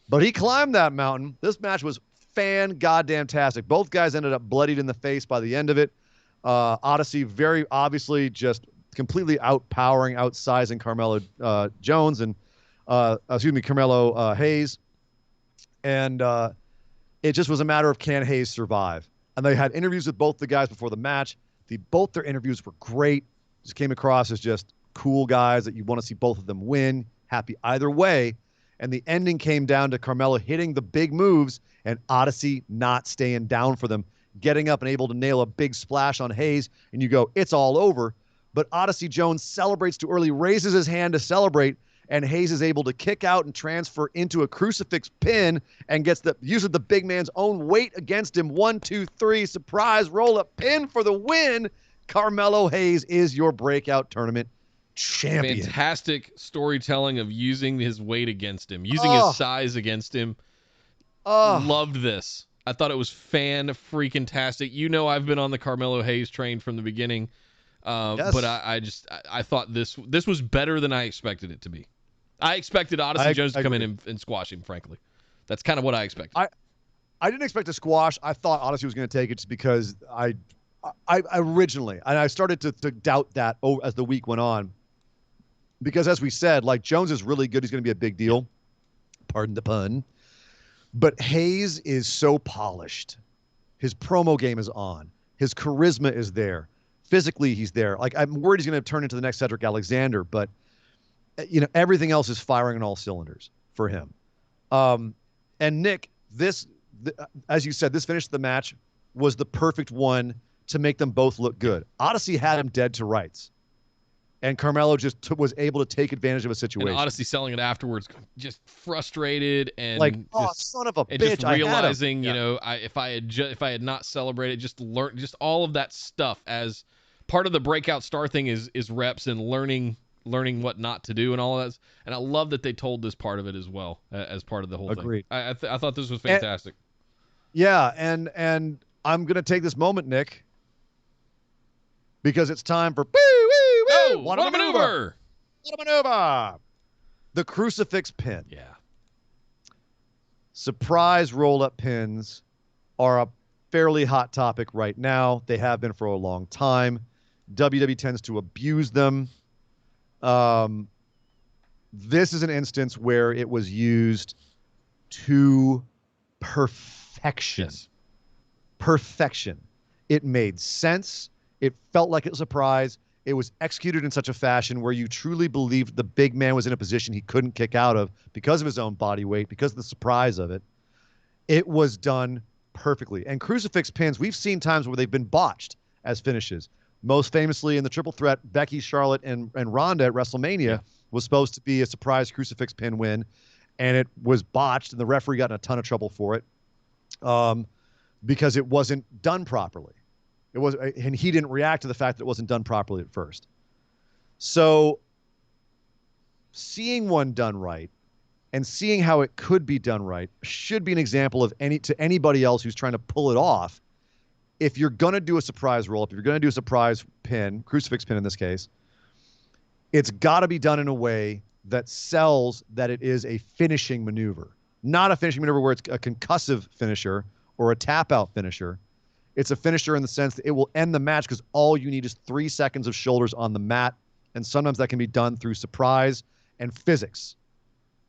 But he climbed that mountain. This match was fan-goddamn-tastic. Both guys ended up bloodied in the face by the end of it. Odyssey very obviously just completely outsizing Carmelo Jones and Carmelo Hayes. And it just was a matter of, can Hayes survive? And they had interviews with both the guys before the match. Both their interviews were great. Just came across as just cool guys that you want to see both of them win. Happy either way. And the ending came down to Carmelo hitting the big moves and Odyssey not staying down for them, getting up and able to nail a big splash on Hayes. And you go, it's all over. But Odyssey Jones celebrates too early, raises his hand to celebrate, and Hayes is able to kick out and transfer into a crucifix pin and uses the big man's own weight against him. 1, 2, 3, surprise, roll-up pin for the win. Carmelo Hayes is your breakout tournament champion.
Fantastic storytelling of using his weight against him, using his size against him. Loved this. I thought it was fan-freaking-tastic. I've been on the Carmelo Hayes train from the beginning.
Yes.
But I thought this was better than I expected it to be. I expected Odyssey Jones to come in and squash him, frankly. That's kind of what I expected.
I didn't expect a squash. I thought Odyssey was going to take it just because I originally, and I started to doubt that as the week went on. Because as we said, like, Jones is really good. He's going to be a big deal. Pardon the pun. But Hayes is so polished. His promo game is on. His charisma is there. Physically, he's there. Like, I'm worried he's going to turn into the next Cedric Alexander, but everything else is firing on all cylinders for him. And Nick, as you said, this finish of the match was the perfect one to make them both look good. Odyssey had him dead to rights, and Carmelo just was able to take advantage of a situation.
And Odyssey selling it afterwards, just frustrated and
like, son of a bitch!
Just realizing, if I had not celebrated, just all of that stuff as part of the breakout star thing is reps and learning what not to do and all of that. And I love that they told this part of it as well as part of the whole
Agreed.
thing. I thought this was fantastic.
And I'm gonna take this moment, Nick, because it's time for
what a maneuver!
What a maneuver! The crucifix pin.
Yeah.
Surprise roll-up pins are a fairly hot topic right now. They have been for a long time. WWE tends to abuse them. This is an instance where it was used to perfection.
Yes.
Perfection. It made sense. It felt like it was a surprise. It was executed in such a fashion where you truly believed the big man was in a position he couldn't kick out of because of his own body weight, because of the surprise of it. It was done perfectly. And crucifix pins, we've seen times where they've been botched as finishes. Most famously in the triple threat, Becky, Charlotte, and Ronda at WrestleMania was supposed to be a surprise crucifix pin win, and it was botched, and the referee got in a ton of trouble for it because it wasn't done properly. And he didn't react to the fact that it wasn't done properly at first. So seeing one done right and seeing how it could be done right should be an example of to anybody else who's trying to pull it off. If you're going to do a surprise roll-up, if you're going to do a surprise pin, crucifix pin in this case, it's got to be done in a way that sells that it is a finishing maneuver. Not a finishing maneuver where it's a concussive finisher or a tap-out finisher. It's a finisher in the sense that it will end the match because all you need is 3 seconds of shoulders on the mat, and sometimes that can be done through surprise and physics.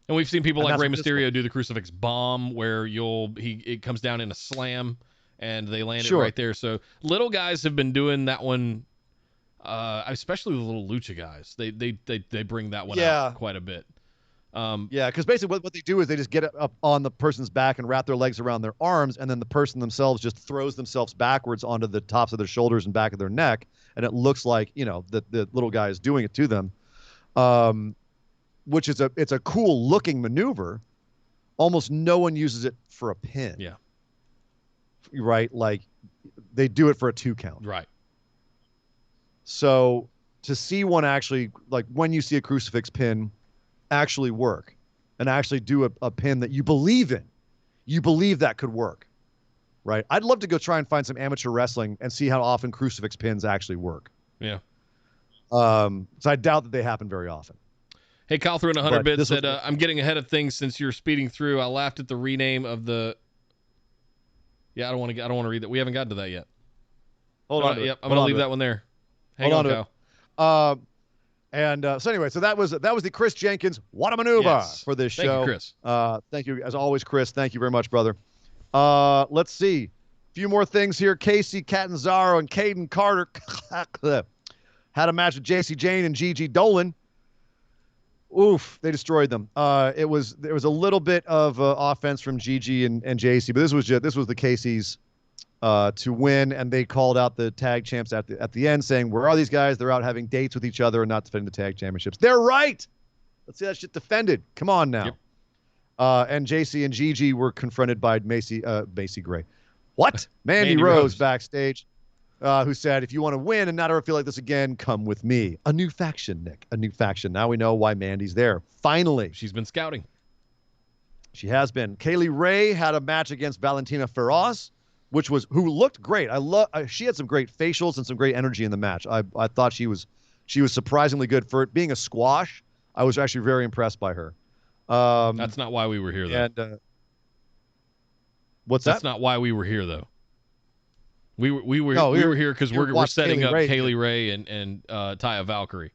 And we've seen people like Rey Mysterio do the crucifix bomb where it comes down in a slam and they land it right there. So little guys have been doing that one, especially the little lucha guys. They bring that one out quite a bit.
Because basically what they do is they just get up on the person's back and wrap their legs around their arms, and then the person themselves just throws themselves backwards onto the tops of their shoulders and back of their neck, and it looks like, the little guy is doing it to them, which is it's a cool looking maneuver. Almost no one uses it for a pin.
Yeah.
Right? Like they do it for a 2 count.
Right.
So to see one actually, like when you see a crucifix pin actually work and actually do a pin that you believe in, you believe that could work, right? I'd love to go try and find some amateur wrestling and see how often crucifix pins actually work.
Yeah.
So I doubt that they happen very often.
Hey, Kyle threw in 100 bits said, I'm getting ahead of things since you're speeding through. I laughed at the rename of the... Yeah, I don't want to read that. We haven't gotten to that yet.
Hold on.
Yep, I'm going to leave that one there. Hang on,
Kyle. So anyway, so that was the Chris Jenkins What a Maneuver for this show.
Thank you, Chris.
Thank you as always, Chris. Thank you very much, brother. Let's see. A few more things here. Casey Catanzaro and Caden Carter had a match with JC Jane and Gigi Dolan. Oof, they destroyed them. There was a little bit of offense from Gigi and JC, but this was the Casey's to win, and they called out the tag champs at the end, saying, "Where are these guys? They're out having dates with each other and not defending the tag championships." They're right. Let's see that shit defended. Come on now.
Yep.
And JC and Gigi were confronted by Macy Gray. What? Mandy Rose backstage, who said, "If you want to win and not ever feel like this again, come with me." A new faction, Nick. A new faction. Now we know why Mandy's there. Finally.
She's been scouting.
She has been. Kaylee Ray had a match against Valentina Feroz, who looked great. She had some great facials and some great energy in the match. I thought she was surprisingly good for it being a squash. I was actually very impressed by her.
That's not why we were here, though.
And what's that?
That's not why we were here, though. We were here because we're setting up Kaylee Ray and Taya Valkyrie.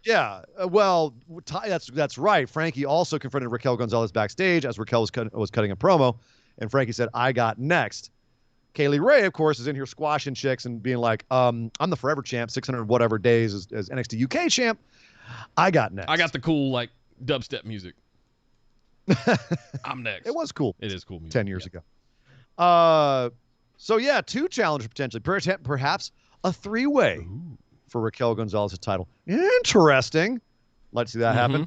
Yeah, well, that's right. Frankie also confronted Raquel Gonzalez backstage as Raquel was cutting a promo, and Frankie said, "I got next." Kaylee Ray, of course, is in here squashing chicks and being like, I'm the forever champ, 600 whatever days as NXT UK champ. I got next.
I got the cool, like, dubstep music. I'm next.
It was cool.
It is cool music.
10 years ago. So, yeah, 2 challengers potentially. Perhaps a 3-way for Raquel Gonzalez's title. Interesting. Let's see that happen.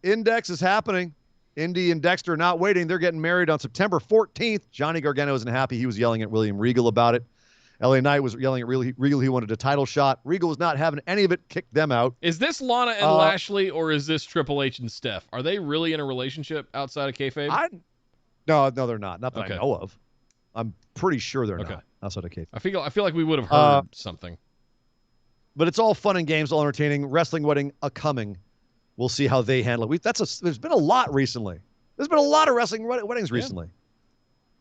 Index is happening. Indy and Dexter are not waiting. They're getting married on September 14th. Johnny Gargano isn't happy. He was yelling at William Regal about it. LA Knight was yelling at Regal. He wanted a title shot. Regal was not having any of it. Kicked them out.
Is this Lana and Lashley, or is this Triple H and Steph? Are they really in a relationship outside of kayfabe?
No, they're not. Not that I know of. I'm pretty sure they're not outside of kayfabe.
I feel like we would have heard something.
But it's all fun and games, all entertaining. Wrestling wedding a-coming. We'll see how they handle it. There's been a lot recently. There's been a lot of wrestling weddings recently.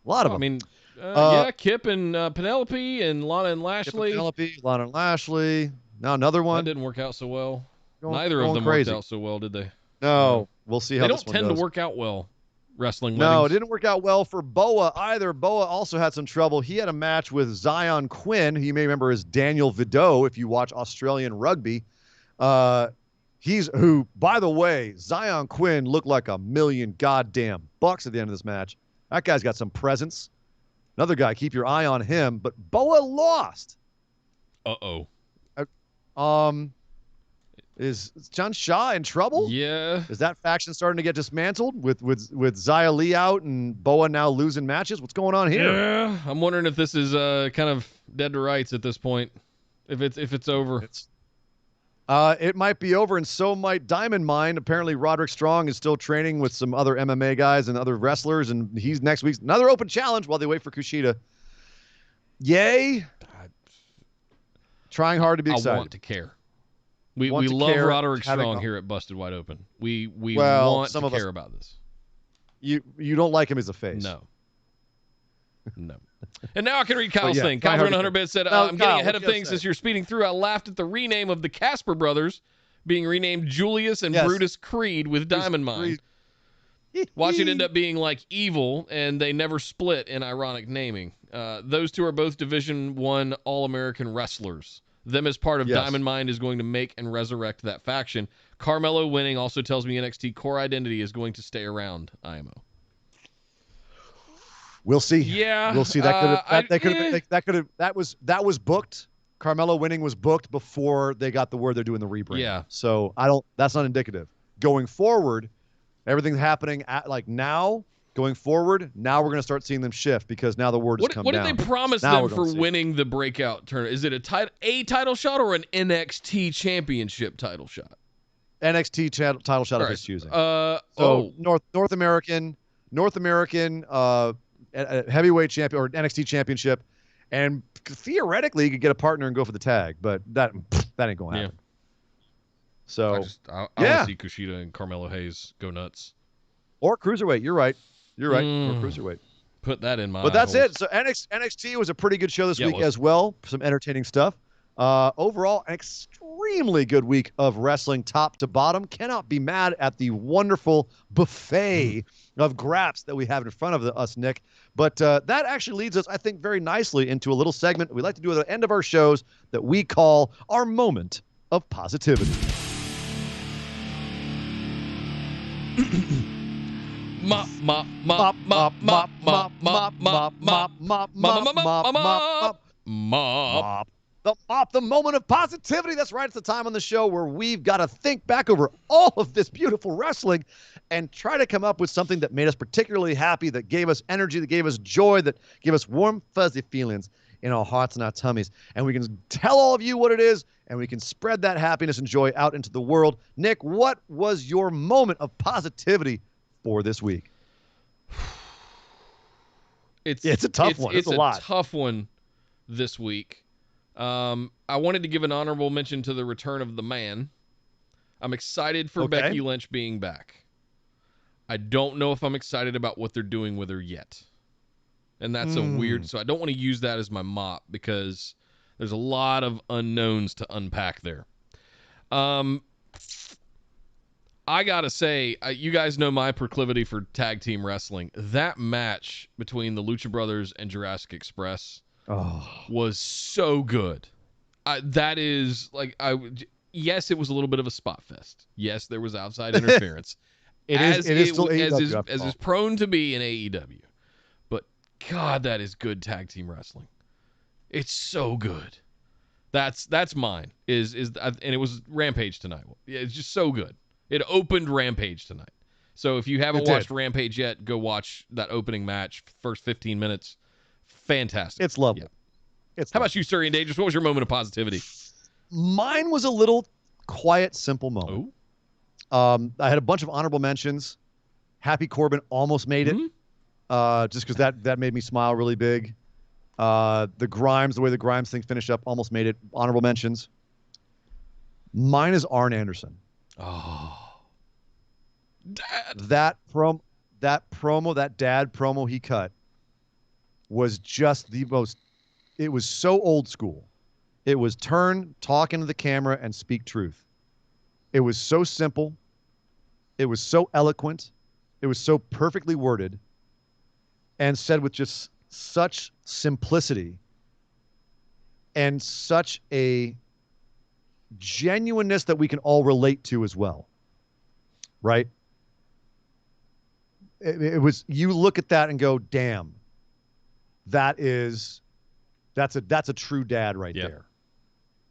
A lot of them.
I mean, Kip and Penelope and Lana and Lashley.
Lana and Lashley. Now another one.
That didn't work out so well. Neither of them worked out so well, did they?
No. We'll see how
they
this one
don't tend
goes.
to work out well. wrestling
No, it
weddings.
didn't work out well for Boa either. Boa also had some trouble. He had a match with Zion Quinn, who you may remember as Daniel Vidot if you watch Australian rugby. Who, by the way, Zion Quinn looked like $1 million goddamn bucks at the end of this match. That guy's got some presence. Another guy, keep your eye on him. But Boa lost.
Uh-oh.
Is John Shaw in trouble?
Yeah.
Is that faction starting to get dismantled with Xia Li out and Boa now losing matches? What's going on here?
Yeah. I'm wondering if this is kind of dead to rights at this point. If it's over.
It might be over, and so might Diamond Mine. Apparently, Roderick Strong is still training with some other MMA guys and other wrestlers, and he's next week's another open challenge while they wait for Kushida. Yay! Trying hard to be excited.
I want to care. We love Roderick Strong here at Busted Wide Open. We want to care about this.
You don't like him as a face.
No. And now I can read Kyle's thing.
Kyle
Kyle 100-bit said, I'm getting ahead of things as you're speeding through. I laughed at the rename of the Casper brothers being renamed Julius and Brutus Creed with Diamond Mine. Watch it end up being like evil, and they never split in ironic naming. Those two are both Division I All-American wrestlers. Them as part of Diamond Mine is going to make and resurrect that faction. Carmelo winning also tells me NXT core identity is going to stay around IMO.
We'll see.
Yeah,
we'll see. That was booked. Carmelo winning was booked before they got the word they're doing the rebrand.
Yeah.
So that's not indicative. Going forward, everything's happening now. Going forward, now we're going to start seeing them shift because now the word has come down.
What did they promise them for winning the breakout tournament? Is it a title shot or an NXT Championship title shot?
NXT title shot of his choosing. North American heavyweight champion or NXT Championship, and theoretically you could get a partner and go for the tag, but that ain't going to happen. So
I want to see Kushida and Carmelo Hayes go nuts.
Or cruiserweight. You're right. Or cruiserweight.
Put that in my.
But that's it. So NXT was a pretty good show this week as well. Some entertaining stuff. Overall, an extremely good week of wrestling, top to bottom. Cannot be mad at the wonderful buffet of graps that we have in front of us, Nick. But that actually leads us, I think, very nicely into a little segment we like to do at the end of our shows that we call our moment of positivity.
Mop.
The moment of positivity. That's right. It's the time on the show where we've got to think back over all of this beautiful wrestling and try to come up with something that made us particularly happy, that gave us energy, that gave us joy, that gave us warm, fuzzy feelings in our hearts and our tummies. And we can tell all of you what it is, and we can spread that happiness and joy out into the world. Nick, what was your moment of positivity for this week?
It's
a tough one. It's a lot.
Tough one this week. I wanted to give an honorable mention to the return of the man. I'm excited for Becky Lynch being back. I don't know if I'm excited about what they're doing with her yet. And that's a weird, so I don't want to use that as my mop because there's a lot of unknowns to unpack there. I gotta say, you guys know my proclivity for tag team wrestling. That match between the Lucha Brothers and Jurassic Express was so good. Yes, it was a little bit of a spot fest. Yes, there was outside interference. As is prone to be in AEW. But God, that is good tag team wrestling. It's so good. That's mine. And it was Rampage tonight. It's just so good. It opened Rampage tonight. So if you haven't watched Rampage yet, go watch that opening match, first 15 minutes. Fantastic.
It's lovely.
Yeah. How about you, Sir Ian Dangerous? What was your moment of positivity?
Mine was a little quiet, simple moment. I had a bunch of honorable mentions. Happy Corbin almost made it, just because that made me smile really big. The way the Grimes thing finished up, almost made it. Honorable mentions. Mine is Arn Anderson.
Oh, Dad.
That dad promo he cut was just the most. It was so old school. It was talk into the camera, and speak truth. It was so simple. It was so eloquent. It was so perfectly worded and said with just such simplicity and such a genuineness that we can all relate to as well. Right? It was, you look at that and go, damn, that's a true dad right there.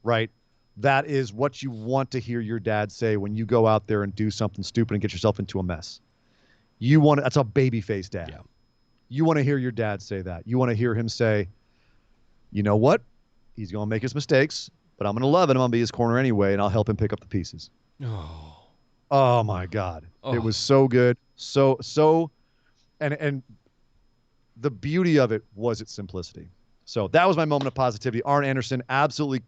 Right? That is what you want to hear your dad say when you go out there and do something stupid and get yourself into a mess. That's a babyface dad.
Yeah.
You want to hear your dad say that. You want to hear him say, you know what? He's going to make his mistakes, but I'm going to love it. I'm going to be his corner anyway, and I'll help him pick up the pieces. Oh my God. It was so good. And the beauty of it was its simplicity. So that was my moment of positivity. Arn Anderson absolutely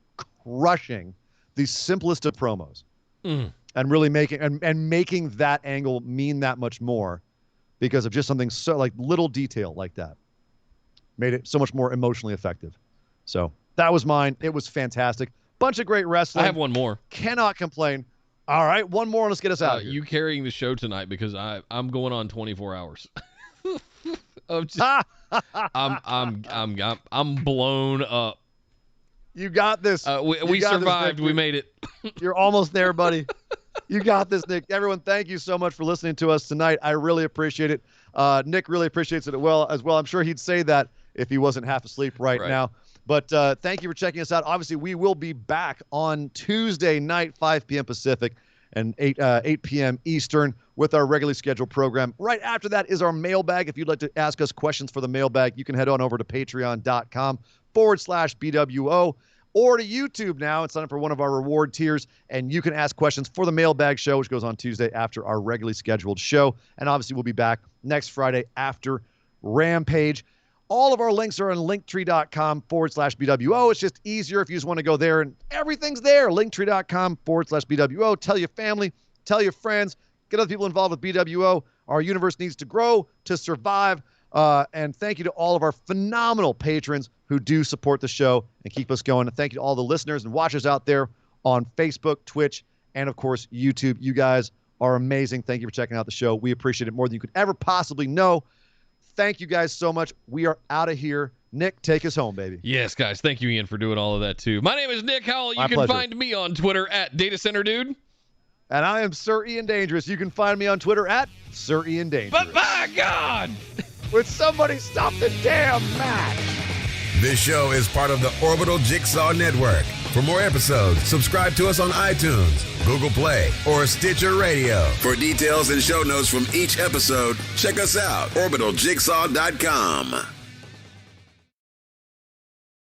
crushing the simplest of promos and really making that angle mean that much more because of just something so like little detail like that made it so much more emotionally effective. So that was mine. It was fantastic. Bunch of great wrestling.
I have one more.
Cannot complain. All right, one more and let's get us out of here.
You carrying the show tonight because I'm going on 24 hours. I'm blown up.
You got this.
We survived. We made it.
You're almost there, buddy. You got this, Nick. Everyone, thank you so much for listening to us tonight. I really appreciate it. Nick really appreciates it as well. I'm sure he'd say that if he wasn't half asleep right now. But thank you for checking us out. Obviously, we will be back on Tuesday night, 5 p.m. Pacific and 8 p.m. Eastern with our regularly scheduled program. Right after that is our mailbag. If you'd like to ask us questions for the mailbag, you can head on over to patreon.com/BWO or to YouTube now and sign up for one of our reward tiers, and you can ask questions for the mailbag show, which goes on Tuesday after our regularly scheduled show. And obviously, we'll be back next Friday after Rampage. All of our links are on linktree.com/BWO. It's just easier if you just want to go there, and everything's there. Linktree.com/BWO. Tell your family, tell your friends, get other people involved with BWO. Our universe needs to grow to survive. And thank you to all of our phenomenal patrons who do support the show and keep us going. And thank you to all the listeners and watchers out there on Facebook, Twitch, and of course, YouTube. You guys are amazing. Thank you for checking out the show. We appreciate it more than you could ever possibly know. Thank you guys so much. We are out of here. Nick, take us home, baby.
Yes, guys. Thank you, Ian, for doing all of that, too. My name is Nick Howell. You can find me on Twitter at DataCenterDude.
And I am Sir Ian Dangerous. You can find me on Twitter at Sir Ian Dangerous.
But by God!
Would somebody stop the damn match?
This show is part of the Orbital Jigsaw Network. For more episodes, subscribe to us on iTunes, Google Play, or Stitcher Radio. For details and show notes from each episode, check us out, orbitaljigsaw.com.